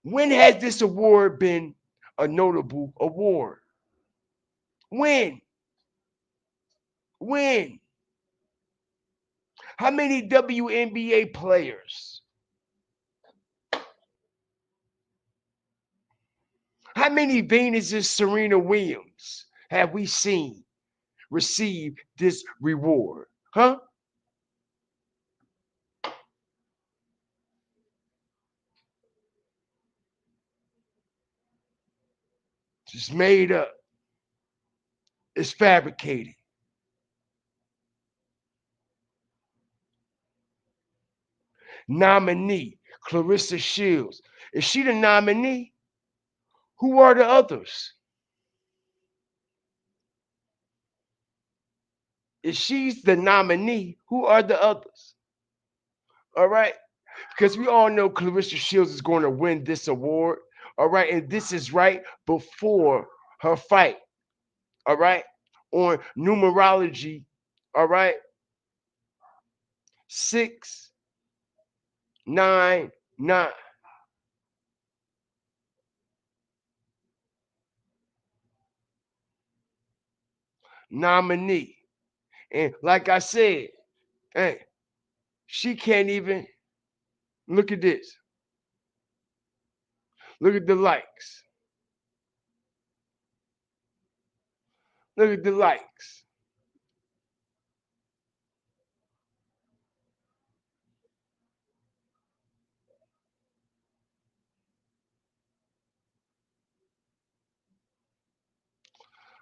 When has this award been a notable award? When? When? How many WNBA players? How many Venuses Serena Williams have we seen receive this reward? Huh? It's made up. It's fabricated. Nominee, Clarissa Shields. Is she the nominee? Who are the others? If she's the nominee, who are the others? All right. Because we all know Clarissa Shields is going to win this award. All right. And this is right before her fight. All right. On numerology. All right. 699. Nominee. And like I said, hey, she can't even look at this. Look at the likes. Look at the likes.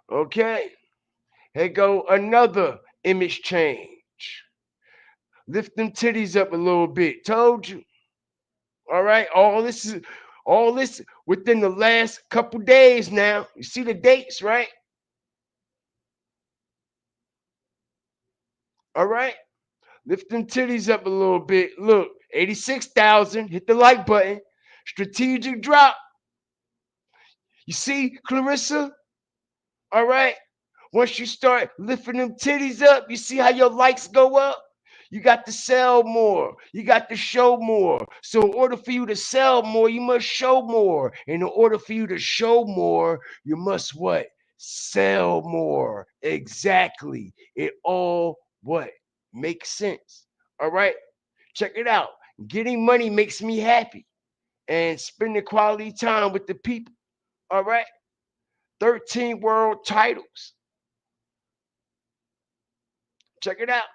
Okay. Here go another image change. Lift them titties up a little bit. Told you. All right. All this within the last couple days now. You see the dates, right? All right. Lift them titties up a little bit. Look, 86,000. Hit the like button. Strategic drop. You see, Clarissa? All right. Once you start lifting them titties up, you see how your likes go up? You got to sell more. You got to show more. So in order for you to sell more, you must show more. And in order for you to show more, you must what? Sell more. Exactly. It all what? Makes sense. All right. Check it out. Getting money makes me happy. And spending quality time with the people. All right. 13 world titles. Check it out.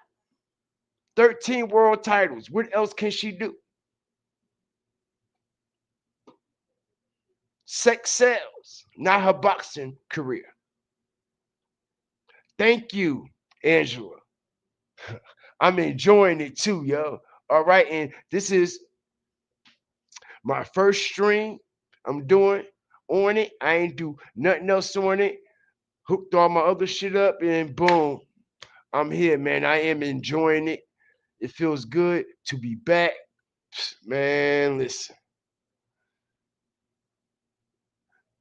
13 world titles. What else can she do? Sex sells, not her boxing career. Thank you, Angela. I'm enjoying it too, yo. All right. And this is my first stream I'm doing on it. I ain't do nothing else on it. Hooked all my other shit up and boom, I'm here, man. I am enjoying it. It feels good to be back. Man, listen.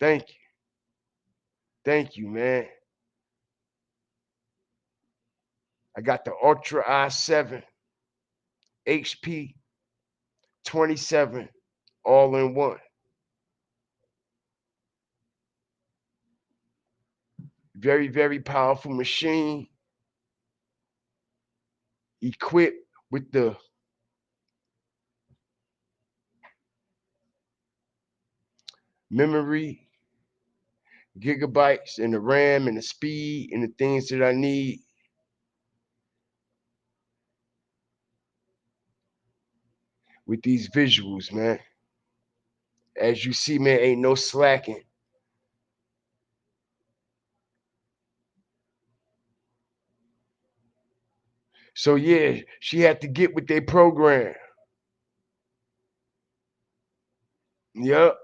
Thank you. Thank you, man. I got the Ultra i7 HP 27 all in one. Very, very powerful machine equipped with the memory, gigabytes, and the RAM, and the speed, and the things that I need. with these visuals, man. As you see, man, ain't no slacking. So yeah, she had to get with their program. Yup.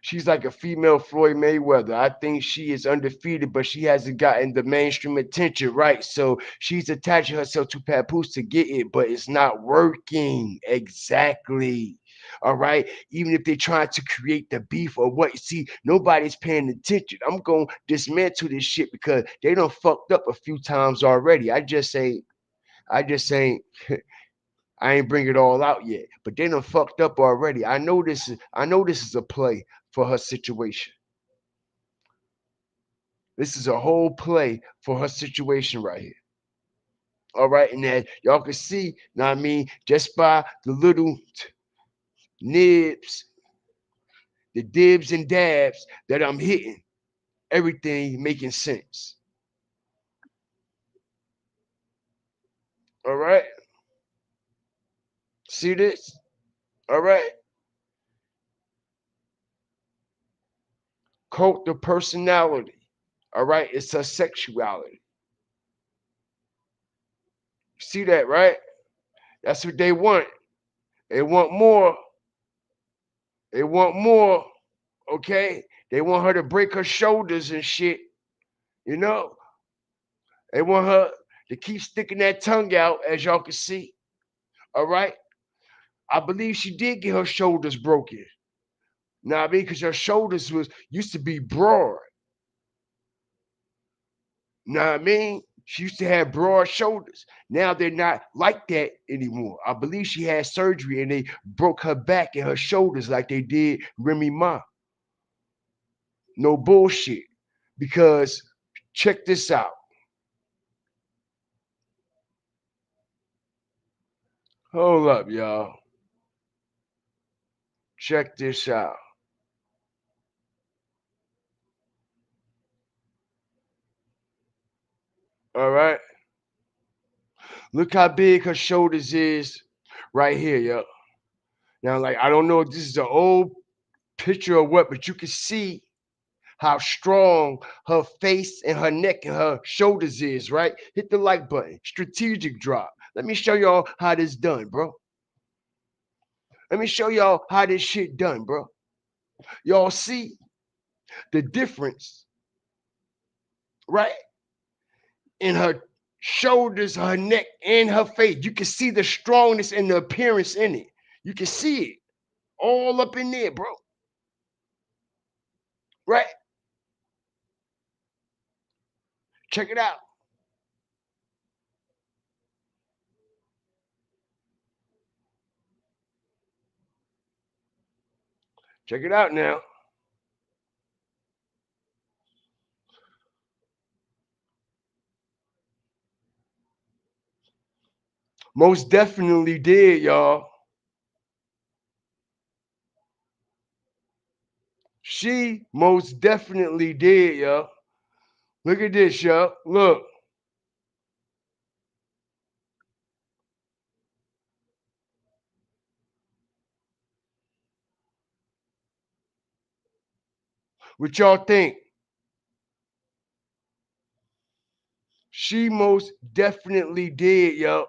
She's like a female Floyd Mayweather. I think she is undefeated, but she hasn't gotten the mainstream attention, right? So she's attaching herself to Papoose to get it, but it's not working exactly. All right. Even if they're trying to create the beef or what, see, nobody's paying attention. I'm going to dismantle this shit because they done fucked up a few times already. I just ain't I ain't bring it all out yet, but they done fucked up already. I know this is a play for her situation. This is a whole play for her situation right here. All right, and as y'all can see, know what I mean, just by the little nibs, the dibs and dabs that I'm hitting, everything making sense. All right, see this? All right, cult of personality. All right, it's her sexuality. See that, right? That's what they want. They want more. They want more. Okay? They want her to break her shoulders and shit. You know? They want her to keep sticking that tongue out, as y'all can see. All right? I believe she did get her shoulders broken. Now I mean, because her shoulders was used to be broad. Now I mean, she used to have broad shoulders. Now they're not like that anymore. I believe she had surgery and they broke her back and her shoulders like they did Remy Ma. No bullshit. Because check this out. Hold up, y'all. Check this out. All right. Look how big her shoulders is right here, yo. Now, like, I don't know if this is an old picture or what, but you can see how strong her face and her neck and her shoulders is, right? Hit the like button. Strategic drop. Let me show y'all how this done, bro. Let me show y'all how this shit done, bro. Y'all see the difference, right? In her shoulders, her neck, and her face. You can see the strongness and the appearance in it. You can see it all up in there, bro. Right? Check it out. Check it out now. Most definitely did, y'all. She most definitely did, y'all. Look at this, y'all. Look. What y'all think? She most definitely did, y'all.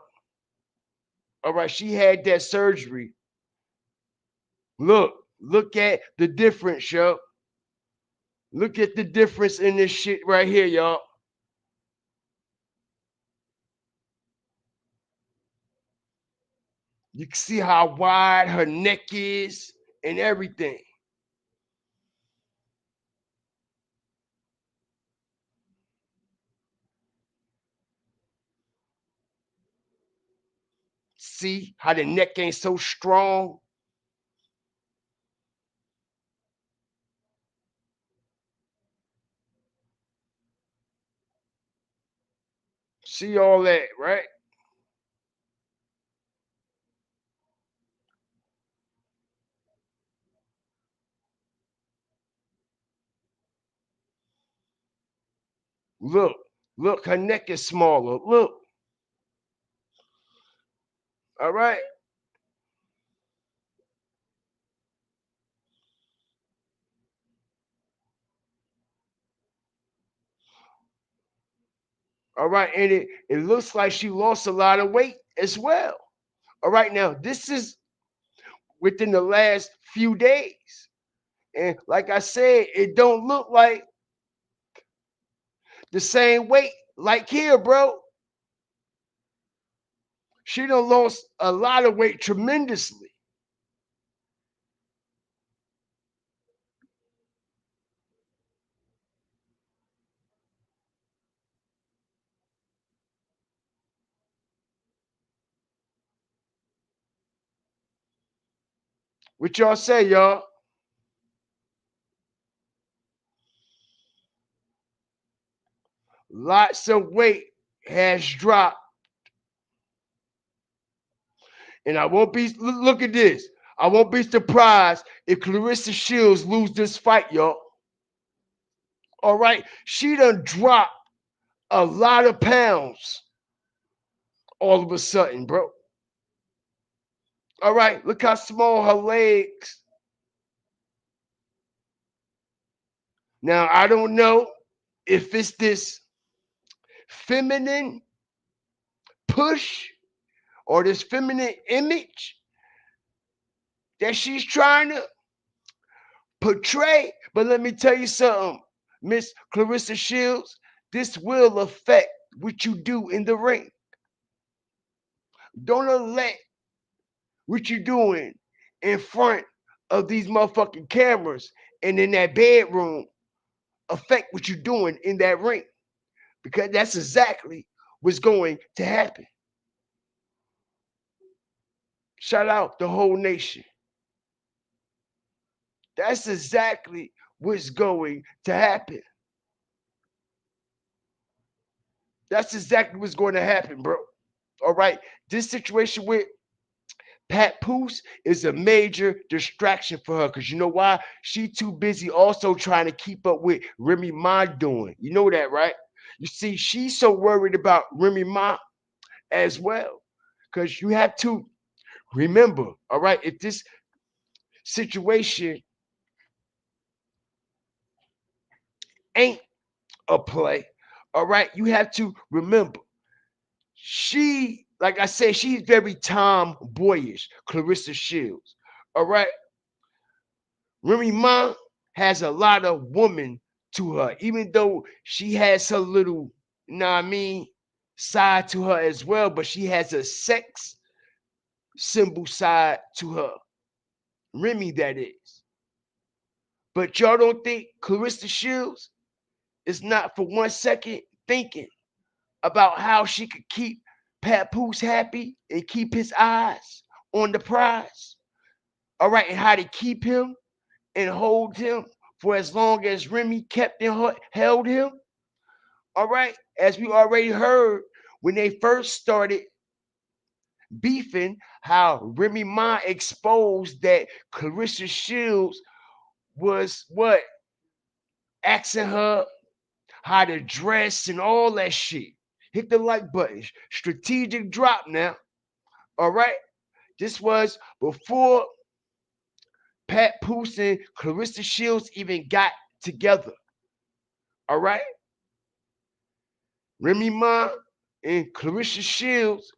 All right, she had that surgery. Look at the difference, yo. Look at the difference in this shit right here, y'all. You can see how wide her neck is and everything. See how the neck ain't so strong? See all that, right? Look, Look, her neck is smaller. Look. All right. All right. And it looks like she lost a lot of weight as well. All right. Now, this is within the last few days. And like I said, it don't look like the same weight like here, bro. She done lost a lot of weight tremendously. What y'all say, y'all? Lots of weight has dropped. And I won't be, look at this. I won't be surprised if Clarissa Shields lose this fight, y'all. All right. She done dropped a lot of pounds all of a sudden, bro. All right. Look how small her legs. Now, I don't know if it's this feminine push or this feminine image that she's trying to portray. But let me tell you something, Miss Clarissa Shields, this will affect what you do in the ring. Don't let what you're doing in front of these motherfucking cameras and in that bedroom affect what you're doing in that ring. Because that's exactly what's going to happen. Shout out the whole nation. That's exactly what's going to happen. That's exactly what's going to happen, bro. All right. This situation with Papoose is a major distraction for her because you know why? She too busy also trying to keep up with Remy Ma doing. You know that, right? You see, she's so worried about Remy Ma as well because you have to remember, all right, if this situation ain't a play, all right, you have to remember she, like I said, she's very tomboyish, Clarissa Shields. All right. Remy Ma has a lot of woman to her, even though she has her little, you know what I mean, side to her as well, but she has a sex symbol side to her. Remy, that is. But y'all don't think Clarissa Shields is not for 1 second thinking about how she could keep Papoose happy and keep his eyes on the prize. All right, and how to keep him and hold him for as long as Remy kept and held him. All right, as we already heard when they first started beefing, how Remy Ma exposed that Clarissa Shields was what? Asking her how to dress and all that shit. Hit the like button. Strategic drop now. All right. This was before Papoose and Clarissa Shields even got together. All right. Remy Ma and Clarissa Shields,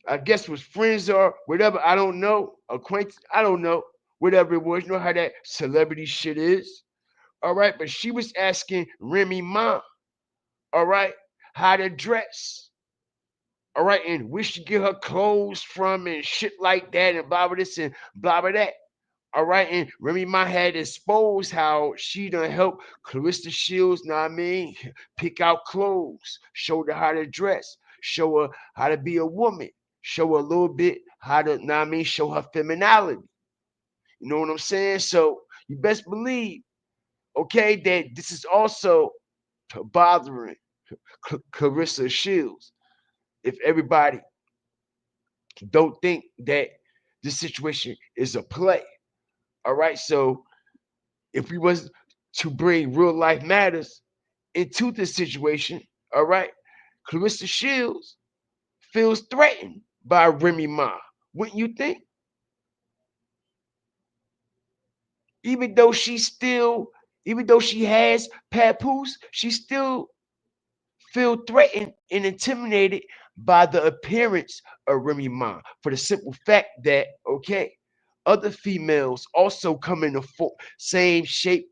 I guess, was friends or whatever. I don't know. Acquaintance. I don't know. Whatever it was. You know how that celebrity shit is. All right. But she was asking Remy Ma, all right, how to dress. All right, and where she get her clothes from and shit like that, and blah blah this and blah blah that. All right, and Remy Ma had exposed how she done help Clarissa Shields, know what I mean, pick out clothes, show her how to dress, show her how to be a woman, show her a little bit how to, know what I mean, show her femininity. You know what I'm saying? So you best believe, okay, that this is also bothering Clarissa Shields. If everybody don't think that this situation is a play. All right. So if we was to bring real life matters into the situation, all right, Clarissa Shields feels threatened by Remy Ma. Wouldn't you think? Even though even though she has Papoose, she still feel threatened and intimidated by the appearance of Remy Ma for the simple fact that, okay, other females also come in the same shape,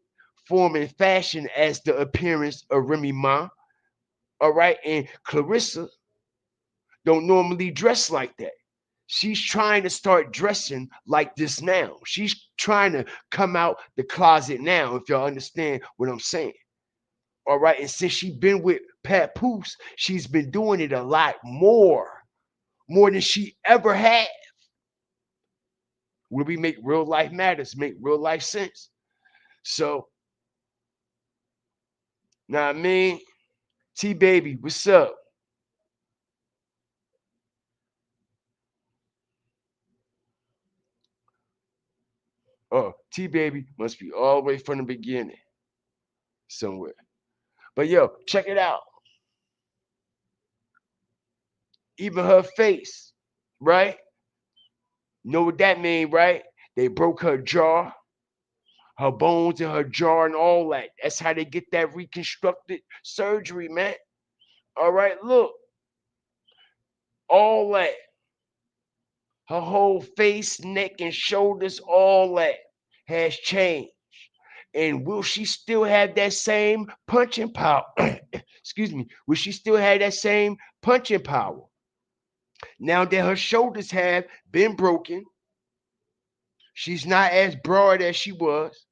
form, and fashion as the appearance of Remy Ma. All right, and Clarissa don't normally dress like that. She's trying to start dressing like this now. She's trying to come out the closet now, if y'all understand what I'm saying. All right. And since she's been with Papoose, she's been doing it a lot more than she ever had. Where we make real life matters, make real life sense. So, now I mean, T Baby, what's up? Oh, T Baby must be all the way from the beginning somewhere. But yo, check it out. Even her face, right? Know what that mean, right? They broke her jaw, her bones in her jaw, and all that. That's how they get that reconstructed surgery, man. All right, look, all that. Her whole face, neck, and shoulders, all that has changed. And will she still have that same punching power? Excuse me. Will she still have that same punching power? Now that her shoulders have been broken, she's not as broad as she was.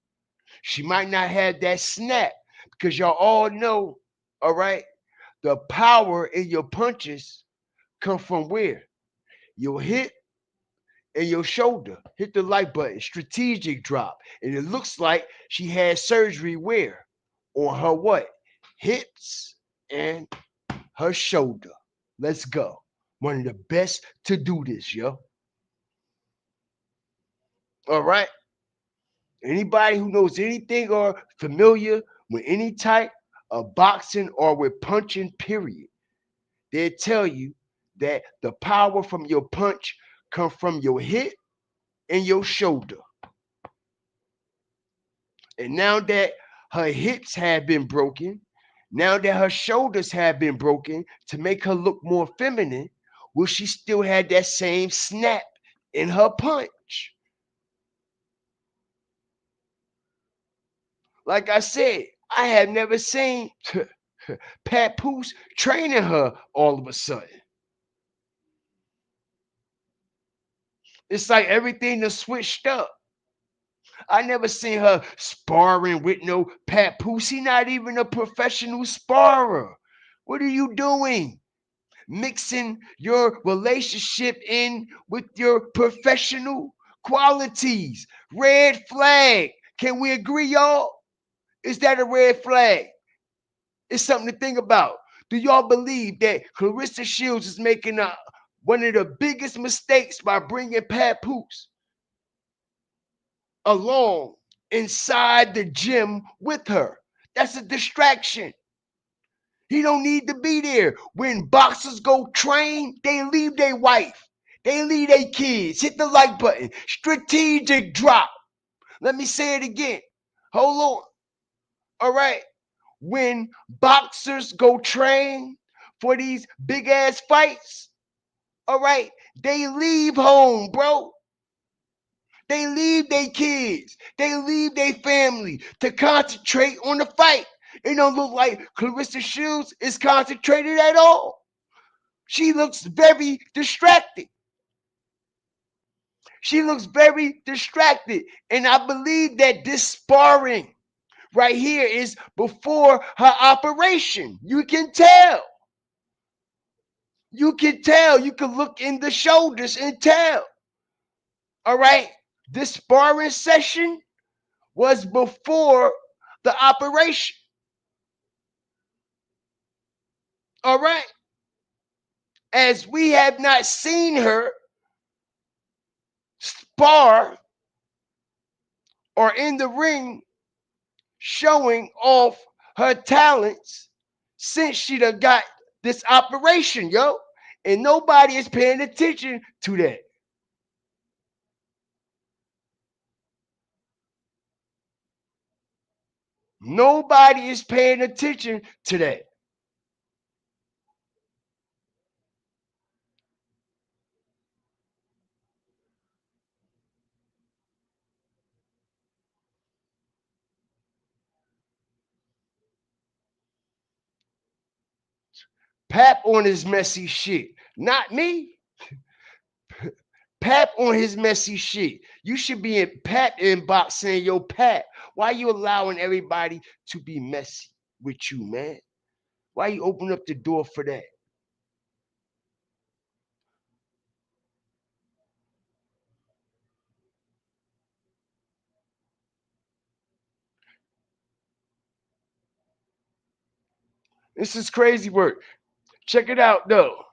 She might not have that snap because y'all all know, all right, the power in your punches come from where? Your hip and your shoulder. Hit the like button. Strategic drop. And it looks like she had surgery where? On her what? Hips and her shoulder. Let's go. One of the best to do this, yo. All right. Anybody who knows anything or familiar with any type of boxing or with punching, period, they'll tell you that the power from your punch come from your hip and your shoulder. And now that her hips have been broken, now that her shoulders have been broken to make her look more feminine, will she still have that same snap in her punch? Like I said, I have never seen Papoose training her all of a sudden. It's like everything is switched up. I never seen her sparring with no Papoose. He not even a professional sparrer. What are you doing? Mixing your relationship in with your professional qualities. Red flag. Can we agree, y'all? Is that a red flag? It's something to think about. Do y'all believe that Clarissa Shields is making one of the biggest mistakes by bringing Papoose along inside the gym with her? That's a distraction. He don't need to be there. When boxers go train, they leave their wife. They leave their kids. Hit the like button. Strategic drop. Let me say it again. Hold on. All right. When boxers go train for these big ass fights, all right, they leave home, bro. They leave their kids. They leave their family to concentrate on the fight. It don't look like Clarissa Shields is concentrated at all. She looks very distracted. She looks very distracted. And I believe that this sparring right here is before her operation. You can tell. You can tell. You can look in the shoulders and tell. All right. This sparring session was before the operation. All right. As we have not seen her spar or in the ring showing off her talents since she done got this operation, yo. And nobody is paying attention to that. Nobody is paying attention to that. Pap on his messy shit. Not me. Pap on his messy shit. You should be in Pap inbox saying, yo, Pap, why you allowing everybody to be messy with you, man? Why you open up the door for that? This is crazy work. Check it out, though.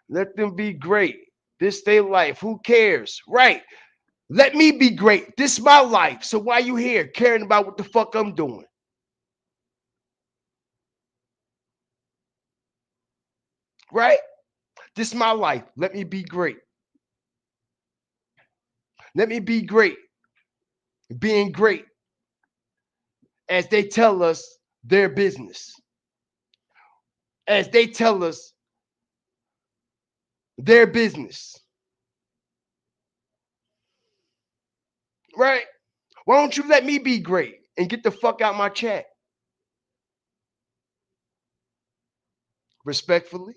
Let them be great. This their life. Who cares? Right. Let me be great. This my life. So why you here caring about what the fuck I'm doing? Right? This my life. Let me be great. Let me be great. Being great as they tell us their business. As they tell us their business. Right? Why don't you let me be great and get the fuck out my chat? Respectfully.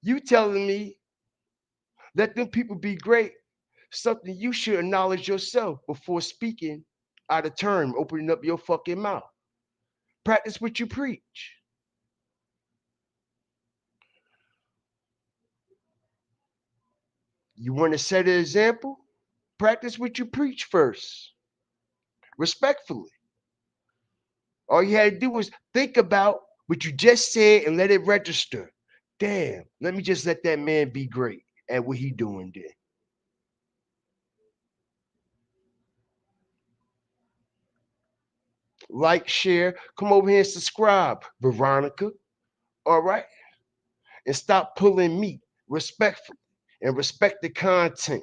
You telling me let them people be great, something you should acknowledge yourself before speaking out of turn, opening up your fucking mouth. Practice what you preach. You want to set an example? Practice what you preach first, respectfully. All you had to do was think about what you just said and let it register. Damn, let me just let that man be great at what he doing there. Like, share, come over here and subscribe, Veronica. All right? And stop pulling meat respectfully and respect the content.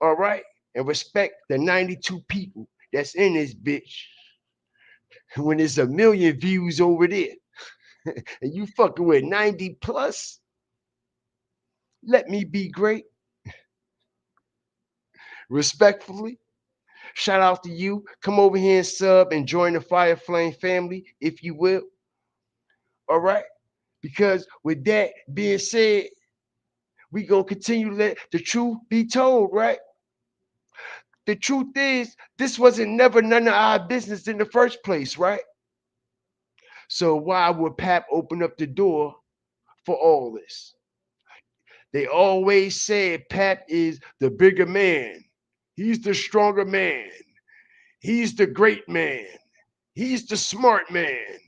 All right? And respect the 92 people that's in this bitch. When there's a million views over there and you fucking with 90 plus, let me be great. Respectfully. Shout out to you. Come over here and sub and join the Fire Flame family, if you will. All right? Because with that being said, we gonna continue to let the truth be told, right? The truth is, this wasn't never none of our business in the first place, right? So why would Pap open up the door for all this? They always said Pap is the bigger man. He's the stronger man. He's the great man. He's the smart man.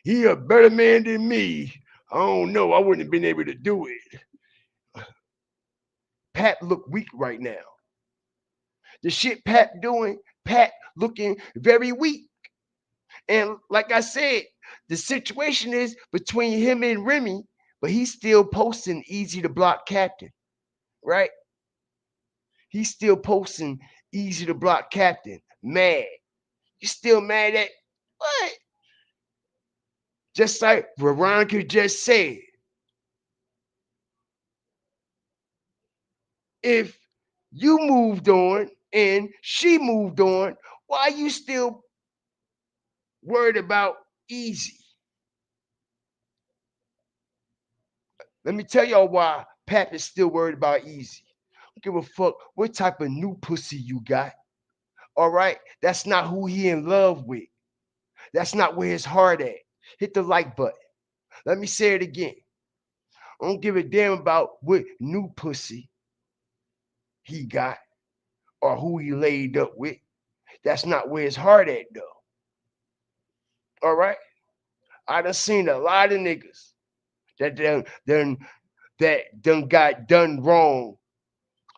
He a better man than me. I don't know. I wouldn't have been able to do it. Pap look weak right now. The shit Pap doing, Pap looking very weak. And like I said, the situation is between him and Remy, but he's still posting easy to block captain, right? He's still posting easy to block captain. Mad. You still mad at what? Just like Veronica just said, if you moved on and she moved on, why are you still worried about easy? Let me tell y'all why Pap is still worried about easy. Don't give a fuck what type of new pussy you got. All right? That's not who he in love with. That's not where his heart at. Hit the like button. Let me say it again. I don't give a damn about what new pussy he got or who he laid up with. That's not where his heart at though. All right. I done seen a lot of niggas that done got done wrong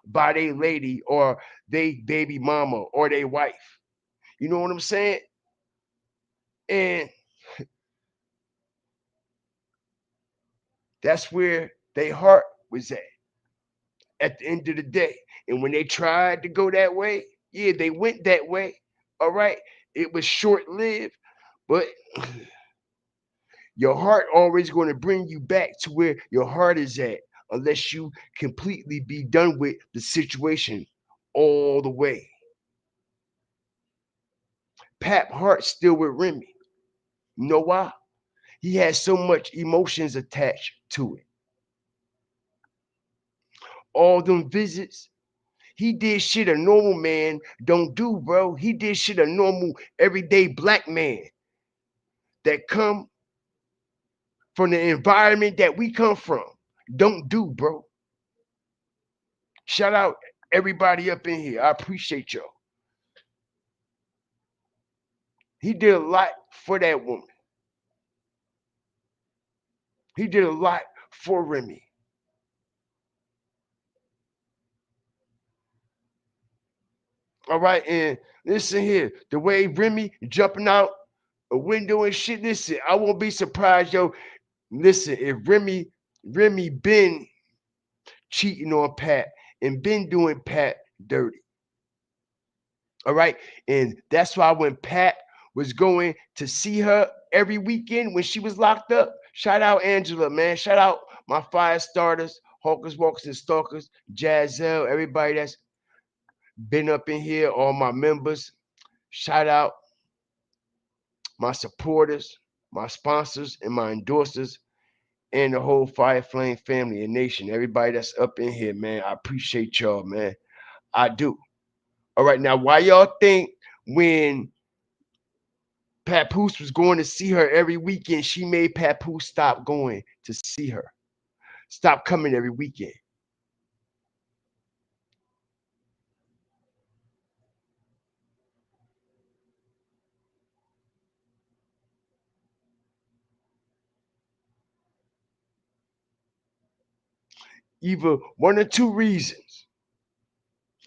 by their lady or they baby mama or their wife. You know what I'm saying? And that's where their heart was at the end of the day. And when they tried to go that way, yeah, they went that way. All right. It was short lived, but your heart always going to bring you back to where your heart is at, unless you completely be done with the situation all the way. Pap Hart still with Remy. You know why? He has so much emotions attached to it. All them visits, he did shit a normal man don't do, bro. He did shit a normal everyday black man that come from the environment that we come from don't do, bro. Shout out everybody up in here. I appreciate y'all. He did a lot for that woman. He did a lot for Remy. All right, and listen here, the way Remy jumping out a window and shit. Listen, I won't be surprised, yo. Listen, if Remy been cheating on Pat and been doing Pat dirty. All right, and that's why when Pat was going to see her every weekend when she was locked up. Shout out Angela, man. Shout out my fire starters, hawkers, walkers, and stalkers, Jazelle, everybody that's been up in here, all my members. Shout out my supporters, my sponsors, and my endorsers, and the whole Fire Flame family and nation. Everybody that's up in here, man. I appreciate y'all, man. I do. All right, now why y'all think when Papoose was going to see her every weekend, she made Papoose stop going to see her, stop coming every weekend? Either one or two reasons.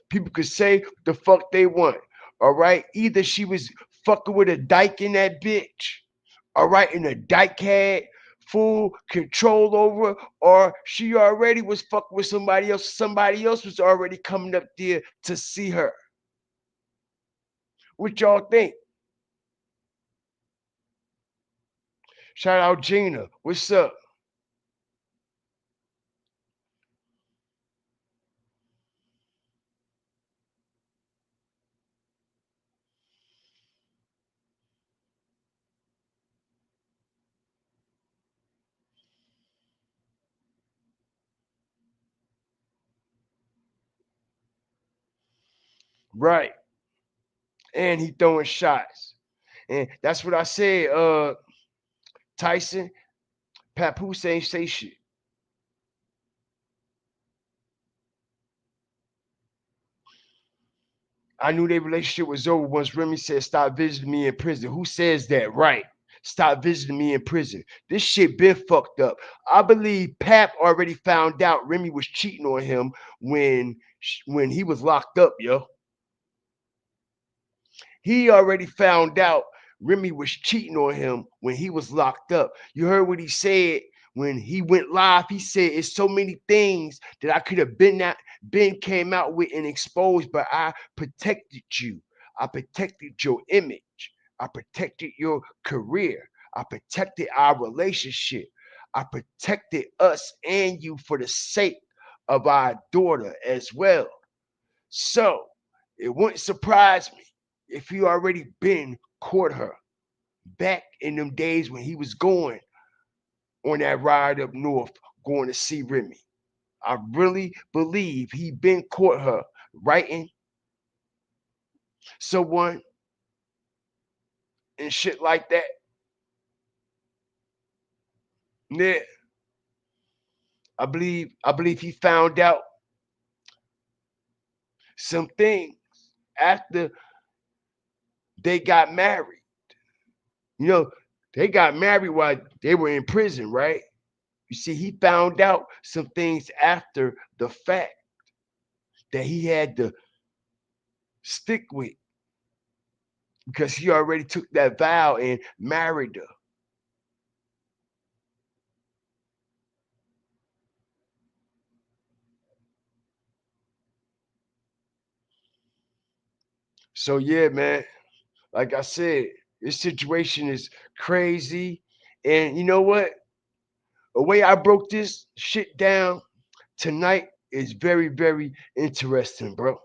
People could say what the fuck they want. All right. Either she was fucking with a dyke in that bitch. All right. And the dyke had full control over her, or she already was fucking with somebody else. Somebody else was already coming up there to see her. What y'all think? Shout out Gina. What's up? Right. And he throwing shots. And that's what I said. Tyson, Papoose ain't say shit. I knew their relationship was over once Remy said, "Stop visiting me in prison." Who says that? Right. Stop visiting me in prison. This shit been fucked up. I believe Pap already found out Remy was cheating on him when he was locked up, yo. He already found out Remy was cheating on him when he was locked up. You heard what he said when he went live. He said, "It's so many things that I could have been came out with and exposed, but I protected you. I protected your image. I protected your career. I protected our relationship. I protected us and you for the sake of our daughter as well." So it wouldn't surprise me if he already been caught her back in them days when he was going on that ride up north going to see Remy. I really believe he been caught her writing someone and shit like that. Yeah, I believe he found out some things after they got married. You know, they got married while they were in prison, right? You see, he found out some things after the fact that he had to stick with because he already took that vow and married her. So yeah, man, like I said, this situation is crazy. And you know what? The way I broke this shit down tonight is very, very interesting, bro.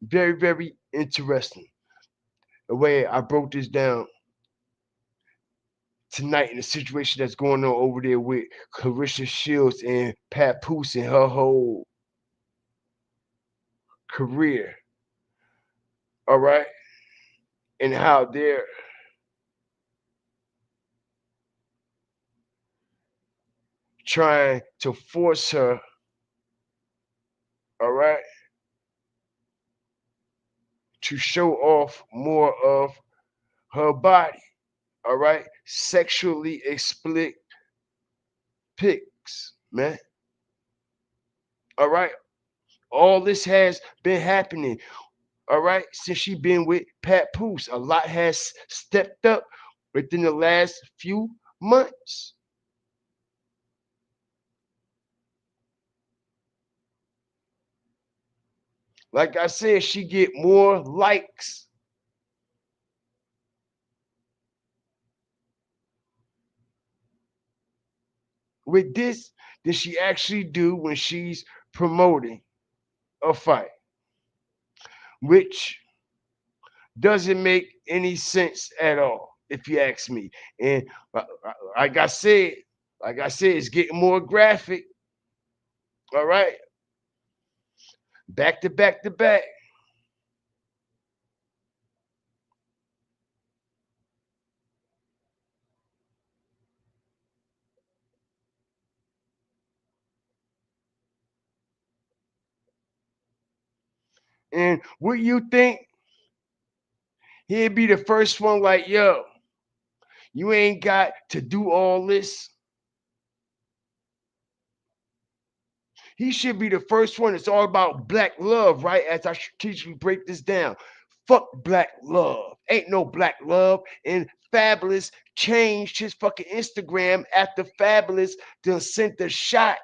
Very, very interesting. The way I broke this down tonight in the situation that's going on over there with Clarissa Shields and Papoose and her whole career. All right. And how they're trying to force her, all right, to show off more of her body, all right, sexually explicit pics, man. All right. All this has been happening, all right, since she been with Papoose. A lot has stepped up within the last few months. Like I said, she get more likes with this than she actually do when she's promoting a fight, which doesn't make any sense at all, if you ask me. And like I said, it's getting more graphic. All right, back to back to back. And what you think? He'd be the first one like, yo, you ain't got to do all this. He should be the first one. It's all about black love, right? As I strategically break this down. Fuck black love. Ain't no black love. And Fabolous changed his fucking Instagram after Fabolous done sent the shot.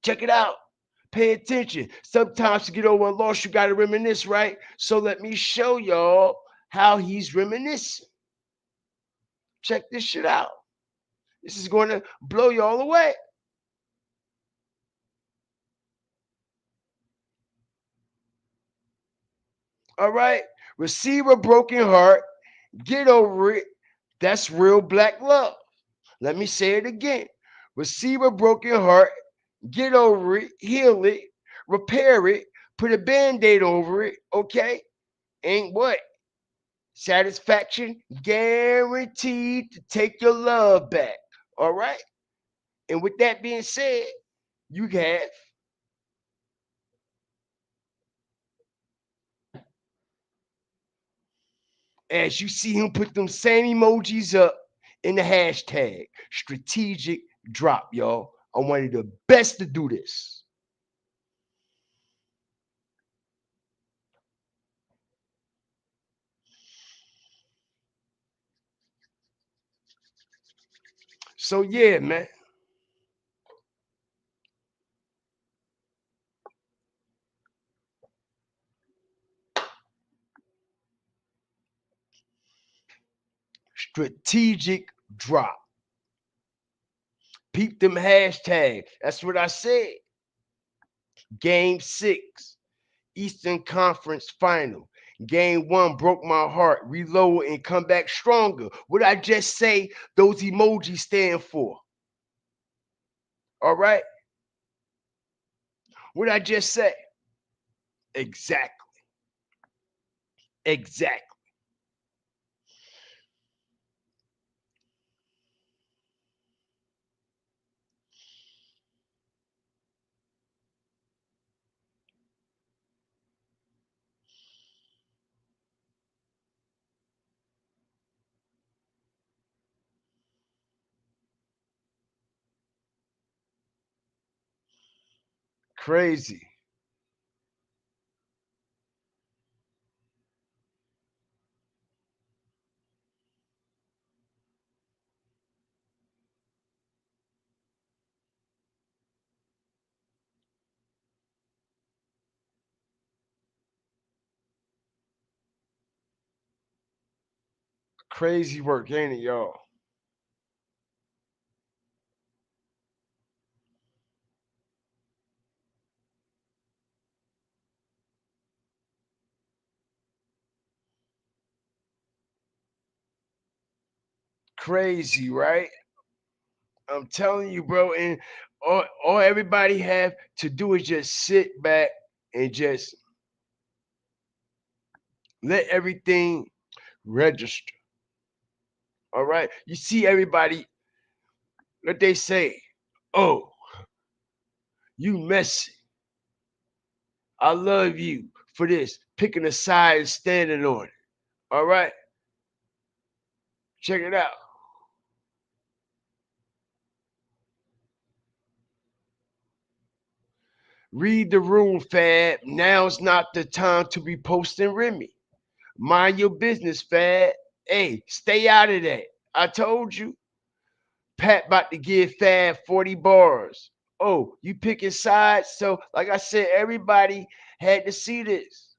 Check it out. Pay attention. Sometimes to get over a loss, you gotta reminisce, right? So let me show y'all how he's reminiscing. Check this shit out. This is going to blow y'all away. All right. Receive a broken heart. Get over it. That's real black love. Let me say it again. Receive a broken heart. Get over it. Heal it. Repair it. Put a band aid over it. Okay. Ain't what? Satisfaction guaranteed to take your love back. All right. And with that being said, you have, as you see him put them same emojis up in the hashtag strategic drop, y'all. I'm one of the best to do this. So yeah, man. Strategic drop. Peep them hashtags. That's what I said. Game 6, Eastern Conference Final. Game 1 broke my heart. Reload and come back stronger. What I just say, those emojis stand for. All right. What I just say. Exactly. Exactly. Crazy. Crazy work, ain't it, y'all? Crazy, right? I'm telling you, bro. And all everybody have to do is just sit back and just let everything register. All right. You see everybody, what they say, oh, you messy. I love you for this. Picking a side and standing on it. All right. Check it out. Read the room, Fab. Now's not the time to be posting Remy. Mind your business, Fab. Hey, stay out of that. I told you. Pat about to give Fab 40 bars. Oh, you picking sides? So, like I said, everybody had to see this.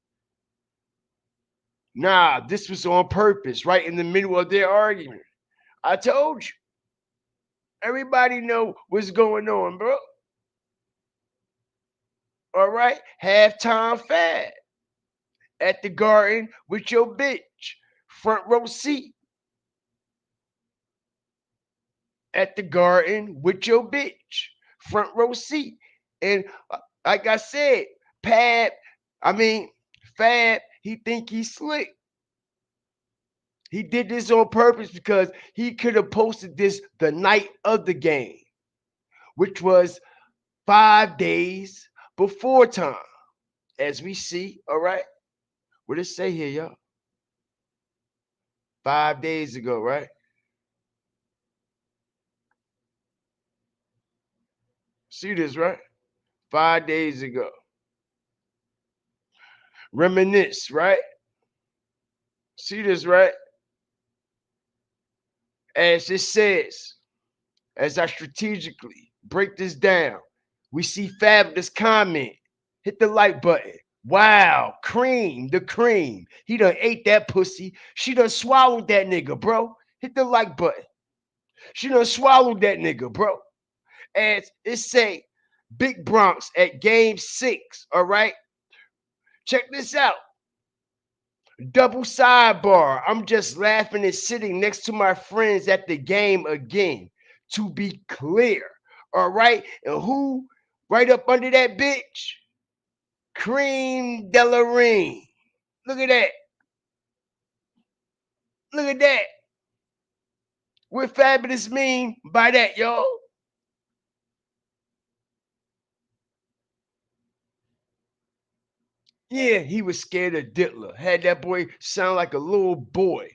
Nah, this was on purpose, right in the middle of their argument. I told you. Everybody know what's going on, bro. All right? Halftime Fab at the Garden with your bitch. Front row seat at the Garden with your bitch. Front row seat. And like I said, Fab, he think he's slick. He did this on purpose because he could have posted this the night of the game, which was 5 days before time. As we see, all right? What does it say here, y'all? 5 days ago, right? See this, right? 5 days ago. Reminisce, right? See this, right? As it says, as I strategically break this down, we see Fabolous comment. Hit the like button. Wow, cream, the cream. He done ate that pussy. She done swallowed that nigga, bro. Hit the like button. She done swallowed that nigga, bro. As it say, Big Bronx at game 6, all right? Check this out. Double sidebar. I'm just laughing and sitting next to my friends at the game again. To be clear, all right? And who right up under that bitch? Cream de la Reine. Look at that. Look at that. What Fabolous mean by that, y'all? Yeah, he was scared of Dittler. Had that boy sound like a little boy.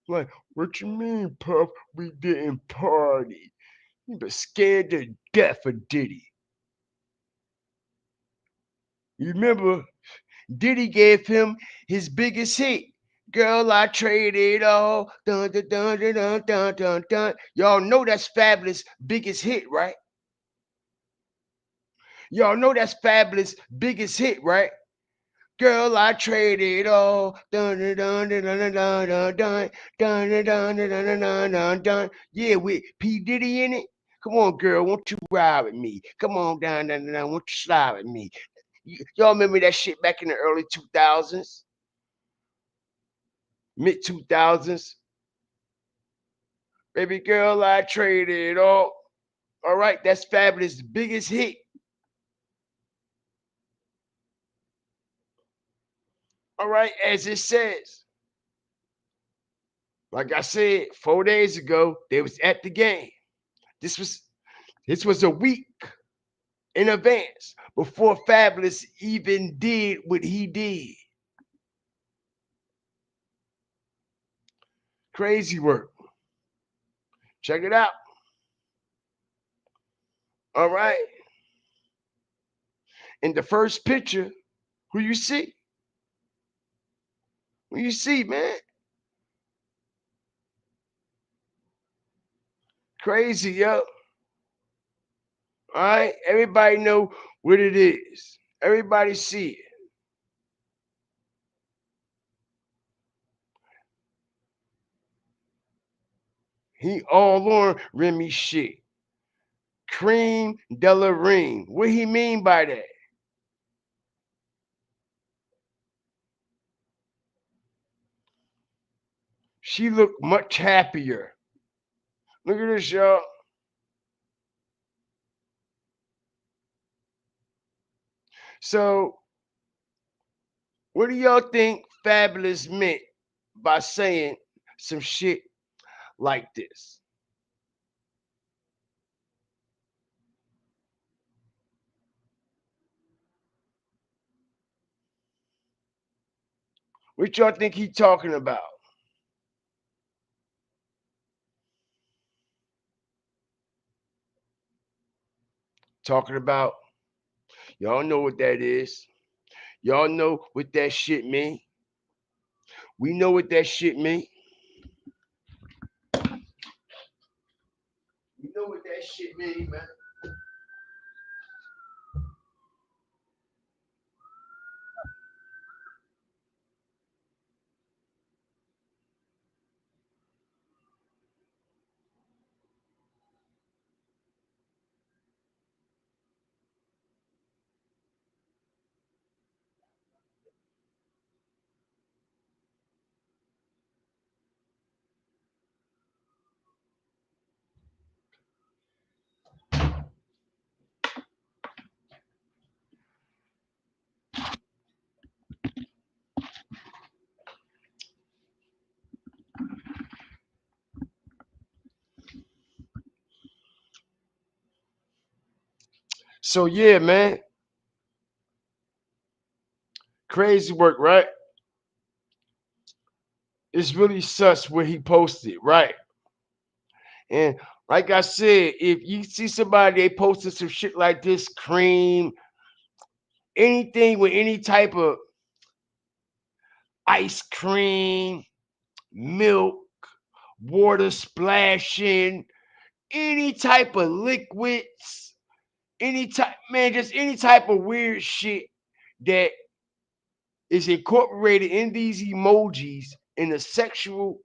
Like, what you mean, Puff? We didn't party. He was scared to death of Diddy. You remember, Diddy gave him his biggest hit. Girl, I traded all. Dun, dun, dun, dun, dun, dun, dun, dun. Y'all know that's Fabolous' biggest hit, right? Y'all know that's Fabolous' biggest hit, right? Girl, I traded all. Dun, dun, dun, dun, dun, dun, dun, dun, dun, dun, dun, dun, dun, dun, dun, dun. Yeah, with P. Diddy in it. Come on, girl, won't you ride with me? Come on down, down, down, won't you slide with me? Y'all remember that shit back in the early 2000s? Mid 2000s? Baby girl, I traded all. All right, that's Fabolous' biggest hit. All right, as it says. Like I said, 4 days ago, they was at the game. This was a week in advance before Fabolous even did what he did. Crazy work. Check it out. All right. in the first picture, who you see? Who you see, man? Crazy, yo. All right, everybody know what it is. Everybody see it. He all on Remy shit. Cream de la Reine. What he mean by that? She looked much happier. Look at this, y'all. So, what do y'all think Fabolous meant by saying some shit like this? What y'all think he talking about? Talking about, y'all know what that is. Y'all know what that shit mean. We know what that shit mean. We know what that shit mean, man. So yeah, man. Crazy work, right? It's really sus what he posted, right? And like I said, if you see somebody they posted some shit like this, cream, anything with any type of ice cream, milk, water splashing, any type of liquids, any type, man, just any type of weird shit that is incorporated in these emojis in a sexual,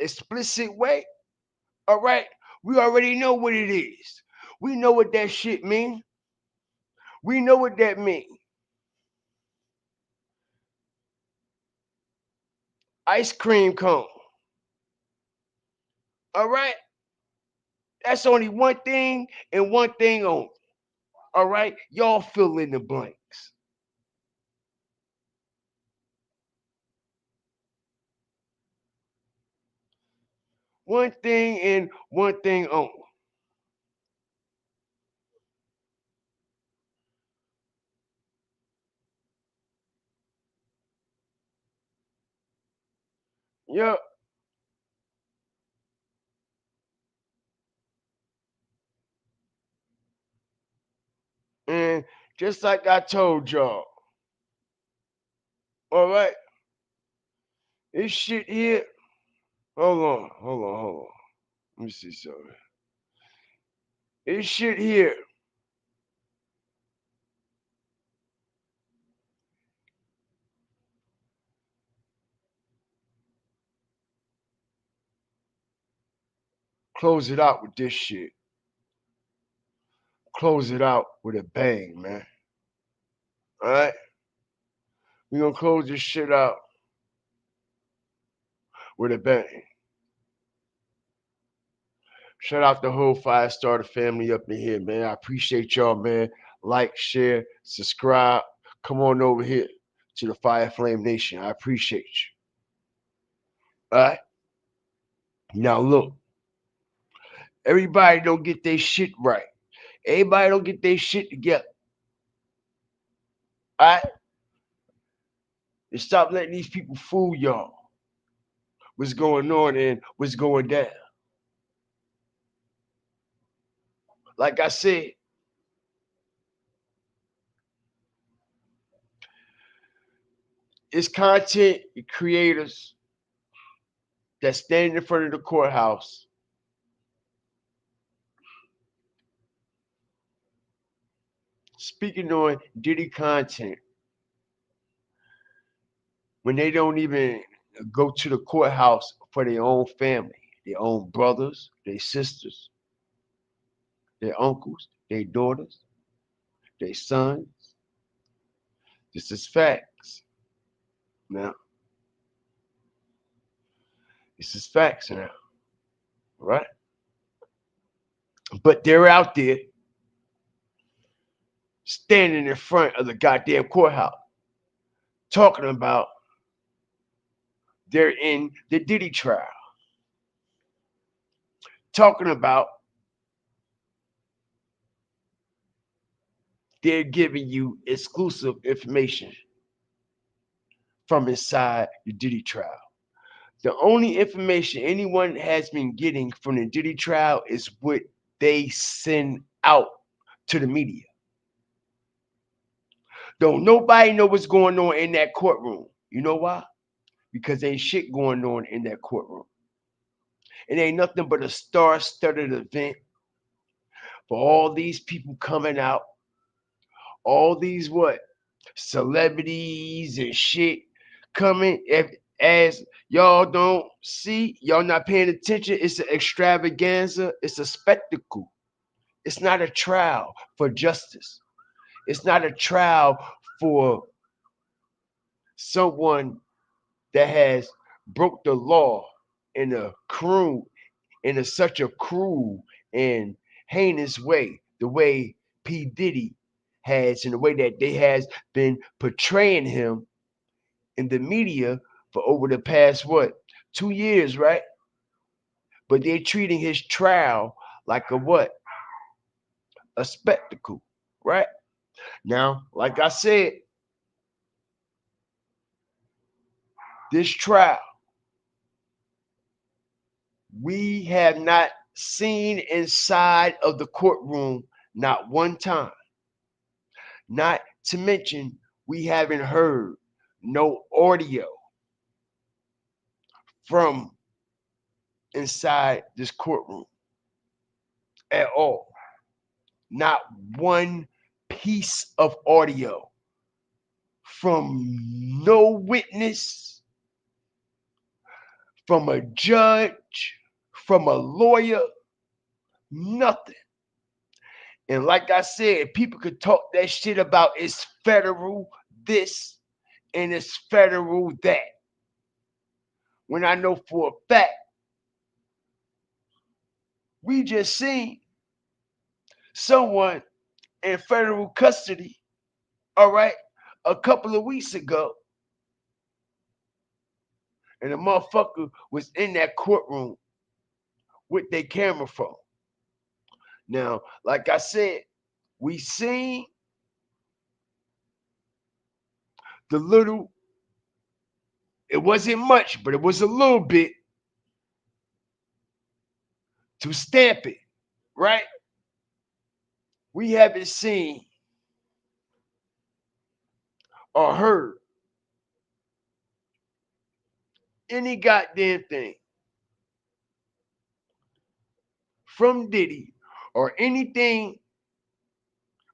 explicit way. All right, we already know what it is. We know what that shit mean. We know what that mean. Ice cream cone. All right, that's only one thing and one thing only. All right, y'all fill in the blanks. One thing and one thing only. Yep. And just like I told y'all, all right, this shit here. Hold on. Let me see something. This shit here. Close it out with this shit. Close it out with a bang, man. All right, we gonna close this shit out with a bang. Shout out the whole Five Starter family up in here, man. I appreciate y'all, man. Like, share, subscribe. Come on over here to the Fire Flame Nation. I appreciate you. All right. Now look, everybody don't get their shit right. Everybody don't get their shit together. All right. And stop letting these people fool y'all. What's going on and what's going down. Like I said, It's content creators that stand in front of the courthouse speaking on Diddy content when they don't even go to the courthouse for their own family, their own brothers, their sisters, their uncles, their daughters, their sons. This is facts. Now, this is facts now, right? But they're out there standing in front of the goddamn courthouse talking about they're in the Diddy trial, talking about they're giving you exclusive information from inside the Diddy trial. The only information anyone has been getting from the Diddy trial is what they send out to the media. Don't nobody know what's going on in that courtroom. You know why? Because ain't shit going on in that courtroom. It ain't nothing but a star-studded event for all these people coming out, all these what? Celebrities and shit coming. As y'all don't see, y'all not paying attention, it's an extravaganza, it's a spectacle. It's not a trial for justice. It's not a trial for someone that has broke the law in such a cruel and heinous way, the way P. Diddy has, in the way that they has been portraying him in the media for over the past 2 years, right? But they're treating his trial like a spectacle, right? Now, like I said, this trial, we have not seen inside of the courtroom not one time. Not to mention, we haven't heard no audio from inside this courtroom at all. Not one piece of audio from no witness, from a judge, from a lawyer, nothing. And like I said, people could talk that shit about it's federal this and it's federal that. When I know for a fact, we just seen someone in federal custody, all right, a couple of weeks ago. And the motherfucker was in that courtroom with their camera phone. Now, like I said, we seen the little, it wasn't much, but it was a little bit to stamp it, right? We haven't seen or heard any goddamn thing from Diddy or anything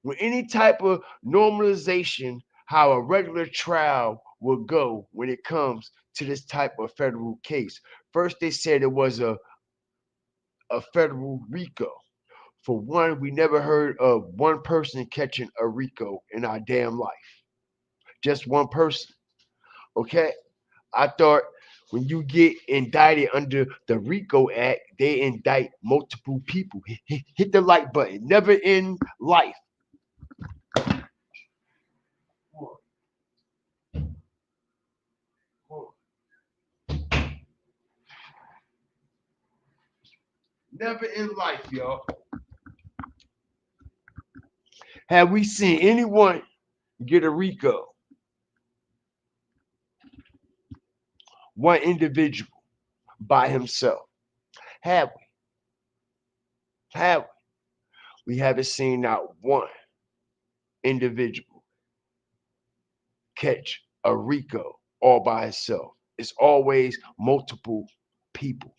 with any type of normalization how a regular trial will go when it comes to this type of federal case. First, they said it was a federal RICO. For one, we never heard of one person catching a RICO in our damn life. Just one person. Okay? I thought when you get indicted under the RICO Act, they indict multiple people. Hit the like button. Never in life. Never in life, y'all, have we seen anyone get a RICO. One individual by himself. Have we? Have we? We haven't seen not one individual catch a RICO all by himself. It's always multiple people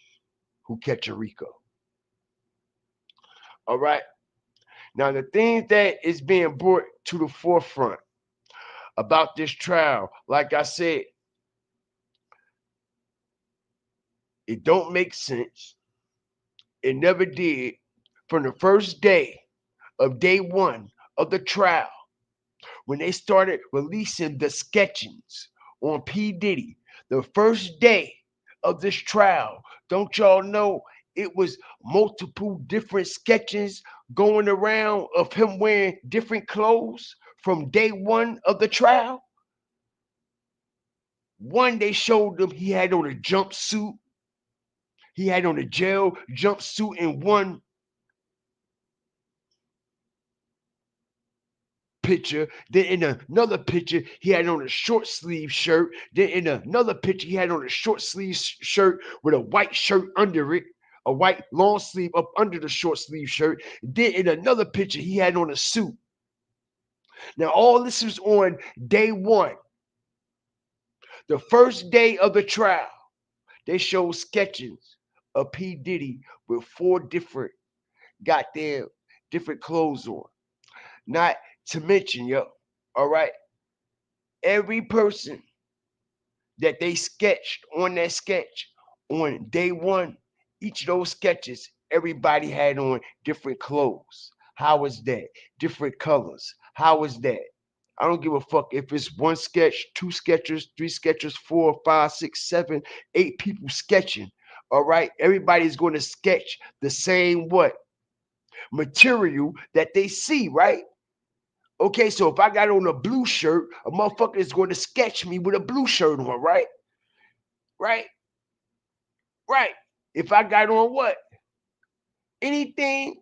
who catch a Rico. All right. Now, the thing that is being brought to the forefront about this trial, like I said, it don't make sense. It never did. From the first day one of the trial, when they started releasing the sketchings on P. Diddy, the first day of this trial, don't y'all know it was multiple different sketches going around of him wearing different clothes from day one of the trial? One, they showed him he had on a jumpsuit. He had on a jail jumpsuit in one picture. Then in another picture, he had on a short sleeve shirt. Then in another picture, he had on a short sleeve shirt with a white shirt under it, a white long sleeve up under the short sleeve shirt. Then in another picture, he had on a suit. Now, all this was on day one, the first day of the trial. They showed sketches of P. Diddy with 4 different goddamn different clothes on. Not to mention, yo, all right, every person that they sketched on that sketch on day one, each of those sketches, everybody had on different clothes. How is that? Different colors. How is that? I don't give a fuck if it's 1 sketch, 2 sketchers, 3 sketchers, 4, 5, 6, 7, 8 people sketching. All right, everybody's going to sketch the same what material that they see, right? Okay, so if I got on a blue shirt, a motherfucker is going to sketch me with a blue shirt on, right? Right? Right. If I got on what? Anything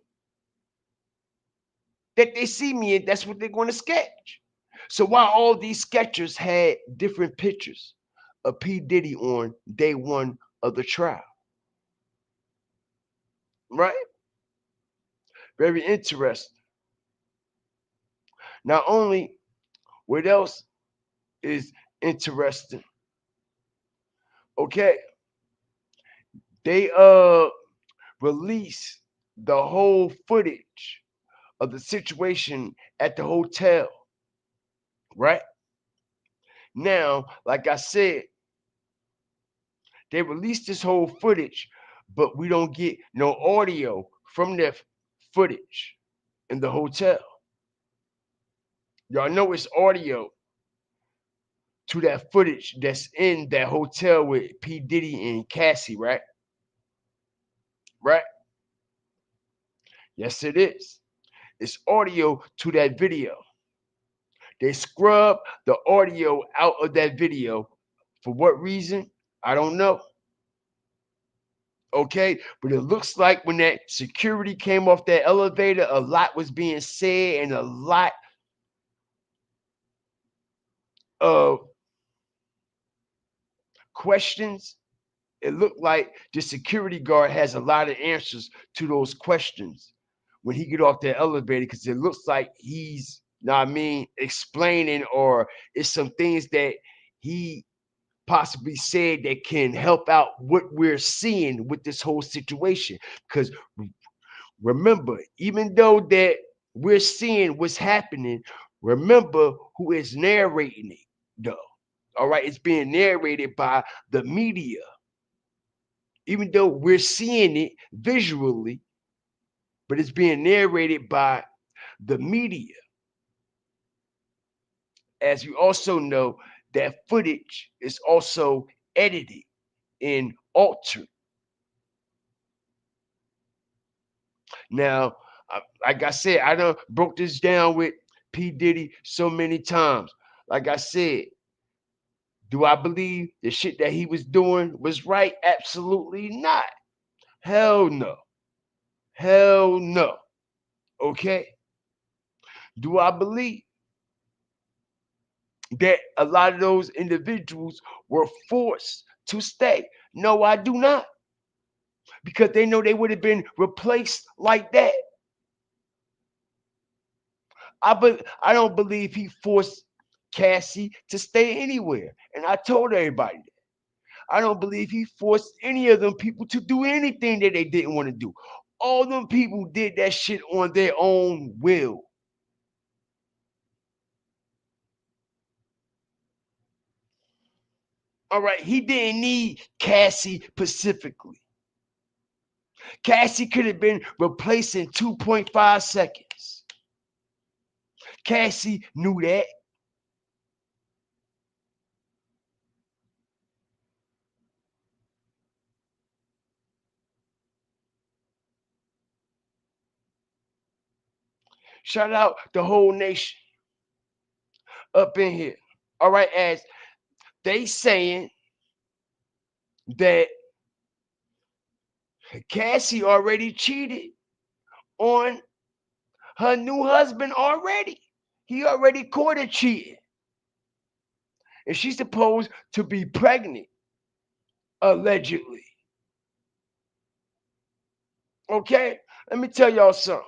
that they see me in, that's what they're going to sketch. So while all these sketchers had different pictures of P. Diddy on day one of the trial, right? Very interesting. Not only, what else is interesting? Okay, they release the whole footage of the situation at the hotel, right? Now, like I said, they released this whole footage, but we don't get no audio from that footage in the hotel. Y'all know it's audio to that footage that's in that hotel with P. Diddy and Cassie, right? Right? Yes, it is. It's audio to that video. They scrub the audio out of that video. For what reason? I don't know. Okay, but it looks like when that security came off that elevator, a lot was being said and a lot of questions. It looked like the security guard has a lot of answers to those questions when he get off that elevator, because it looks like he's, know what I mean, explaining, or it's some things that he possibly said that can help out what we're seeing with this whole situation. Because remember, even though that we're seeing what's happening, remember who is narrating it, though. All right, it's being narrated by the media. Even though we're seeing it visually, but it's being narrated by the media. As you also know, that footage is also edited and altered. Now, like I said, I done broke this down with P. Diddy so many times. Like I said, do I believe the shit that he was doing was right? Absolutely not. Hell no. Hell no. Okay. Do I believe that a lot of those individuals were forced to stay? No, I do not. Because they know they would have been replaced like that. I don't believe he forced Cassie to stay anywhere. And I told everybody that. I don't believe he forced any of them people to do anything that they didn't want to do. All them people did that shit on their own will. All right, he didn't need Cassie specifically. Cassie could have been replaced in 2.5 seconds. Cassie knew that. Shout out the whole nation up in here. All right, as they saying that Cassie already cheated on her new husband already. He already caught her cheating. And she's supposed to be pregnant, allegedly. Okay? Let me tell y'all something.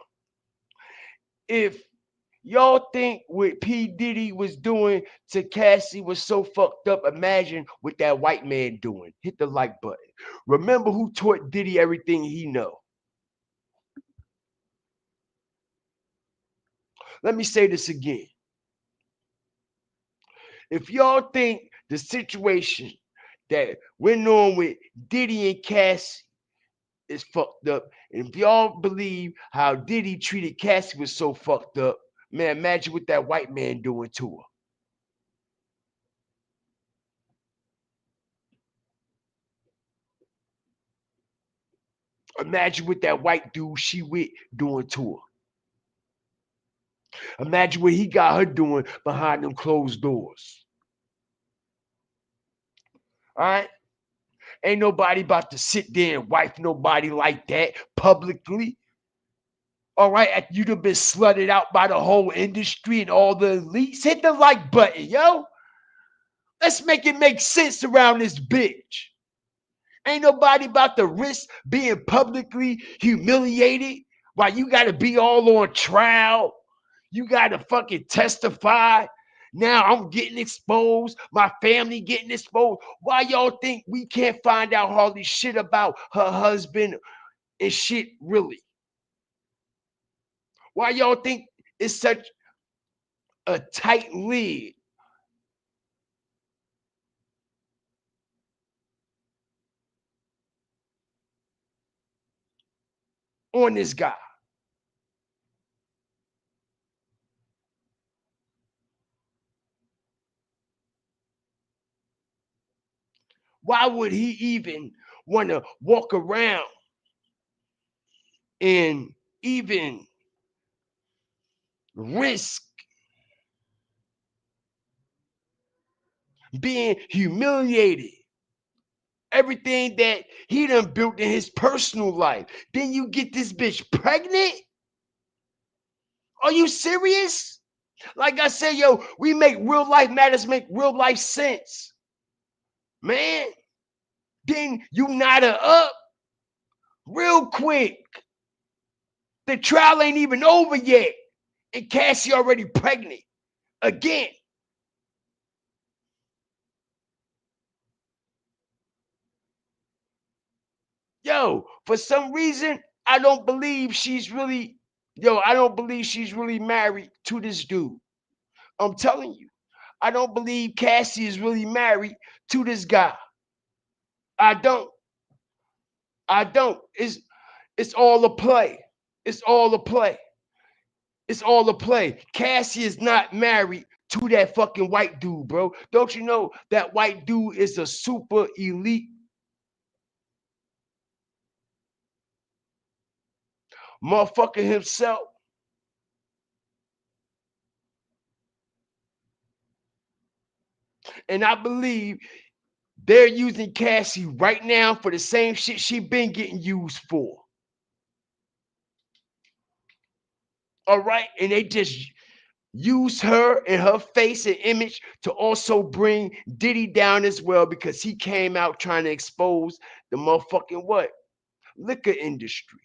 If y'all think what P. Diddy was doing to Cassie was so fucked up, imagine what that white man doing. Hit the like button. Remember who taught Diddy everything he know. Let me say this again. If y'all think the situation that went on with Diddy and Cassie is fucked up, and if y'all believe how Diddy treated Cassie was so fucked up, man, imagine what that white man doing to her. Imagine what that white dude she with doing to her. Imagine what he got her doing behind them closed doors. All right? Ain't nobody about to sit there and wife nobody like that publicly. All right, you done been slutted out by the whole industry and all the elites. Hit the like button, yo. Let's make it make sense around this bitch. Ain't nobody about to risk being publicly humiliated while you got to be all on trial. You got to fucking testify. Now I'm getting exposed. My family getting exposed. Why y'all think we can't find out all this shit about her husband and shit really? Why y'all think it's such a tight lid on this guy? Why would he even want to walk around and even risk being humiliated? Everything that he done built in his personal life. Then you get this bitch pregnant? Are you serious? Like I said, yo, we make real life matters make real life sense. Man, then you knot her up real quick. The trial ain't even over yet. And Cassie already pregnant. Again. Yo, for some reason, I don't believe she's really married to this dude. I'm telling you. I don't believe Cassie is really married to this guy. I don't. It's all a play. It's all a play. It's all a play. Cassie is not married to that fucking white dude, bro. Don't you know that white dude is a super elite motherfucker himself? And I believe they're using Cassie right now for the same shit she been getting used for. All right? And they just use her and her face and image to also bring Diddy down as well because he came out trying to expose the motherfucking what? Liquor industry.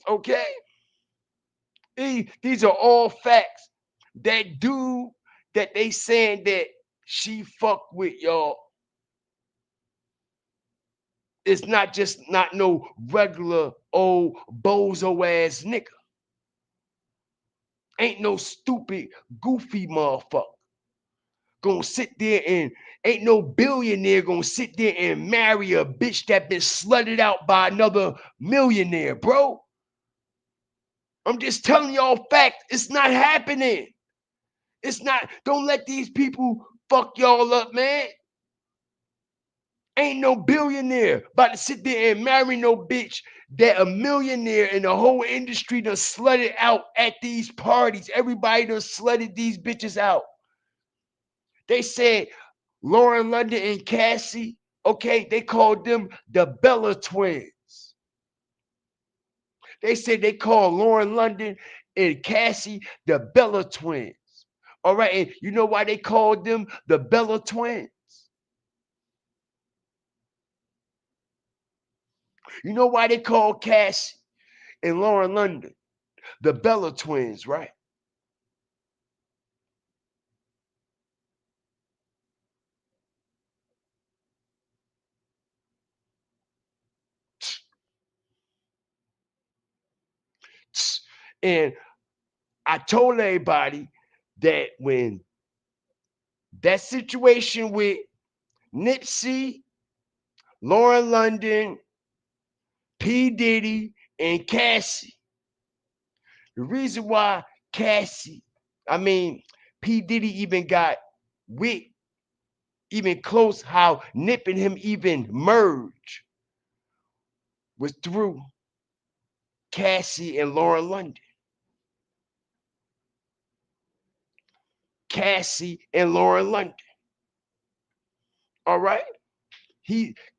Okay? These are all facts. That dude that they saying that she fucked with, y'all, it's not no regular old bozo ass nigga. Ain't no stupid, goofy motherfucker gonna sit there and ain't no billionaire gonna sit there and marry a bitch that been slutted out by another millionaire, bro. I'm just telling y'all fact. It's not happening. It's not. Don't let these people fuck y'all up, man. Ain't no billionaire about to sit there and marry no bitch that a millionaire in the whole industry done slutted out at these parties. Everybody done slutted these bitches out. They said Lauren London and Cassie, okay, they called them the Bella twins. They said they called Lauren London and Cassie the Bella twins. All right, and you know why they called them the Bella twins? You know why they called Cassie and Lauren London the Bella twins, right? And I told everybody that when that situation with Nipsey, Lauren London, P. Diddy, and Cassie, the reason why P. Diddy even got with, even close, how Nip and him even merged was through Cassie and Lauren London. Cassie and Lauren London. All right?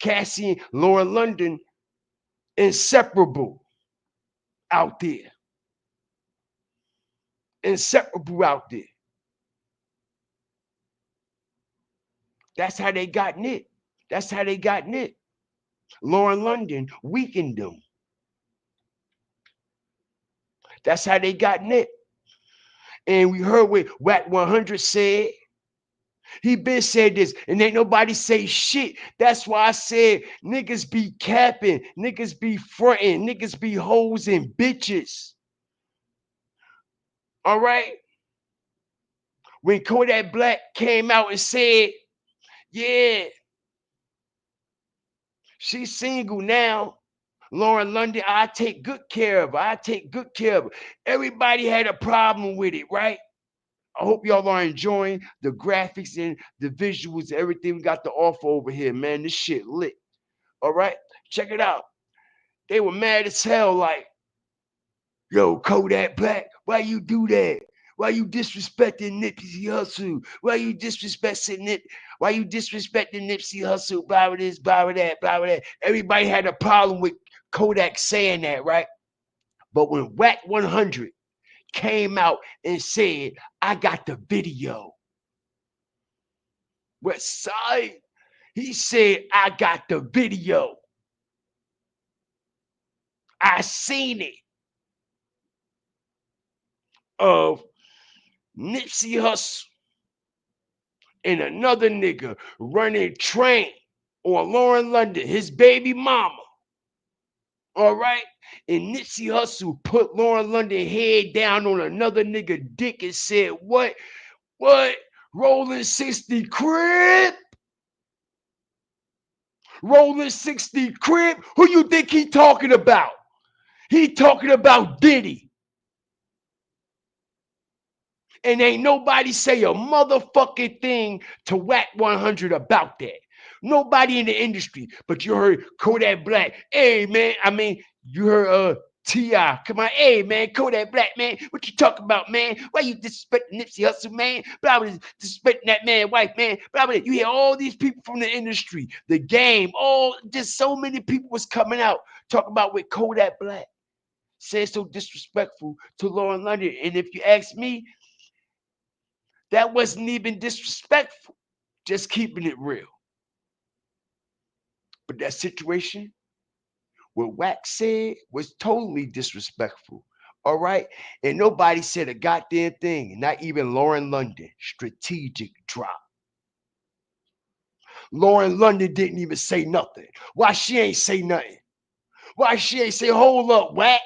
Cassie and Lauren London, inseparable out there. Inseparable out there. That's how they got Nip. That's how they got Nip. Lauren London weakened them. That's how they got Nip. And we heard what Wack 100 said. He been said this, and ain't nobody say shit. That's why I said niggas be capping, niggas be fronting, niggas be hoes and bitches. All right? When Kodak Black came out and said, yeah, she's single now, Lauren London, I take good care of her. I take good care of her. Everybody had a problem with it, right? I hope y'all are enjoying the graphics and the visuals, everything we got to offer over here, man. This shit lit. All right? Check it out. They were mad as hell, like, yo, Kodak Black, why you do that? Why you disrespecting Nipsey Hussle? Why you disrespecting Nipsey Hussle? Blah with this, blah with that, blah with that. Everybody had a problem with Kodak saying that, right? But when Wack 100 came out and said, I got the video. West Side, he said, I got the video. I seen it of Nipsey Hussle and another nigga running train on Lauren London, his baby mama. All right? And Nipsey Hussle put Lauren London head down on another nigga dick and said, what? Rolling 60 crib? Rolling 60 crib? Who you think he talking about? He talking about Diddy. And ain't nobody say a motherfucking thing to Wack 100 about that. Nobody in the industry, but you heard Kodak Black. Hey, man, you heard T.I. Come on, hey, man, Kodak Black, man, what you talking about, man? Why you disrespecting Nipsey Hussle, man? Blah, blah, disrespecting that man, wife, man. Blah, blah. You hear all these people from the industry, the game, just so many people was coming out talking about what Kodak Black said so disrespectful to Lauren London. And if you ask me, that wasn't even disrespectful, just keeping it real. But that situation, what Wack said was totally disrespectful. All right. And nobody said a goddamn thing. Not even Lauren London. Strategic drop. Lauren London didn't even say nothing. Why she ain't say nothing? Why she ain't say, hold up, whack?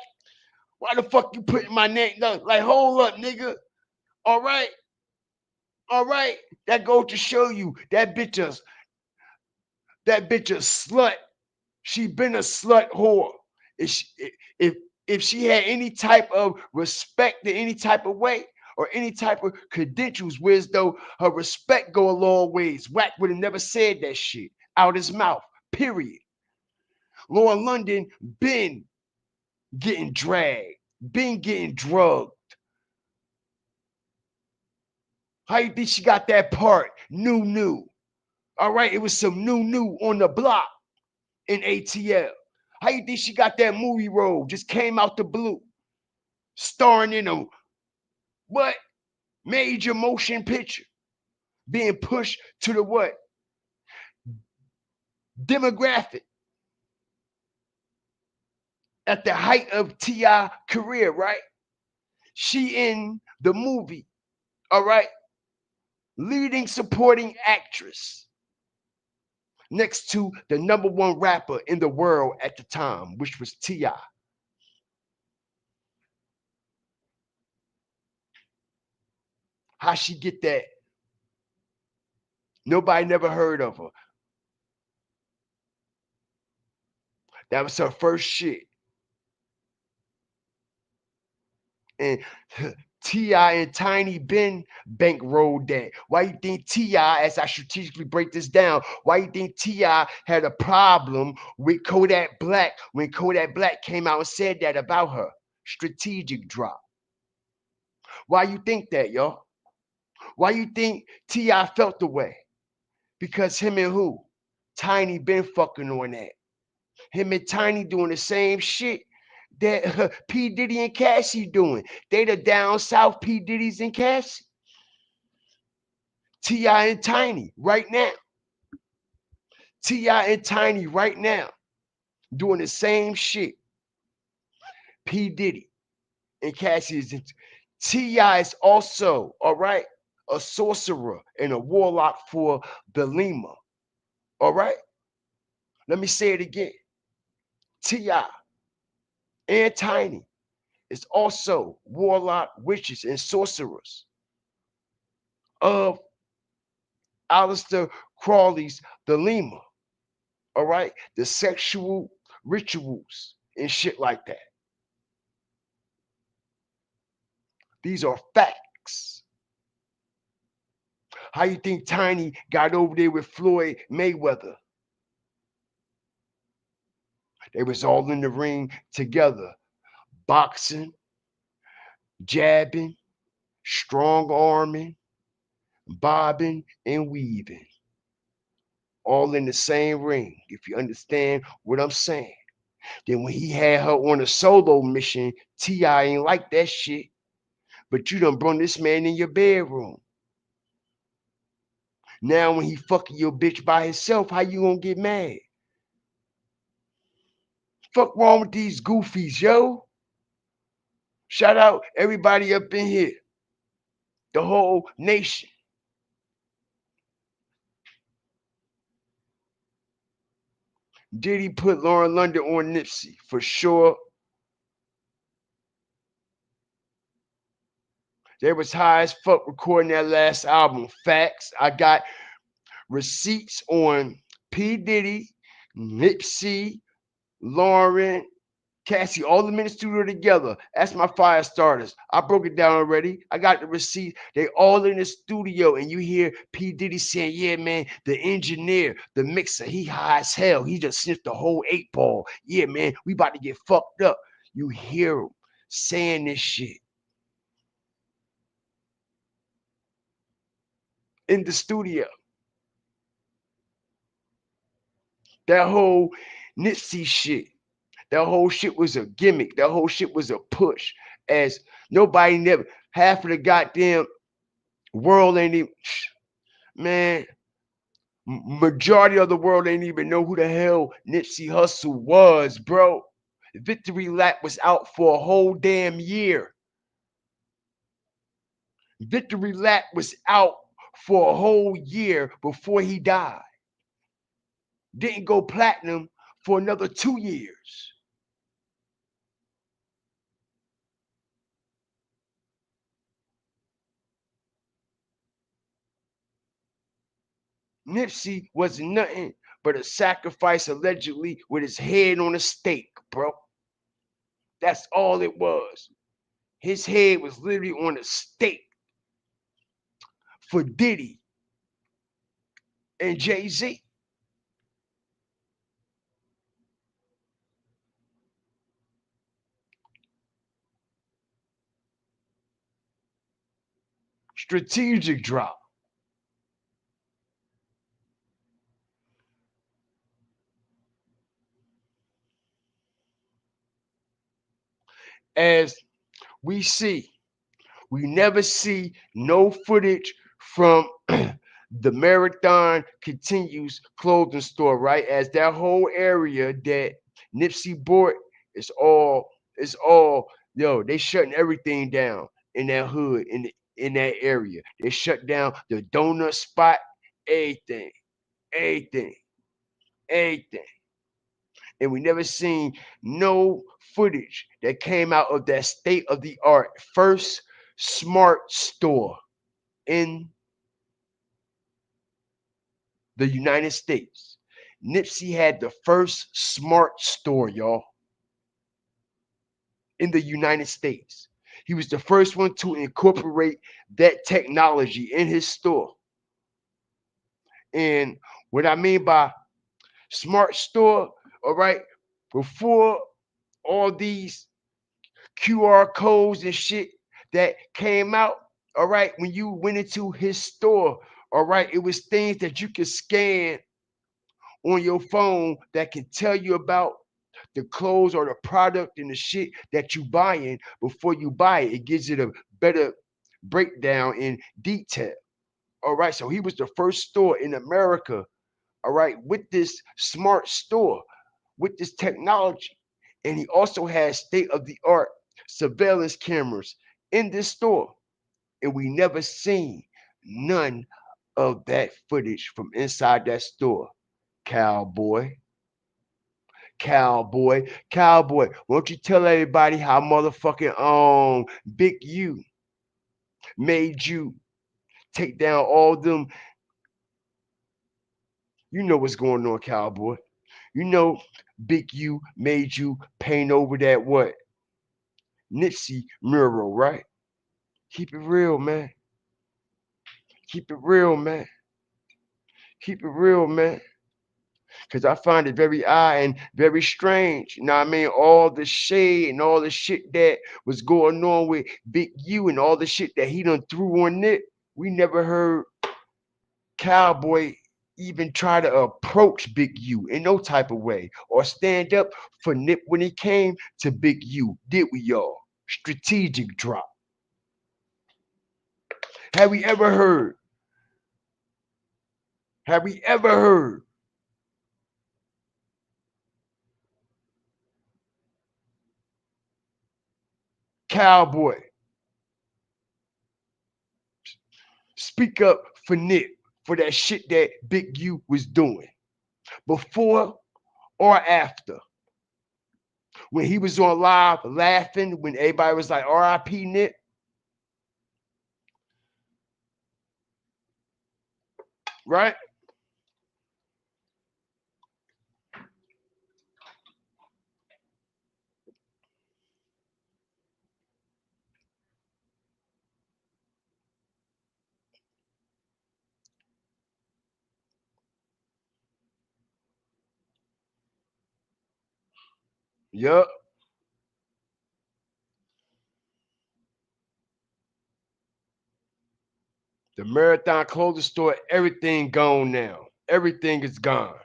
Why the fuck you putting my name down? Like, hold up, nigga. All right. All right. That goes to show you that bitch a slut. She been a slut whore. If she, if if she had any type of respect in any type of way or any type of credentials, whereas though her respect go a long ways. Wack would have never said that shit out his mouth. Period. Lauren London been getting dragged, been getting drugged. How you think she got that part? New. All right, it was some new on the block in ATL. How you think she got that movie role? Just came out the blue, starring in a what? Major motion picture, being pushed to the what? Demographic. At the height of T.I. career, right? She in the movie, all right? Leading supporting actress next to the #1 rapper in the world at the time, which was T.I. How she get that? Nobody never heard of her. That was her first shit. And T.I. and Tiny Ben bankrolled that. Why you think T.I., as I strategically break this down, why you think T.I. had a problem with Kodak Black when Kodak Black came out and said that about her? Strategic drop. Why you think that, y'all? Why you think T.I. felt the way? Because him and who? Tiny been fucking on that. Him and Tiny doing the same shit that P. Diddy and Cassie doing. They the down south P. Diddy's and Cassie. T.I. and Tiny right now. T.I. and Tiny right now doing the same shit. P. Diddy and Cassie is into. T.I. is also, all right, a sorcerer and a warlock for the Lima. All right? Let me say it again. T.I. and Tiny is also warlock, witches, and sorcerers of Aleister Crowley's The Lima. All right? The sexual rituals and shit like that. These are facts. How you think Tiny got over there with Floyd Mayweather? They was all in the ring together, boxing, jabbing, strong arming, bobbing, and weaving. All in the same ring, if you understand what I'm saying. Then when he had her on a solo mission, T.I. ain't like that shit. But you done brought this man in your bedroom. Now when he fucking your bitch by himself, how you gonna get mad? Fuck wrong with these goofies, yo? Shout out everybody up in here. The whole nation. Diddy put Lauren London on Nipsey for sure. They was high as fuck recording that last album. Facts. I got receipts on P. Diddy, Nipsey, Lauren, Cassie, all them in the studio together. That's my fire starters. I broke it down already. I got the receipt. They all in the studio, and you hear P. Diddy saying, yeah, man, the engineer, the mixer, he high as hell. He just sniffed the whole 8-ball. Yeah, man, we about to get fucked up. You hear him saying this shit in the studio. That whole Nipsey shit. That whole shit was a gimmick. That whole shit was a push. As nobody never, half of the goddamn world ain't even, man, majority of the world ain't even know who the hell Nipsey Hussle was, bro. Victory Lap was out for a whole damn year. Victory Lap was out for a whole year before he died. Didn't go platinum for another 2 years. Nipsey wasn't nothing but a sacrifice allegedly with his head on a stake, bro. That's all it was. His head was literally on a stake for Diddy and Jay-Z. Strategic drop. As we see, we never see no footage from the Marathon Continues clothing store, right? As that whole area that Nipsey bought is all, yo, they shutting everything down in that hood, in that area. They shut down the donut spot, everything, everything, everything. And we never seen no footage that came out of that state of the art first smart store in the United States. Nipsey had the first smart store, y'all, in the United States. He was the first one to incorporate that technology in his store. And what I mean by smart store, all right, before all these QR codes and shit that came out, all right, when you went into his store, all right, it was things that you could scan on your phone that can tell you about the clothes or the product and the shit that you buying before you buy it. It gives it a better breakdown in detail. All right, so he was the first store in America, all right, with this smart store, with this technology. And he also has state-of-the-art surveillance cameras in this store. And we never seen none of that footage from inside that store. Cowboy, cowboy, cowboy. Won't you tell everybody how motherfucking Big U made you take down all them? You know what's going on, cowboy. You know Big U made you paint over that what? Nipsey mural, right? Keep it real, man. Keep it real, man. Keep it real, man. Because I find it very odd and very strange. You know what I mean? All the shade and all the shit that was going on with Big U and all the shit that he done threw on it. We never heard Cowboy even try to approach Big U in no type of way or stand up for Nip when it came to Big U. Did we, y'all? Strategic drop. Have we ever heard? Have we ever heard Cowboy speak up for Nip for that shit that Big U was doing before or after? When he was on live laughing, when everybody was like, RIP Nip. Right? Yup. The Marathon clothing store, everything gone now. Everything is gone.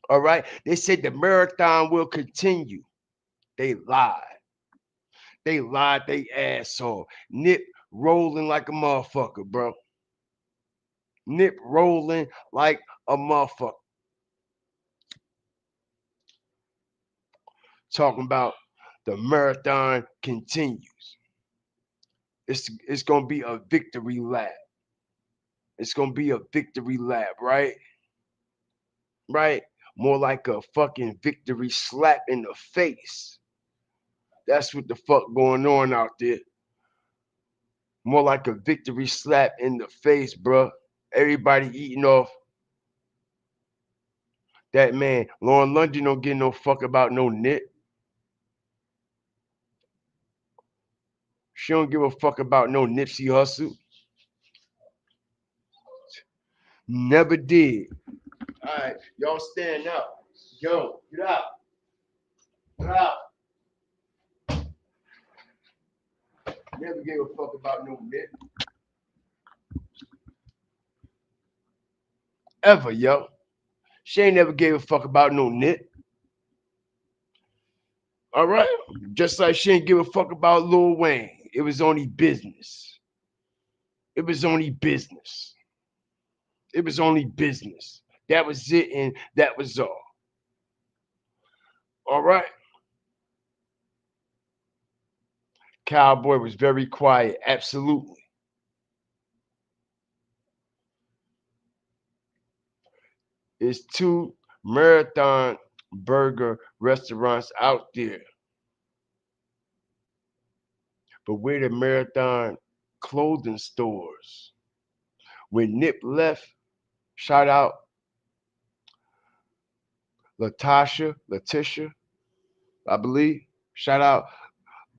All right. They said the marathon will continue. They lied. They lied they ass off. Nip rolling like a motherfucker, bro. Nip rolling like a motherfucker. talking about the marathon continues. It's gonna be a victory lap. It's gonna be a victory lap, right? Right? More like a fucking victory slap in the face. That's what the fuck going on out there. More like a victory slap in the face, bruh. Everybody eating off that man. Lauren London don't give no fuck about no Nip. She don't give a fuck about no Nipsey Hussle. Never did. All right, y'all stand up. Yo, get out. Get out. Never gave a fuck about no Nip. Ever, yo. She ain't never gave a fuck about no Nip. All right? Just like she ain't give a fuck about Lil Wayne. It was only business. It was only business. It was only business. That was it, and that was all. All right? Cowboy was very quiet. Absolutely. It's 2 marathon burger restaurants out there. But where the marathon clothing stores? When Nip left, shout out Letitia, I believe. Shout out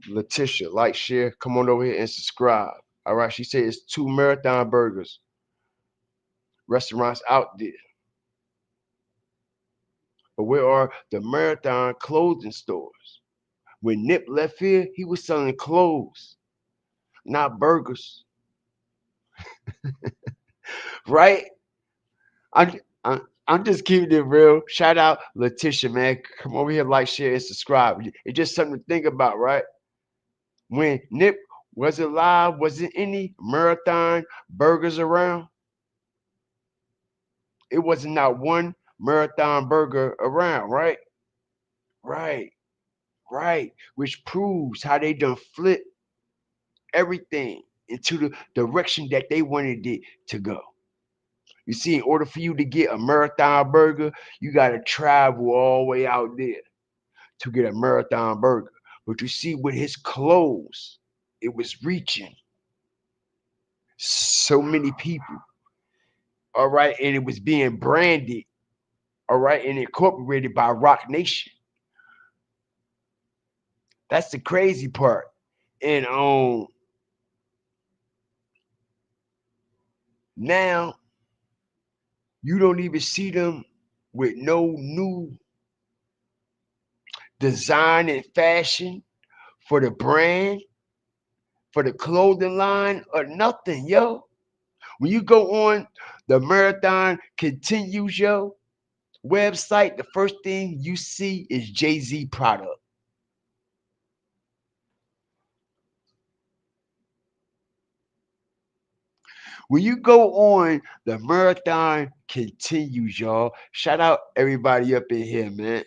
Letitia. Like, share, come on over here and subscribe. All right, she said it's 2 marathon burgers restaurants out there. But where are the marathon clothing stores? When Nip left here, he was selling clothes, not burgers. Right? I'm just keeping it real. Shout out Letitia, man. Come over here, like, share, and subscribe. It's just something to think about, right? When Nip was alive, wasn't any marathon burgers around? It wasn't not one marathon burger around, right? Right, right. Which proves how they done flip everything into the direction that they wanted it to go. You see, in order for you to get a marathon burger, you got to travel all the way out there to get a marathon burger. But you see, with his clothes, it was reaching so many people. All right. And it was being branded, all right, and incorporated by Rock Nation. That's the crazy part. And now you don't even see them with no new design and fashion for the brand, for the clothing line, or nothing, yo. When you go on the Marathon Continues, yo, website, the first thing you see is Jay-Z product. When you go on the Marathon Continues, y'all, shout out everybody up in here, man.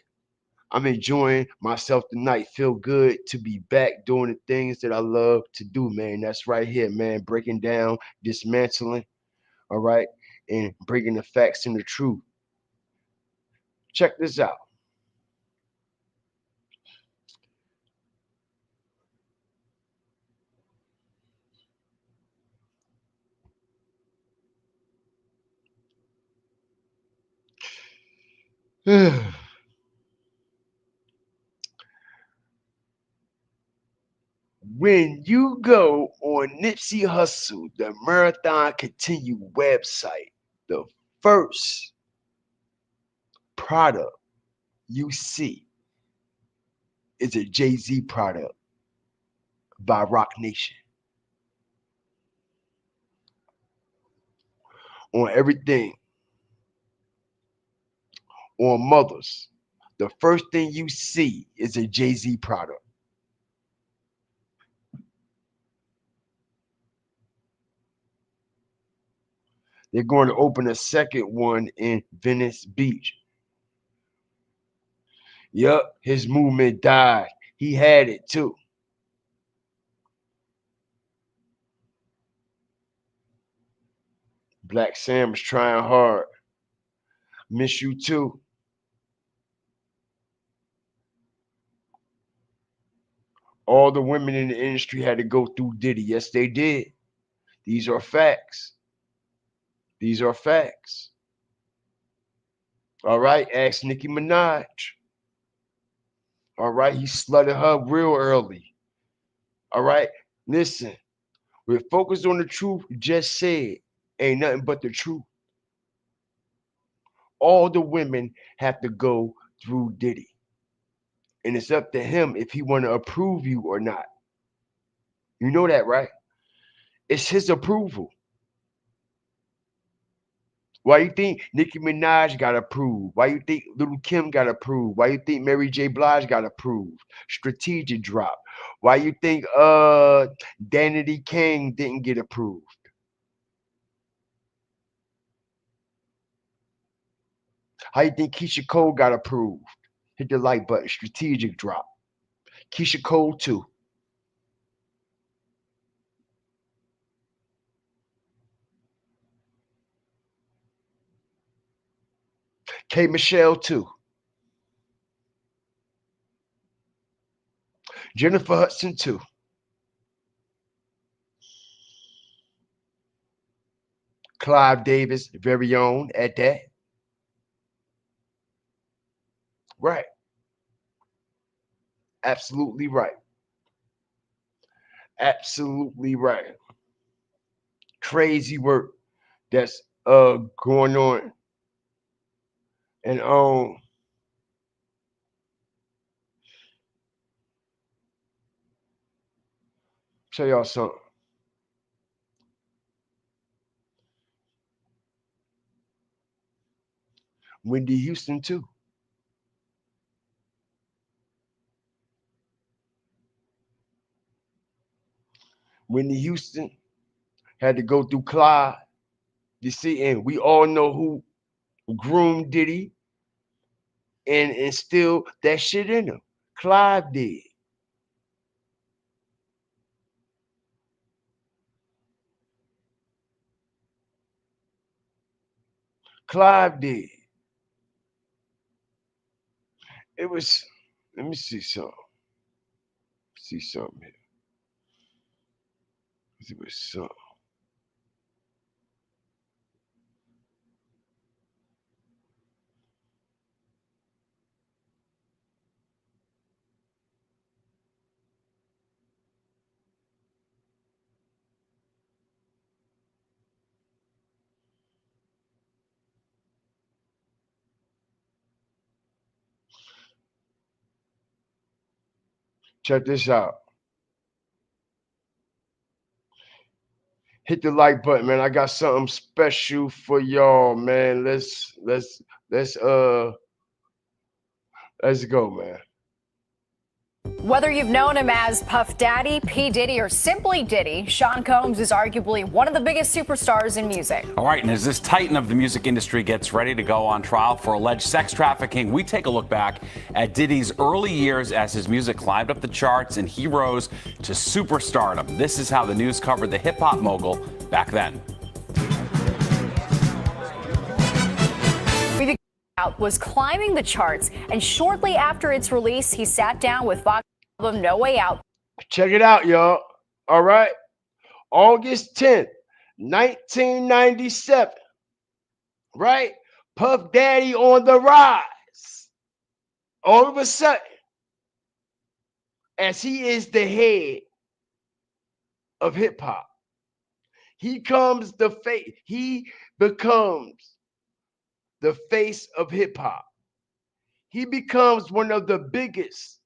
I'm enjoying myself tonight. Feel good to be back doing the things that I love to do, man. That's right here, man. Breaking down, dismantling, all right, and bringing the facts and the truth. Check this out. When you go on Nipsey Hussle, the Marathon Continue website, the first product you see is a Jay-Z product by Rock Nation. On everything, on mothers, the first thing you see is a Jay-Z product. They're going to open a second one in Venice Beach. Yup, his movement died. He had it too. Black Sam was trying hard. Miss you too. All the women in the industry had to go through Diddy. Yes, they did. These are facts. These are facts. All right, ask Nicki Minaj. All right, he slutted her real early. All right, listen, we're focused on the truth. Just said, ain't nothing but the truth. All the women have to go through Diddy. And it's up to him if he want to approve you or not. You know that, right? It's his approval. Why you think Nicki Minaj got approved? Why you think Little Kim got approved? Why you think Mary J. Blige got approved? Strategic drop. Why you think Danity Kane didn't get approved? How you think Keisha Cole got approved? Hit the like button. Strategic drop. Keisha Cole too. K. Michelle too. Jennifer Hudson too. Clive Davis, very own at that. Right. Absolutely right. Absolutely right. Crazy work that's going on. And tell y'all something. Wendy Houston too. Wendy Houston had to go through Clive. You see, and we all know who groomed Diddy and instilled that shit in him. Clive did. Clive did. It was, let me see something. See something here. It was something. Check this out. Hit the like button, man. I got something special for y'all, man. Let's go, man. Whether you've known him as Puff Daddy, P. Diddy, or simply Diddy, Sean Combs is arguably one of the biggest superstars in music. All right, and as this titan of the music industry gets ready to go on trial for alleged sex trafficking, we take a look back at Diddy's early years as his music climbed up the charts and he rose to superstardom. This is how the news covered the hip-hop mogul back then. Was climbing the charts, and shortly after its release, he sat down with Fox album No Way Out. Check it out, y'all. All right. August 10th, 1997. Right? Puff Daddy on the rise. All of a sudden, as he is the head of hip hop, he becomes the face of hip hop. He becomes one of the biggest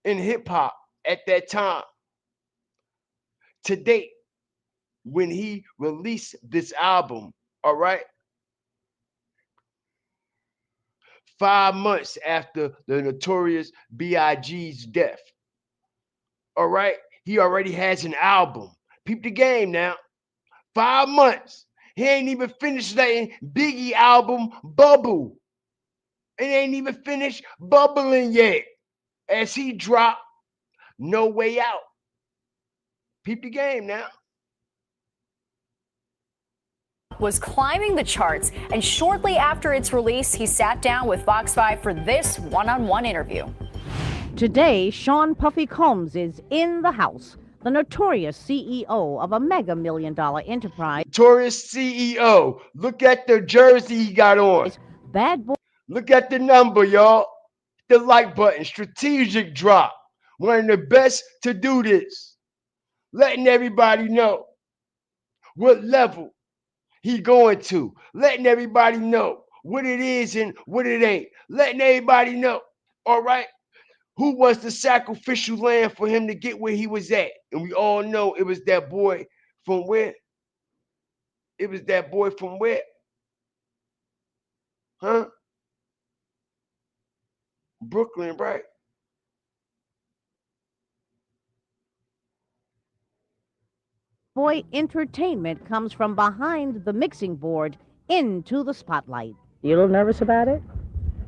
in hip hop at that time. To date, when he released this album, all right, 5 months after the notorious B.I.G.'s death, all right, he already has an album. Peep the game now. 5 months. He ain't even finished letting Biggie album Bubble. and ain't even finished bubbling yet. As he dropped No Way Out. Peep the game now. Was climbing the charts, and shortly after its release, he sat down with Fox 5 for this one-on-one interview. Today, Sean Puffy Combs is in the house, the notorious CEO of a mega million-dollar enterprise. Notorious CEO. Look at the jersey he got on. Bad boy. Look at the number, y'all. The like button. Strategic drop. One of the best to do this. Letting everybody know what level he going to. Letting everybody know what it is and what it ain't. Letting everybody know. All right. Who was the sacrificial lamb for him to get where he was at? And we all know it was that boy from where? It was that boy from where? Huh? Brooklyn, right? Boy entertainment comes from behind the mixing board into the spotlight. You a little nervous about it?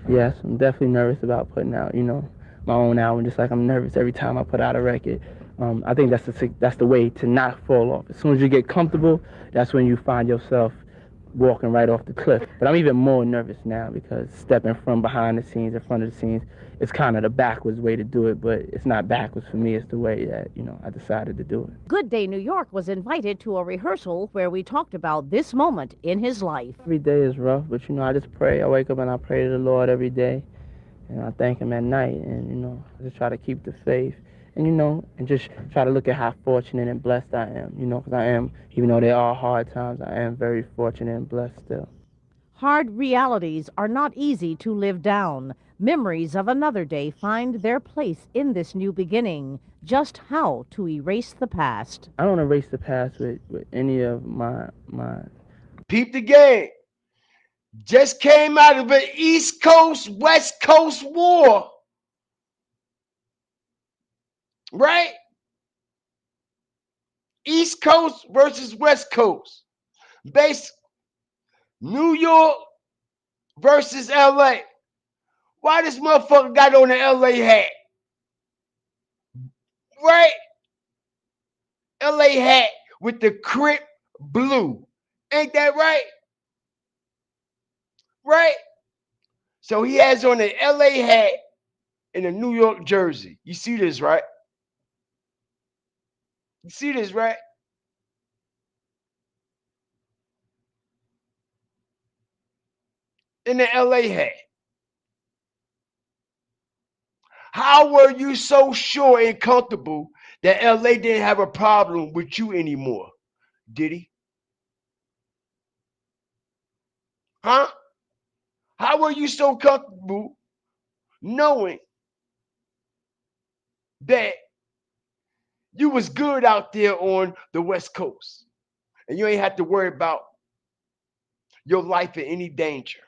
Yes, I'm definitely nervous about putting out, my own album, just like I'm nervous every time I put out a record. I think that's the way to not fall off. As soon as you get comfortable, that's when you find yourself walking right off the cliff. But I'm even more nervous now because stepping from behind the scenes in front of the scenes, it's kind of the backwards way to do it, but it's not backwards for me. It's the way that, I decided to do it. Good Day New York was invited to a rehearsal where we talked about this moment in his life. Every day is rough, but, I just pray. I wake up and I pray to the Lord every day, and I thank him at night, and, I just try to keep the faith. And, and just try to look at how fortunate and blessed I am, because I am, even though there are hard times, I am very fortunate and blessed still. Hard realities are not easy to live down. Memories of another day find their place in this new beginning. Just how to erase the past. I don't erase the past with any of my... Peep the game. Just came out of an East Coast, West Coast war. Right? East Coast versus West Coast. Based New York versus LA. Why this motherfucker got on the LA hat? Right? LA hat with the Crip blue. Ain't that right? Right? So he has on the LA hat and a New York jersey. You see this, right? You see this, right? In the LA hat. How were you so sure and comfortable that LA didn't have a problem with you anymore? Diddy? Huh? How were you so comfortable knowing that you was good out there on the West Coast and you ain't have to worry about your life in any danger?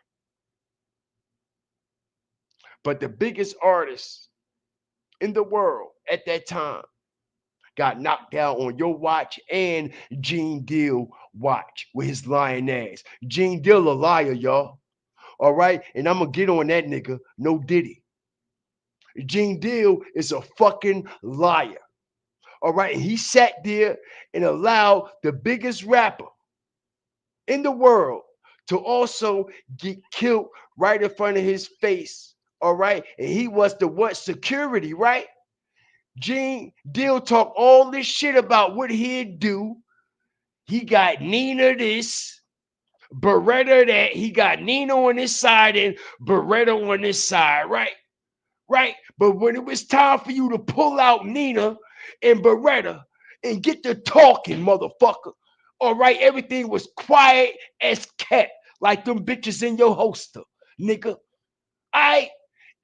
But the biggest artist in the world at that time got knocked down on your watch and Gene Deal watch with his lying ass. Gene Deal a liar, y'all. All right? And I'm going to get on that nigga. No Diddy. Gene Deal is a fucking liar. All right? And he sat there and allowed the biggest rapper in the world to also get killed right in front of his face. All right? And he was the what? Security, right? Gene Deal talk all this shit about what he'd do. He got Nina this, Beretta that. He got Nina on this side and Beretta on this side, right? Right? But when it was time for you to pull out Nina and Beretta and get to talking, motherfucker, all right, everything was quiet as kept, like them bitches in your holster, nigga. All right?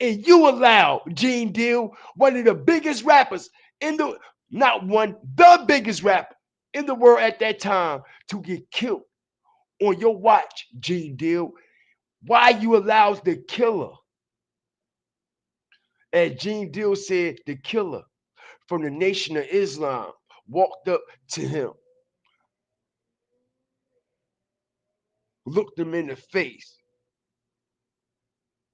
And you allowed Gene Deal, one of the biggest rappers in the, not one, the biggest rapper in the world at that time, to get killed on your watch, Gene Deal. Why you allowed the killer? As Gene Deal said, the killer from the Nation of Islam walked up to him, looked him in the face.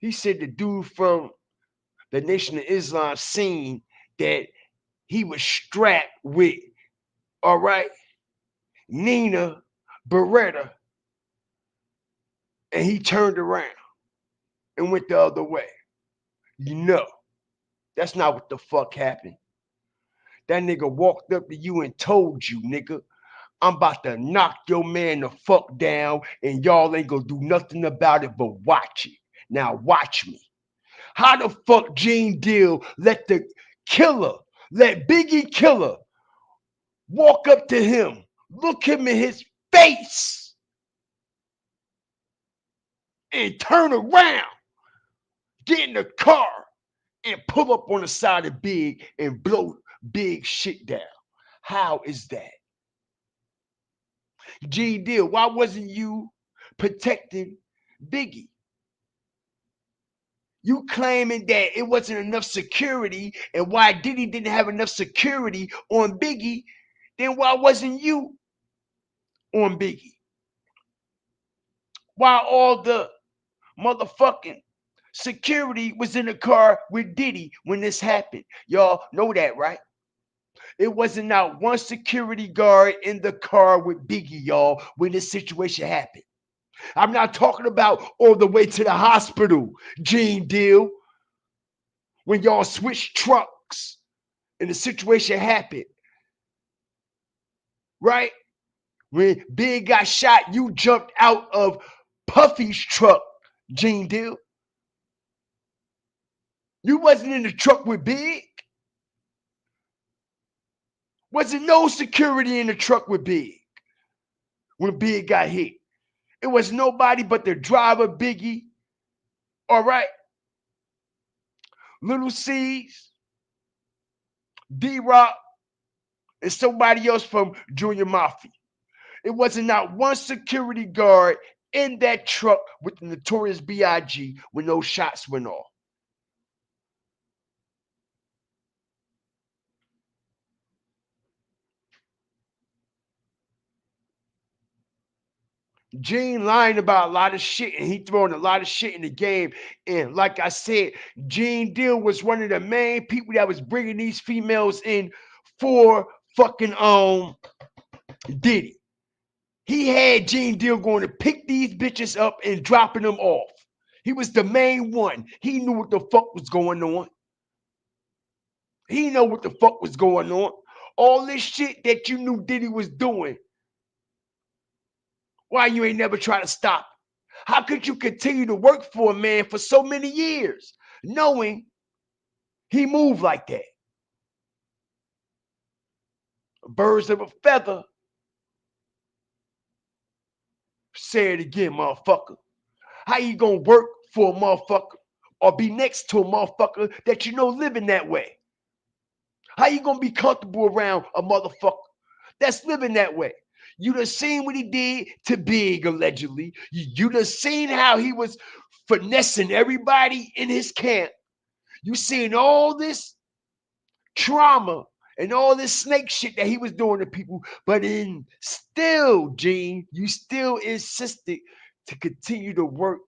He said the dude from the Nation of Islam seen that he was strapped with, all right, Nina Beretta, and he turned around and went the other way. No, that's not what the fuck happened. That nigga walked up to you and told you, nigga, I'm about to knock your man the fuck down, and y'all ain't gonna do nothing about it but watch it. Now watch me. How the fuck Gene Deal let Biggie killer walk up to him, look him in his face, and turn around, get in the car, and pull up on the side of Big and blow Big shit down? How is that? Gene Deal, why wasn't you protecting Biggie? You claiming that it wasn't enough security, and why Diddy didn't have enough security on Biggie, then why wasn't you on Biggie? Why all the motherfucking security was in the car with Diddy when this happened? Y'all know that, right? It wasn't not one security guard in the car with Biggie, y'all, when this situation happened. I'm not talking about all the way to the hospital, Gene Deal, when y'all switched trucks and the situation happened, right? When Big got shot, you jumped out of Puffy's truck, Gene Deal. You wasn't in the truck with Big. Wasn't no security in the truck with Big when Big got hit. It was nobody but the driver, Biggie, all right? Little C's, D-Rock, and somebody else from Junior Mafia. It wasn't not one security guard in that truck with the Notorious B.I.G. when those shots went off. Gene lying about a lot of shit, and he throwing a lot of shit in the game. And like I said, Gene Deal was one of the main people that was bringing these females in for fucking Diddy. He had Gene Deal going to pick these bitches up and dropping them off. He was the main one. He knew what the fuck was going on. He know what the fuck was going on. All this shit that you knew Diddy was doing, why you ain't never try to stop it? How could you continue to work for a man for so many years knowing he moved like that? Birds of a feather. Say it again, motherfucker. How you gonna work for a motherfucker or be next to a motherfucker that you know living that way? How you gonna be comfortable around a motherfucker that's living that way? You done seen what he did to Big, allegedly. You done seen how he was finessing everybody in his camp. You seen all this trauma and all this snake shit that he was doing to people, but still, Gene, you still insisted to continue to work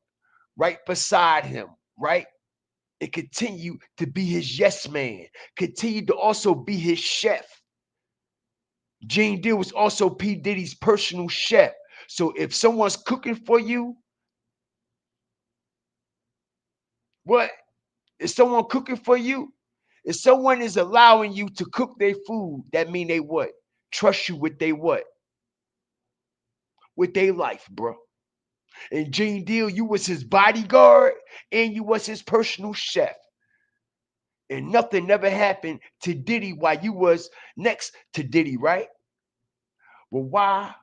right beside him, right? And continue to be his yes man. Continue to also be his chef. Gene Deal was also P. Diddy's personal chef. So if someone's cooking for you, what? If someone cooking for you, if someone is allowing you to cook their food, that mean they what? Trust you with they what? With their life, bro. And Gene Deal, you was his bodyguard and you was his personal chef. And nothing never happened to Diddy while you was next to Diddy, right? Well, why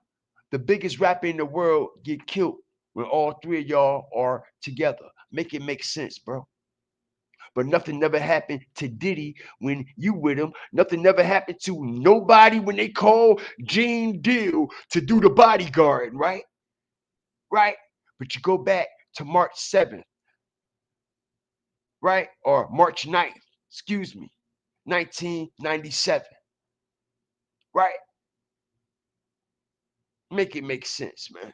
the biggest rapper in the world get killed when all three of y'all are together? Make it make sense, bro. But nothing never happened to Diddy when you with him. Nothing never happened to nobody when they call Gene Deal to do the bodyguard, right? Right? But you go back to March 7th, right? Or March 9th, excuse me, 1997, right? Make it make sense, man.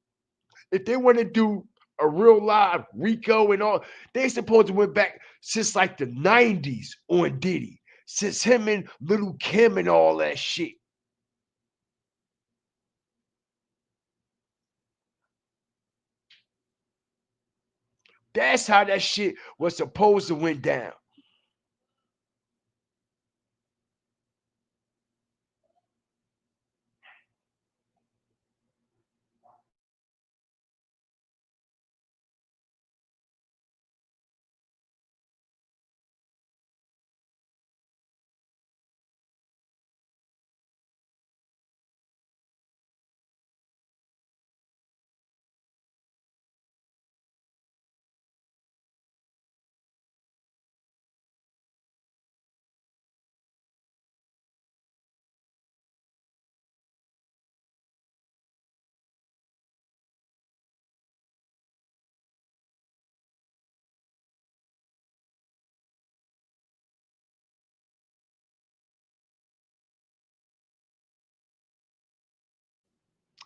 If they want to do a real live Rico and all, they supposed to went back since like the 90s on Diddy. Since him and Little Kim and all that shit. That's how that shit was supposed to went down.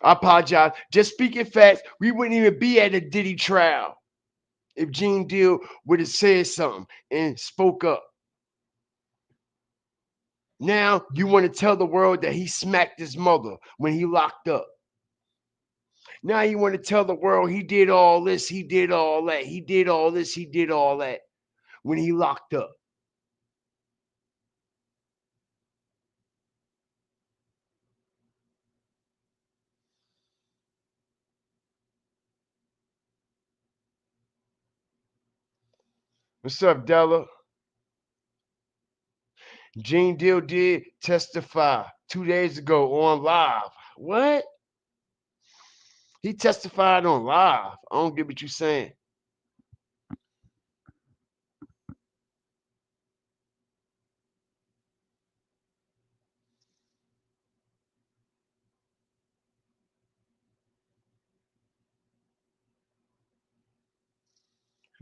I apologize. Just speaking facts, we wouldn't even be at a Diddy trial if Gene Deal would have said something and spoke up. Now you want to tell the world that he smacked his mother when he locked up. Now you want to tell the world he did all this, he did all that, he did all this, he did all that when he locked up. What's up, Della? Gene Deal did testify 2 days ago on live. What? He testified on live. I don't get what you're saying.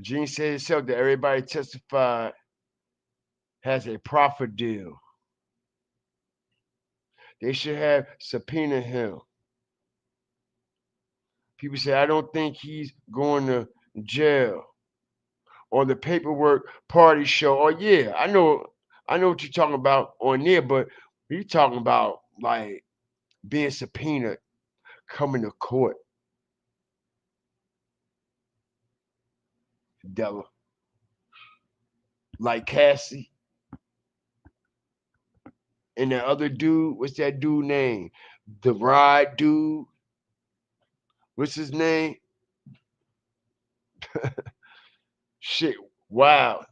Gene said himself that everybody testified has a profit deal. They should have subpoenaed him. People say, I don't think he's going to jail. Or the paperwork party show. Oh yeah, I know what you're talking about on there, but you're talking about like being subpoenaed, coming to court, Della. Like Cassie and that other dude, what's that dude name? The ride dude. What's his name? Shit, wow.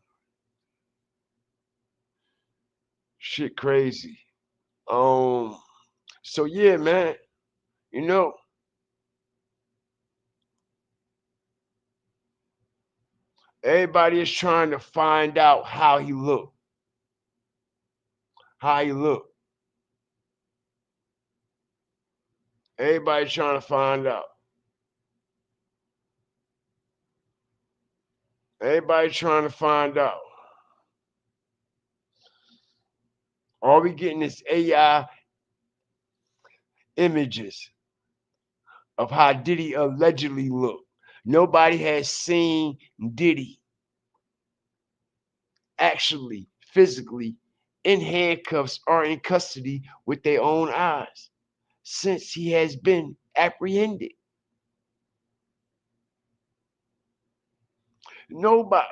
Shit crazy. So yeah, man, you know, everybody is trying to find out how he looked. How he looked. Everybody's trying to find out. Everybody's trying to find out. All we getting is AI images of how Diddy allegedly looked. Nobody has seen Diddy actually, physically, in handcuffs or in custody with their own eyes since he has been apprehended. Nobody.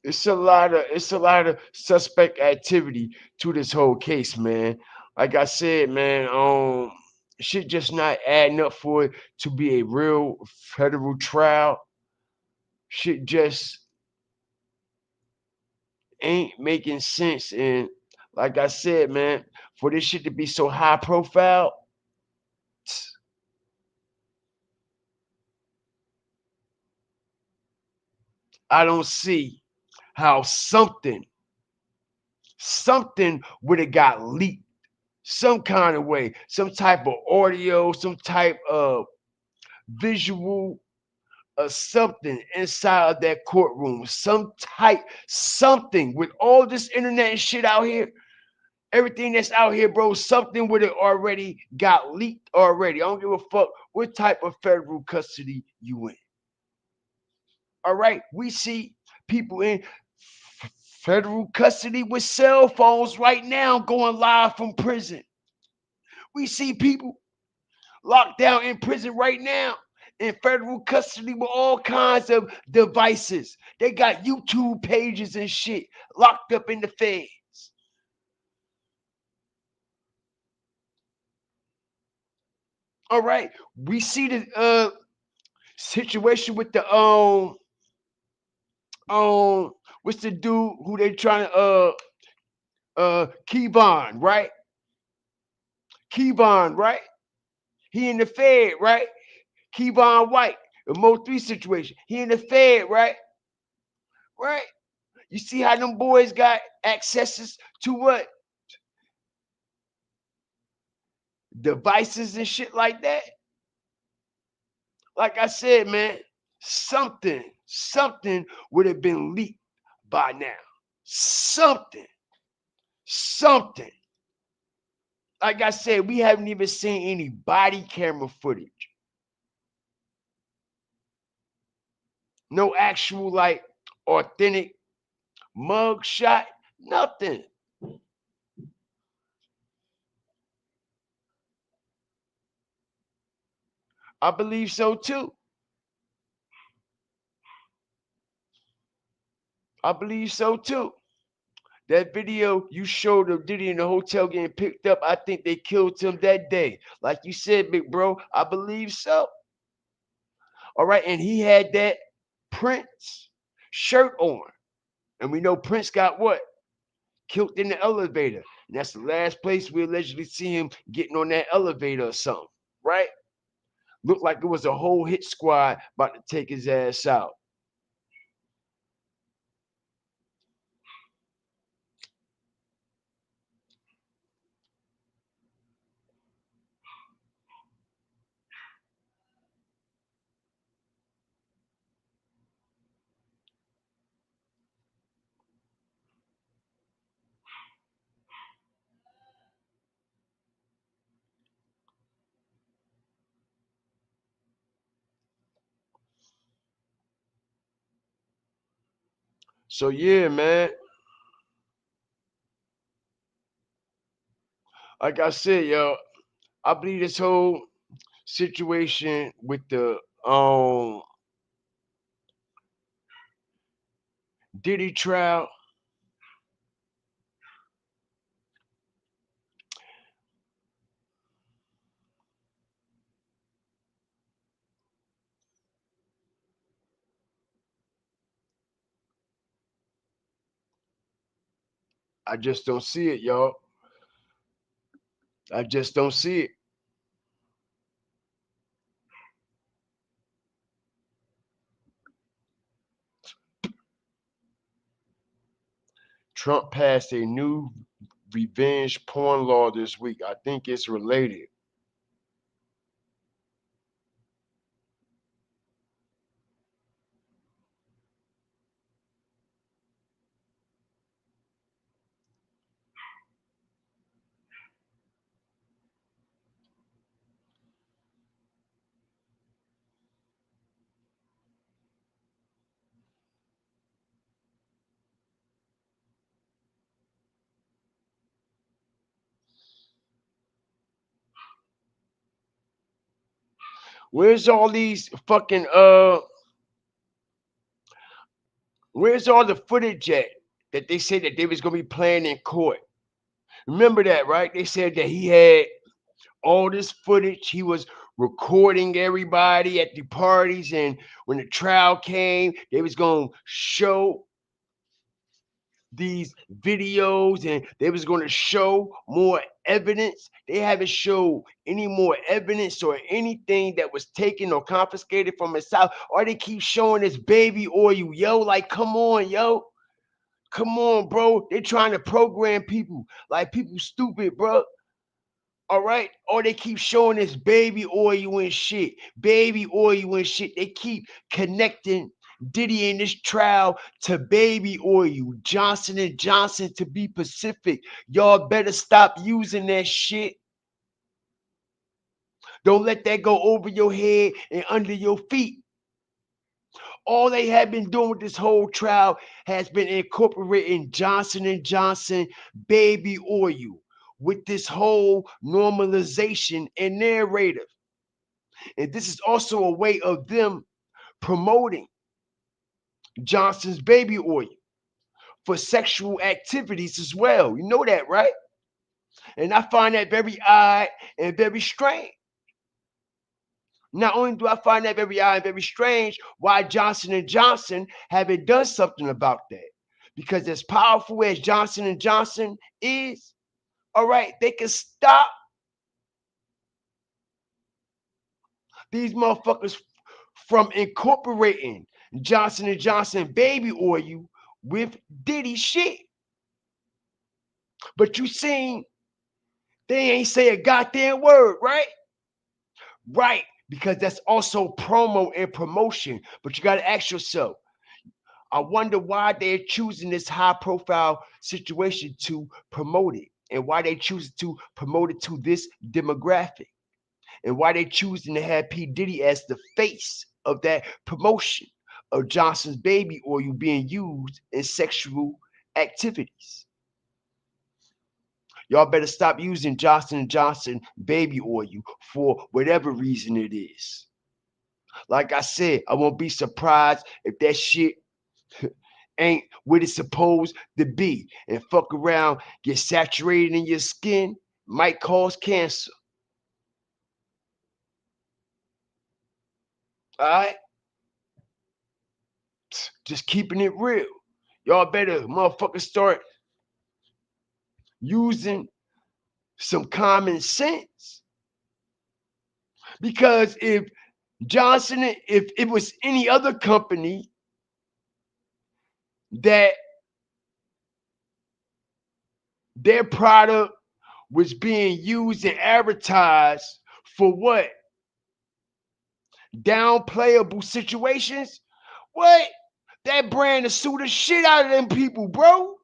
It's a lot of suspect activity to this whole case, man. Like I said, man, shit just not adding up for it to be a real federal trial. Shit just ain't making sense. And like I said, man, for this shit to be so high profile, I don't see how something something would have got leaked some kind of way, some type of audio, some type of visual or something inside of that courtroom, something with all this internet and shit out here. Everything that's out here, bro, something would have already got leaked already. I don't give a fuck what type of federal custody you in. All right, we see people in federal custody with cell phones right now going live from prison. We see people locked down in prison right now in federal custody with all kinds of devices. They got YouTube pages and shit locked up in the feds. All right, we see the situation with the what's the dude who they trying to Kevon, right? Kevon, right? He in the Fed, right? Kevon White, the Mo 3 situation. He in the Fed, right? Right? You see how them boys got accesses to what? Devices and shit like that. Like I said, man, something would have been leaked by now. Something. Like I said, we haven't even seen any body camera footage. No actual, like, authentic mug shot. Nothing. I believe so too. That video you showed of Diddy in the hotel getting picked up, I think they killed him that day. Like you said, big bro, I believe so. All right, and he had that Prince shirt on. And we know Prince got what? Killed in the elevator. And that's the last place we allegedly see him getting on that elevator or something, right? Looked like it was a whole hit squad about to take his ass out. So yeah, man. Like I said, yo, I believe this whole situation with the Diddy trial, I just don't see it, y'all. I just don't see it. Trump passed a new revenge porn law this week. I think it's related. Where's all these fucking where's all the footage at that they said that they was gonna be playing in court? Remember that, right? They said that he had all this footage. He was recording everybody at the parties, and when the trial came, they was gonna show these videos and they was going to show more evidence. They haven't showed any more evidence or anything that was taken or confiscated from his house. Or they keep showing this baby oil, yo. Like, come on, yo. Come on, bro. They trying to program people like people stupid, bro. All right. Or they keep showing this baby oil and shit. Baby oil and shit. They keep connecting Diddy in this trial to baby oil. Johnson and Johnson, to be Pacific. Y'all better stop using that shit. Don't let that go over your head and under your feet. All they have been doing with this whole trial has been incorporating Johnson and Johnson baby oil with this whole normalization and narrative. And this is also a way of them promoting Johnson's baby oil for sexual activities as well. You know that, right? And I find that very odd and very strange. Not only do I find that very odd and very strange, why Johnson and Johnson haven't done something about that. Because as powerful as Johnson and Johnson is, all right, they can stop these motherfuckers from incorporating Johnson and Johnson baby oil with Diddy shit. But you seen they ain't say a goddamn word, right? Right, because that's also promo and promotion. But you got to ask yourself, I wonder why they're choosing this high profile situation to promote it, and why they choose to promote it to this demographic, and why they choosing to have P. Diddy as the face of that promotion of Johnson's baby oil being used in sexual activities. Y'all better stop using Johnson & Johnson baby oil for whatever reason it is. Like I said, I won't be surprised if that shit ain't what it's supposed to be and fuck around, get saturated in your skin, might cause cancer. All right? Just keeping it real. Y'all better motherfuckers start using some common sense. Because if it was any other company that their product was being used and advertised for what? Downplayable situations? What? That brand to sue the shit out of them people, bro.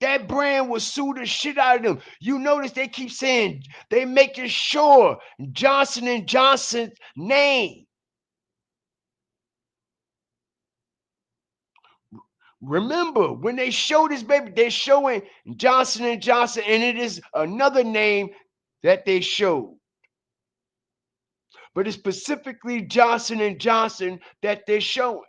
That brand will sue the shit out of them. You notice they keep saying they making sure Johnson and Johnson's name. Remember, when they show this baby, they're showing Johnson and Johnson, and it is another name that they showed. But it's specifically Johnson and Johnson that they're showing.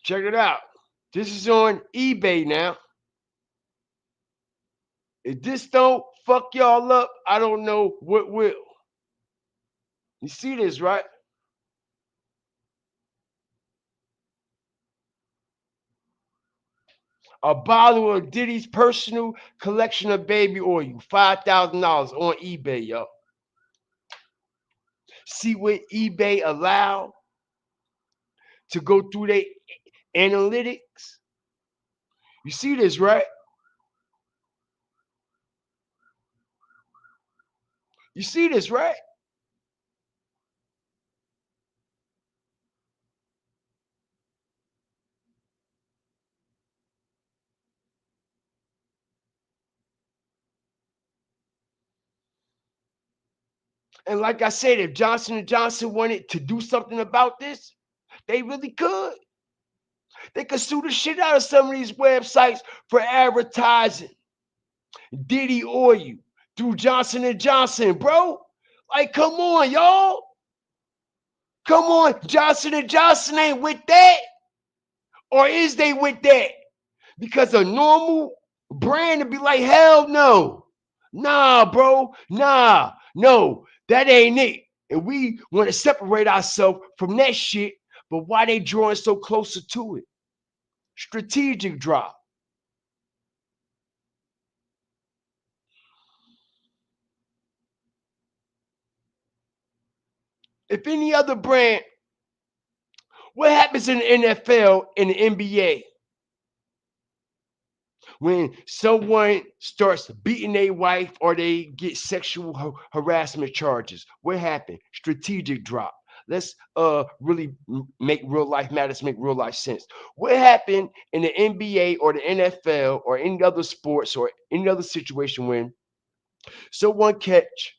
Check it out. This is on eBay now. If this don't fuck y'all up, I don't know what will. You see this, right? A bottle of Diddy's personal collection of baby oil, $5,000 on eBay, y'all. See what eBay allow to go through their analytics? You see this, right? You see this, right? And like I said, if Johnson & Johnson wanted to do something about this, they really could. They could sue the shit out of some of these websites for advertising Diddy oil through Johnson and Johnson, bro. Like, come on, y'all. Come on, Johnson and Johnson ain't with that, or is they with that? Because a normal brand would be like, hell no, nah, bro, nah, no, that ain't it. And we want to separate ourselves from that shit. But why they drawing so closer to it? Strategic drop. If any other brand, what happens in the NFL and the NBA when someone starts beating their wife or they get sexual harassment charges? What happened? Strategic drop. Let's really make real life matters, make real life sense. What happened in the NBA or the NFL or any other sports or any other situation when someone catch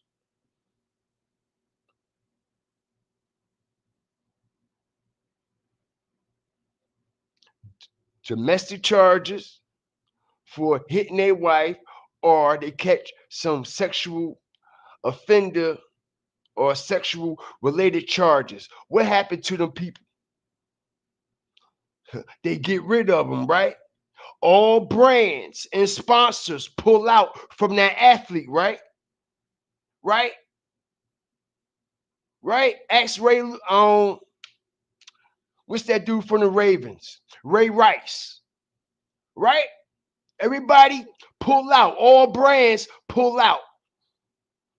domestic charges for hitting their wife, or they catch some sexual offender or sexual related charges? What happened to them people? They get rid of them, right? All brands and sponsors pull out from that athlete, right? Right? Right? Ask Ray, what's that dude from the Ravens? Ray Rice, right? Everybody pull out. All brands pull out.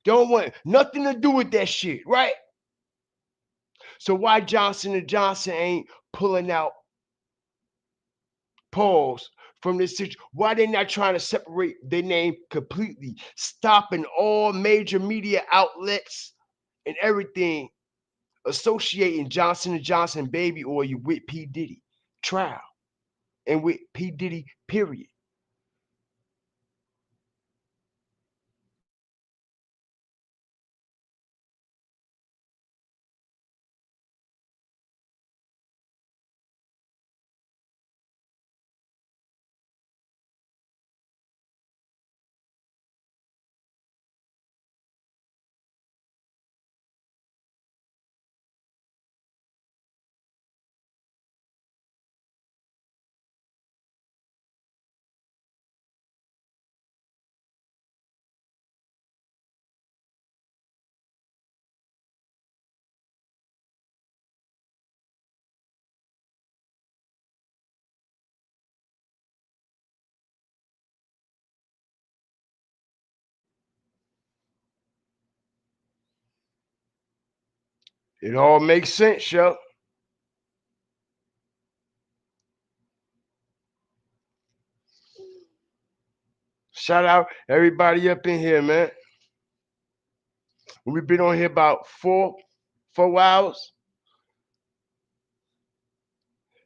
Don't want nothing to do with that shit, right? So why Johnson and Johnson ain't pulling out pause from this situation? Why they not trying to separate their name completely, stopping all major media outlets and everything associating Johnson and Johnson baby oil with P. Diddy trial and with P. Diddy, period. It all makes sense, yo. Shout out everybody up in here, man. We've been on here about four hours.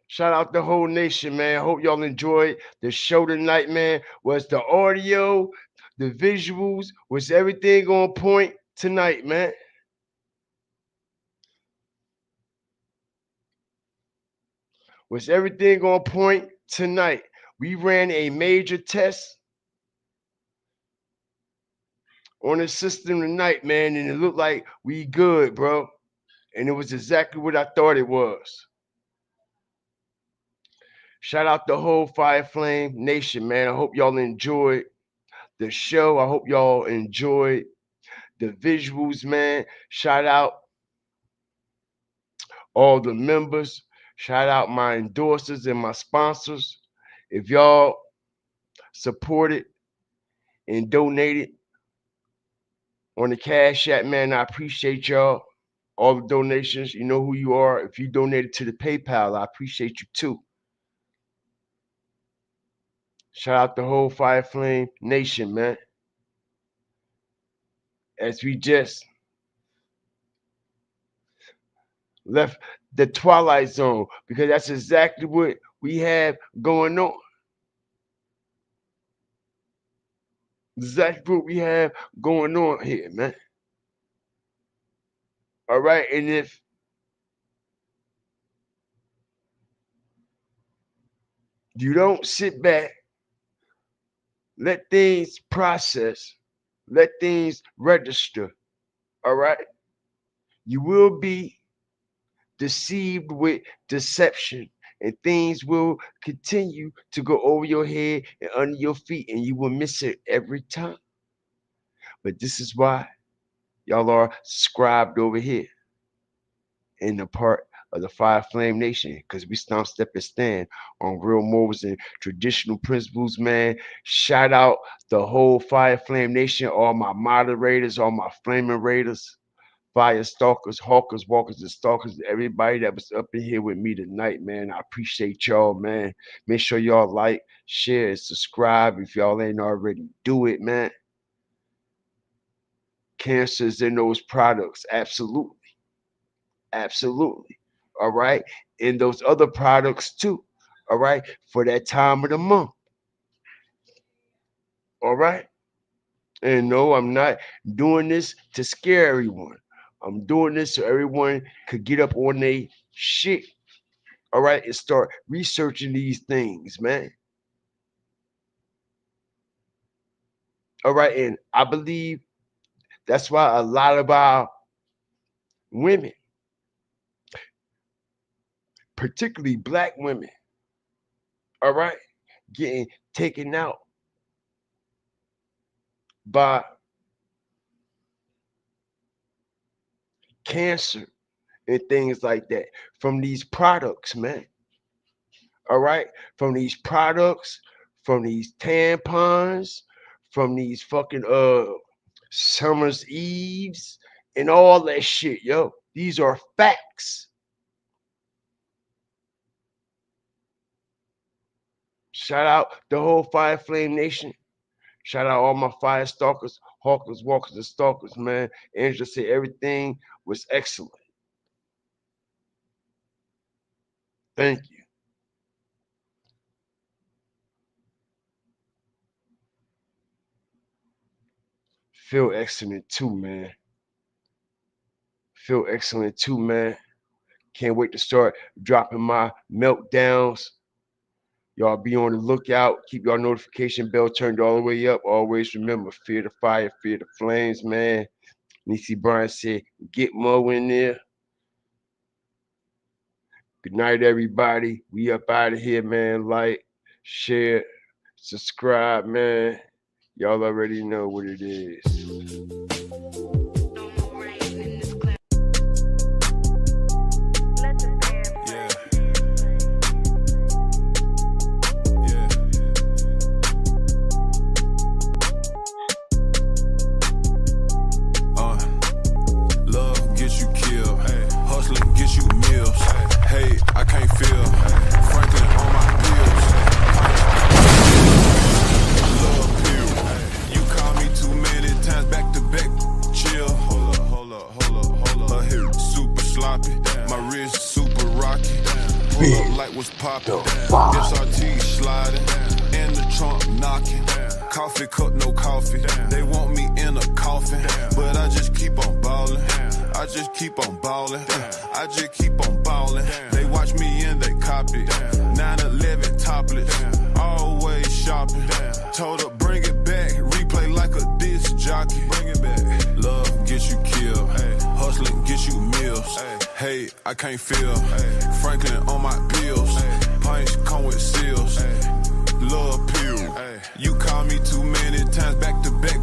Shout out the whole nation, man. I hope y'all enjoyed the show tonight, man. Was the audio, the visuals, was everything on point tonight, man? Was everything on point tonight? We ran a major test on the system tonight, man, and it looked like we good, bro. And it was exactly what I thought it was. Shout out the whole Fire Flame Nation, man. I hope y'all enjoyed the show. I hope y'all enjoyed the visuals, man. Shout out all the members. Shout out my endorsers and my sponsors. If y'all supported and donated on the Cash App, man, I appreciate y'all. All the donations, you know who you are. If you donated to the PayPal, I appreciate you too. Shout out the whole Fire Flame Nation, man. As we just left the Twilight Zone, because that's exactly what we have going on. Exactly what we have going on here, man. All right, and if You don't sit back, let things process, let things register, all right? You will be deceived with deception, and things will continue to go over your head and under your feet, and you will miss it every time. But this is why y'all are subscribed over here in the part of the Fire Flame Nation, because we stomp, step, and stand on real morals and traditional principles, man. Shout out the whole Fire Flame Nation, all my moderators, all my flaming raiders, fire stalkers, hawkers, walkers, and stalkers, everybody that was up in here with me tonight, man. I appreciate y'all, man. Make sure y'all like, share, and subscribe if y'all ain't already do it, man. Cancers in those products, absolutely. Absolutely. All right. And those other products too. All right. For that time of the month. All right. And no, I'm not doing this to scare everyone. I'm doing this so everyone could get up on their shit. All right. And start researching these things, man. All right. And I believe that's why a lot of our women, particularly black women, all right, getting taken out by cancer and things like that from these products, man. All right, from these products, from these tampons, from these fucking Summer's Eves and all that shit, yo. These are facts. Shout out the whole Fire Flame Nation. Shout out all my fire stalkers, hawkers, walkers, and stalkers, man. Angela said everything was excellent. Thank you. Feel excellent too, man. Feel excellent too, man. Can't wait to start dropping my meltdowns. Y'all be on the lookout. Keep your notification bell turned all the way up. Always remember, fear the fire, fear the flames, man. Niecy Bryan said, get Mo in there. Good night, everybody. We up out of here, man. Like, share, subscribe, man. Y'all already know what it is. SRT sliding, in the trunk knocking. Coffee cup, no coffee. They want me in a coffin, but I just keep on ballin'. I just keep on ballin'. I just keep on ballin'. They watch me and they copy. 9/11 topless, always shopping. Told her bring it back, replay like a disc jockey. Bring it back. Love gets you killed, hustling gets you meals. Hey, I can't feel Franklin on my bills. Pints come with seals. Love pill. You call me too many times back to back.